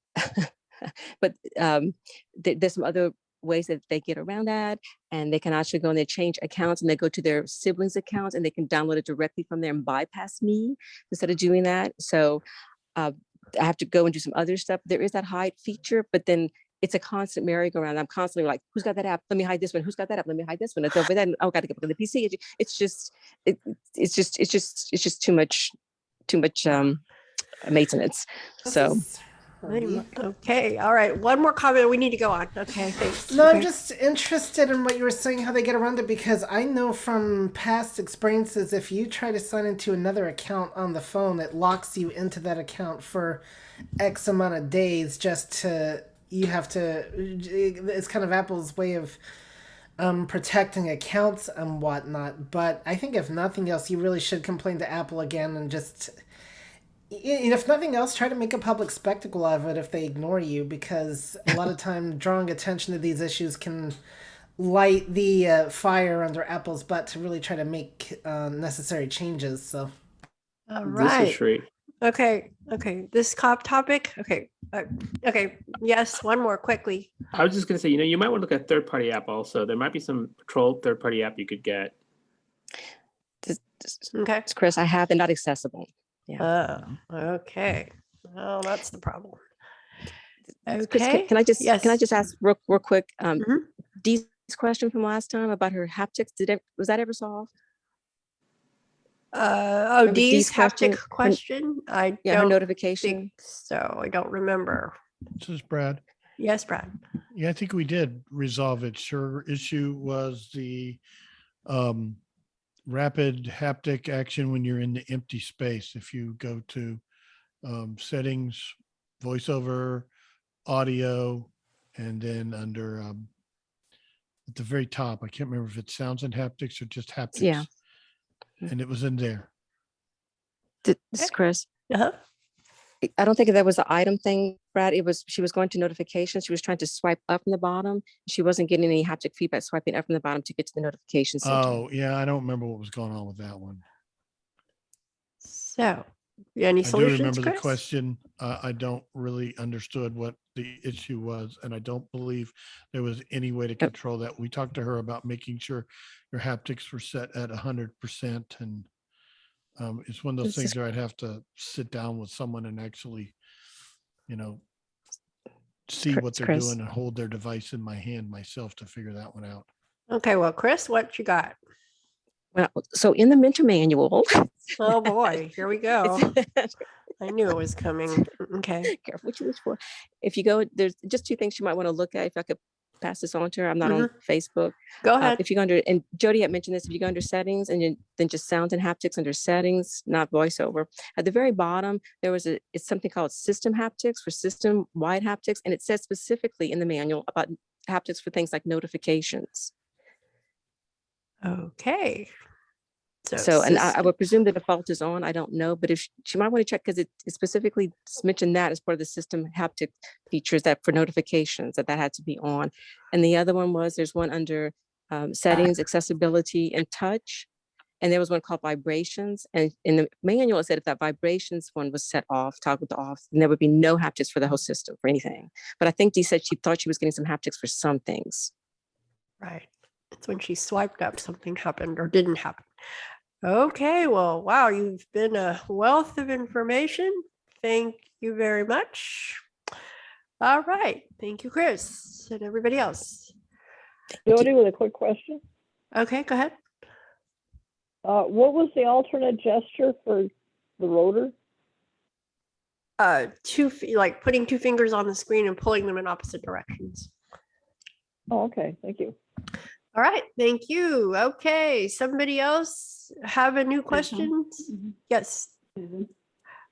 Speaker 6: there's some other ways that they get around that, and they can actually go and they change accounts, and they go to their siblings' accounts, and they can download it directly from there and bypass me instead of doing that. So I have to go and do some other stuff. There is that hide feature, but then it's a constant merry-go-round. I'm constantly like, who's got that app? Let me hide this one. Who's got that app? Let me hide this one. It's over there. And, got to get back on the PC. It's just too much maintenance. So.
Speaker 9: Okay. All right. One more comment. We need to go on. Okay. Thanks.
Speaker 3: No,
Speaker 9: okay.
Speaker 3: I'm just interested in what you were saying, how they get around it, because I know from past experiences, if you try to sign into another account on the phone, it locks you into that account for X amount of days it's kind of Apple's way of protecting accounts and whatnot. But I think if nothing else, you really should complain to Apple again and just, if nothing else, try to make a public spectacle of it if they ignore you, because a lot of time drawing attention to these issues can light the fire under Apple's butt to really try to make necessary changes. So,
Speaker 9: all right.
Speaker 10: This is Sri.
Speaker 9: Okay. This topic. Okay. Okay. Yes. One more quickly.
Speaker 10: I was just going to say, you might want to look at third-party app also. There might be some controlled third-party app you could get.
Speaker 9: Okay.
Speaker 6: Chris, I have, they're not accessible.
Speaker 9: Oh, okay. Well, that's the problem.
Speaker 6: Chris,
Speaker 9: Okay.
Speaker 6: can I just
Speaker 9: Yes.
Speaker 6: ask real quick,
Speaker 9: Mhm.
Speaker 6: Dee's question from last time about her haptics, was that ever solved? Remember
Speaker 9: Dee's haptic
Speaker 6: her-
Speaker 9: question? I
Speaker 6: yeah, her
Speaker 9: don't
Speaker 6: notification.
Speaker 9: think so. I don't remember.
Speaker 1: This is Brad.
Speaker 9: Yes, Brad.
Speaker 1: Yeah, I think we did resolve it. Her issue was the rapid haptic action when you're in the empty space. If you go to settings, voiceover, audio, and then under at the very top, I can't remember if it's sounds and haptics or just haptics.
Speaker 6: Yeah.
Speaker 1: And it was in there.
Speaker 6: This is Chris.
Speaker 9: Uh-huh.
Speaker 6: I don't think that was the item thing, Brad. She was going to notifications. She was trying to swipe up from the bottom. She wasn't getting any haptic feedback swiping up from the bottom to get to the notification center.
Speaker 1: Oh, yeah. I don't remember what was going on with that one.
Speaker 9: So, any
Speaker 1: I do
Speaker 9: solutions,
Speaker 1: remember the
Speaker 9: Chris?
Speaker 1: question. I don't really understood what the issue was, and I don't believe there was any way to control that. We talked to her about making sure your haptics were set at 100%, and it's one of those
Speaker 6: This
Speaker 1: things
Speaker 6: is-
Speaker 1: where I'd have to sit down with someone and actually, see what they're
Speaker 6: Chris.
Speaker 1: doing and hold their device in my hand myself to figure that one out.
Speaker 9: Okay, well, Chris, what you got?
Speaker 6: Well, so in the mentor manual,
Speaker 9: Oh boy, here we go. I knew it was coming. Okay.
Speaker 6: careful what you wish for. If you go, there's just two things you might want to look at. If I could pass this on to her, I'm not on Facebook.
Speaker 9: Go ahead.
Speaker 6: If you go under, and Jody had mentioned this, if you go under settings and then just sounds and haptics under settings, not voiceover, at the very bottom, it's something called system haptics for system wide haptics. And it says specifically in the manual about haptics for things like notifications.
Speaker 9: Okay.
Speaker 6: So, and I would presume the default is on. I don't know, but if she might want to check because it specifically mentioned that as part of the system haptic features that for notifications that had to be on. And the other one was there's one under settings, accessibility, and touch. And there was one called vibrations. And in the manual, it said if that vibrations one was set off, toggled off, then there would be no haptics for the whole system for anything. But I think Dee said she thought she was getting some haptics for some things.
Speaker 9: Right. It's when she swiped up, something happened or didn't happen. Okay, well, wow, you've been a wealth of information. Thank you very much. All right. Thank you, Chris, and everybody else.
Speaker 12: Jody, with a quick question.
Speaker 9: Okay, go ahead.
Speaker 12: What was the alternate gesture for the rotor?
Speaker 9: Like putting two fingers on the screen and pulling them in opposite directions.
Speaker 12: Oh, okay. Thank you.
Speaker 9: All right, thank you. Okay, somebody else have a new question? Yes.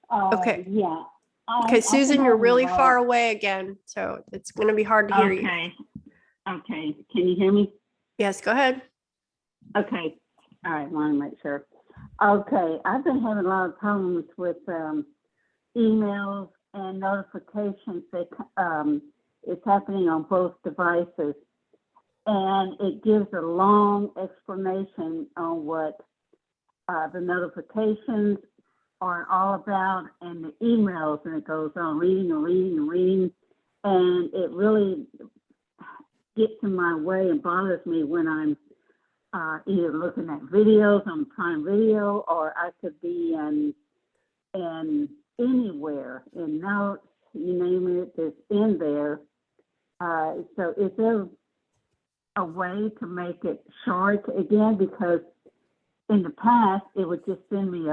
Speaker 9: Okay.
Speaker 4: Yeah.
Speaker 9: Okay, Susan, you're really far away again, so it's going to be hard to hear you.
Speaker 4: Okay. Can you hear me?
Speaker 9: Yes, go ahead.
Speaker 4: Okay. All right. Want to make sure. Okay. I've been having a lot of problems with emails and notifications that it's happening on both devices. And it gives a long explanation on what the notifications are all about and the emails, and it goes on reading and reading and reading. And it really gets in my way and bothers me when I'm either looking at videos on Prime Video, or I could be in anywhere, in notes, you name it, it's in there. So is there a way to make it short again? Because in the past, it would just send me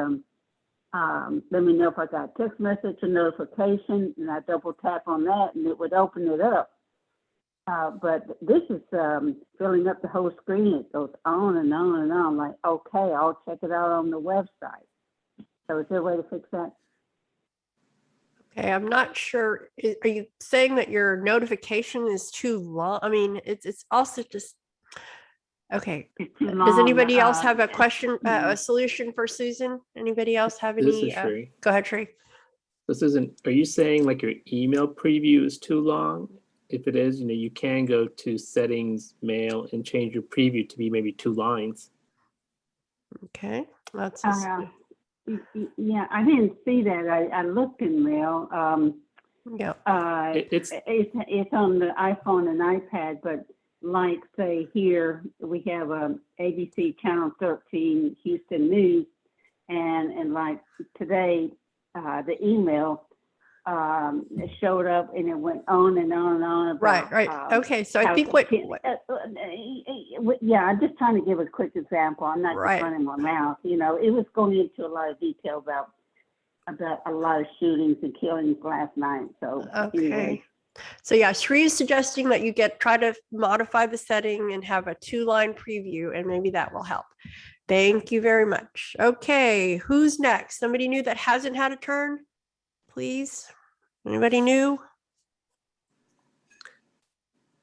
Speaker 4: let me know if I got a text message or notification, and I double tap on that and it would open it up. But this is filling up the whole screen. It goes on and on and on. I'm like, okay, I'll check it out on the website. So is there a way to fix that?
Speaker 9: Okay, I'm not sure. Are you saying that your notification is too long? I mean, it's also just, okay.
Speaker 4: Too
Speaker 9: Does
Speaker 4: long,
Speaker 9: anybody else have a question, a solution for Susan? Anybody else have
Speaker 10: This
Speaker 9: any?
Speaker 10: is Trey.
Speaker 9: Go ahead, Trey.
Speaker 10: This isn't, are you saying like your email preview is too long? If it is, you can go to settings, mail, and change your preview to be maybe 2 lines.
Speaker 9: Okay, that's
Speaker 4: yeah, I didn't see that. I looked in mail.
Speaker 9: Yeah.
Speaker 4: It's on the iPhone and iPad, but like say here, we have ABC Channel 13 Houston News, and like today, the email it showed up and it went on and on and on about,
Speaker 9: Right. Okay. So I think
Speaker 4: yeah, I'm just trying to give a quick example. I'm not
Speaker 9: Right.
Speaker 4: just running my mouth. You know, it was going into a lot of detail about a lot of shootings and killings last night. So
Speaker 9: Okay.
Speaker 4: anyway.
Speaker 9: So yeah, Sri is suggesting that you try to modify the setting and have a 2-line preview, and maybe that will help. Thank you very much. Okay, who's next? Somebody new that hasn't had a turn, please. Anybody new?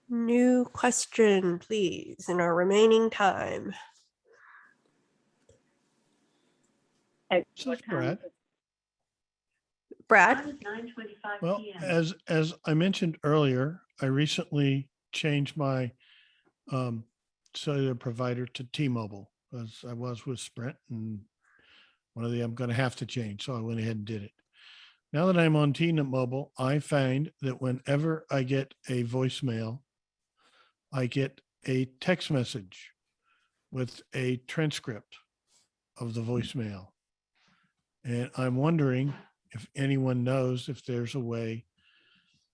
Speaker 9: New question, please, in our remaining time.
Speaker 1: So Brad.
Speaker 9: Brad?
Speaker 1: Well, as I mentioned earlier, I recently changed my cellular provider to T-Mobile, as I was with Sprint, and one of the I'm going to have to change, so I went ahead and did it. Now that I'm on T-Mobile, I find that whenever I get a voicemail, I get a text message with a transcript of the voicemail, and I'm wondering if anyone knows if there's a way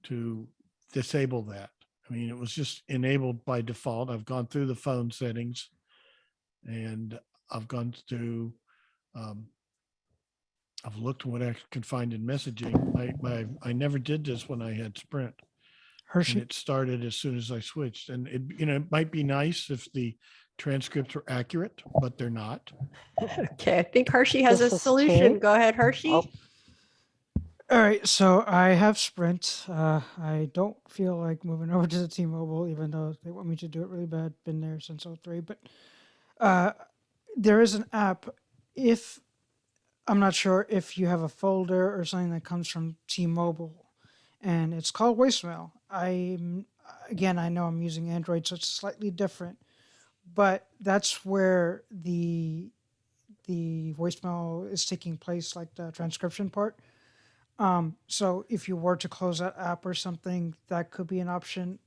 Speaker 1: to disable that. I mean, it was just enabled by default. I've gone through the phone settings and I've gone through, I've looked what I can find in messaging. I never did this when I had Sprint.
Speaker 16: Hershey?
Speaker 1: And it started as soon as I switched. And it might be nice if the transcripts are accurate, but they're not.
Speaker 9: Okay, I think Hershey has
Speaker 7: This
Speaker 9: a
Speaker 7: is
Speaker 9: solution.
Speaker 7: Kate.
Speaker 9: Go ahead, Hershey.
Speaker 7: Oh.
Speaker 16: All right, so I have Sprint. I don't feel like moving over to the T-Mobile, even though they want me to do it really bad. Been there since 03, but there is an app. If I'm not sure if you have a folder or something that comes from T-Mobile, and it's called Voicemail. I know I'm using Android, so it's slightly different, but that's where the voicemail is taking place, like the transcription part. So if you were to close that app or something, that could be an option.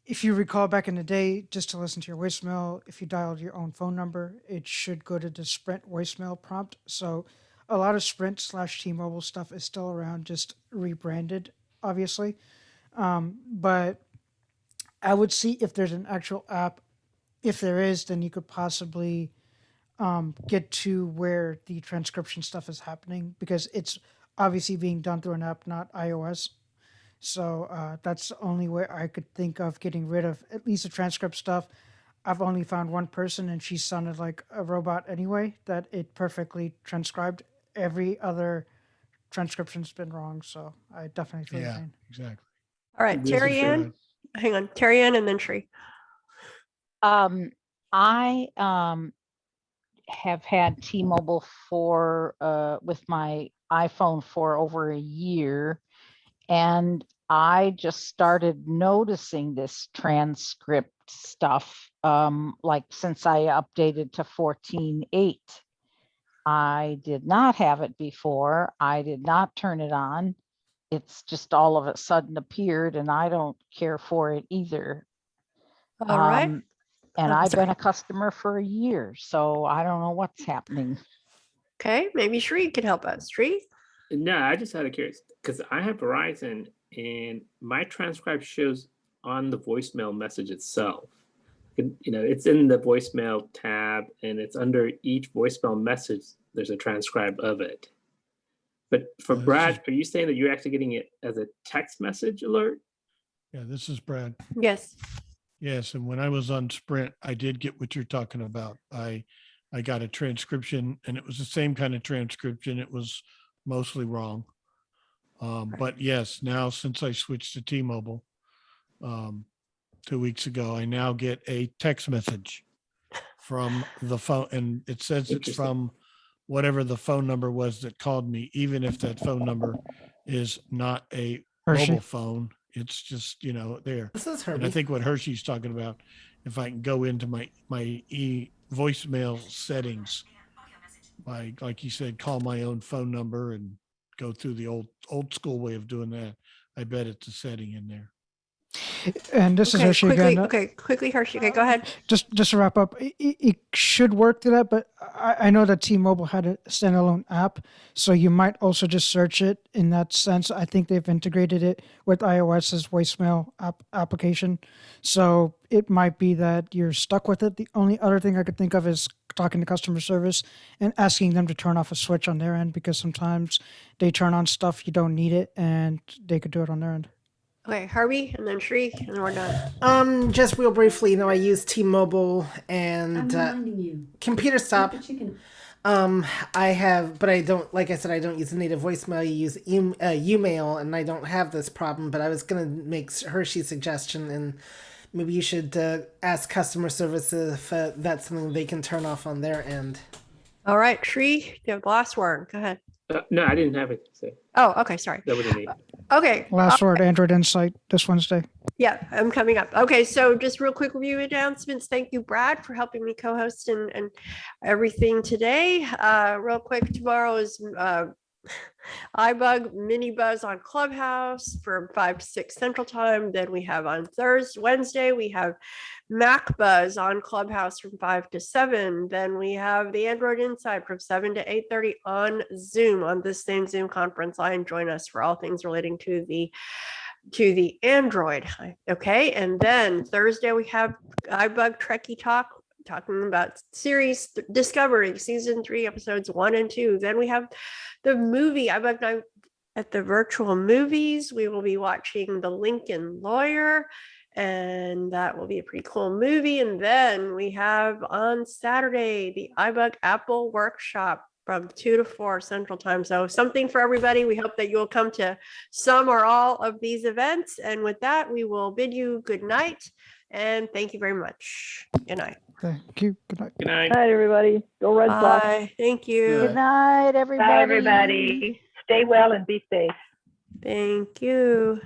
Speaker 16: If you recall back in the day, just to listen to your voicemail, if you dialed your own phone number, it should go to the Sprint voicemail prompt. So a lot of Sprint/T-Mobile stuff is still around, just rebranded, obviously. But I would see if there's an actual app. If there is, then you could possibly get to where the transcription stuff is happening, because it's obviously being done through an app, not iOS. So that's the only way I could think of getting rid of at least the transcript stuff. I've only found one person, and she sounded like a robot anyway, that it perfectly transcribed. Every other transcription's been wrong, so I definitely feel your pain.
Speaker 1: Exactly.
Speaker 9: All right,
Speaker 1: This is
Speaker 9: Terry Ann.
Speaker 1: Brad.
Speaker 9: Hang on, Terry Ann and then Sri.
Speaker 7: I have had T-Mobile with my iPhone for over a year, and I just started noticing this transcript stuff like since I updated to 14.8. I did not have it before. I did not turn it on. It's just all of a sudden appeared, and I don't care for it either.
Speaker 9: All right.
Speaker 7: And
Speaker 9: Oh,
Speaker 7: I've
Speaker 9: sorry.
Speaker 7: been a customer for a year, so I don't know what's happening.
Speaker 9: Okay, maybe Sri can help us. Sri?
Speaker 10: No, I just had a curious because I have Verizon and my transcribe shows on the voicemail message itself. It's in the voicemail tab and it's under each voicemail message. There's a transcribe of it. But for Brad, are you saying that you're actually getting it as a text message alert?
Speaker 1: Yeah, this is Brad.
Speaker 9: Yes.
Speaker 1: Yes, and when I was on Sprint, I did get what you're talking about. I got a transcription, and it was the same kind of transcription. It was mostly wrong. But yes, now since I switched to T-Mobile 2 weeks ago, I now get a text message from the phone, and it says it's from whatever the phone number was that called me, even if that phone number is not a
Speaker 16: Hershey.
Speaker 1: mobile phone. It's just, there.
Speaker 3: This is
Speaker 1: And I
Speaker 3: Herbie.
Speaker 1: think what Hershey's talking about, if I can go into my voicemail settings, like you said, call my own phone number and go through the old school way of doing that. I bet it's a setting in there.
Speaker 16: And this is
Speaker 9: Okay,
Speaker 16: Hershey
Speaker 9: quickly.
Speaker 16: again.
Speaker 9: Okay, quickly, Hershey. Okay, go ahead.
Speaker 16: Just to wrap up, it should work to that, but I know that T-Mobile had a standalone app, so you might also just search it in that sense. I think they've integrated it with iOS's voicemail application, so it might be that you're stuck with it. The only other thing I could think of is talking to customer service and asking them to turn off a switch on their end, because sometimes they turn on stuff you don't need it, and they could do it on their end.
Speaker 9: Okay, Harvey, and then Shriek, and then we're done.
Speaker 3: Just real briefly, I use T-Mobile and computer stop. I have, but I don't. Like I said, I don't use native voicemail. I use Umail, and I don't have this problem. But I was gonna make Hershey's suggestion, and maybe you should ask customer service if that's something they can turn off on their end.
Speaker 9: All right, Shriek, you have the last word. Go ahead.
Speaker 10: No, I didn't have it to say.
Speaker 9: Oh, okay, sorry.
Speaker 10: That wasn't me.
Speaker 9: Okay.
Speaker 16: Last word, Android Insight this Wednesday.
Speaker 9: Yeah, I'm coming up. Okay, so just real quick review announcements. Thank you, Brad, for helping me co-host and everything today. Real quick, tomorrow is iBUG mini buzz on Clubhouse from 5 to 6 Central Time. Then we have on Wednesday, we have Mac Buzz on Clubhouse from 5 to 7. Then we have the Android Inside from 7 to 8:30 on Zoom, on this same Zoom conference line. Join us for all things relating to the Android. Okay, and then Thursday we have iBUG Trekkie Talk, talking about series Discovery season 3 episodes 1 and 2. Then we have the movie iBUG Night at the virtual movies. We will be watching The Lincoln Lawyer, and that will be a pretty cool movie. And then we have on Saturday the iBUG Apple Workshop from 2 to 4 Central Time. So something for everybody. We hope that you'll come to some or all of these events. And with that, we will bid you good night. And thank you very much. Good night.
Speaker 16: Thank you. Good night.
Speaker 10: Good night.
Speaker 12: Good night, everybody. Go Red Sox.
Speaker 9: Bye. Thank you.
Speaker 7: Good night, everybody.
Speaker 20: Bye, everybody. Stay well and be safe.
Speaker 9: Thank you.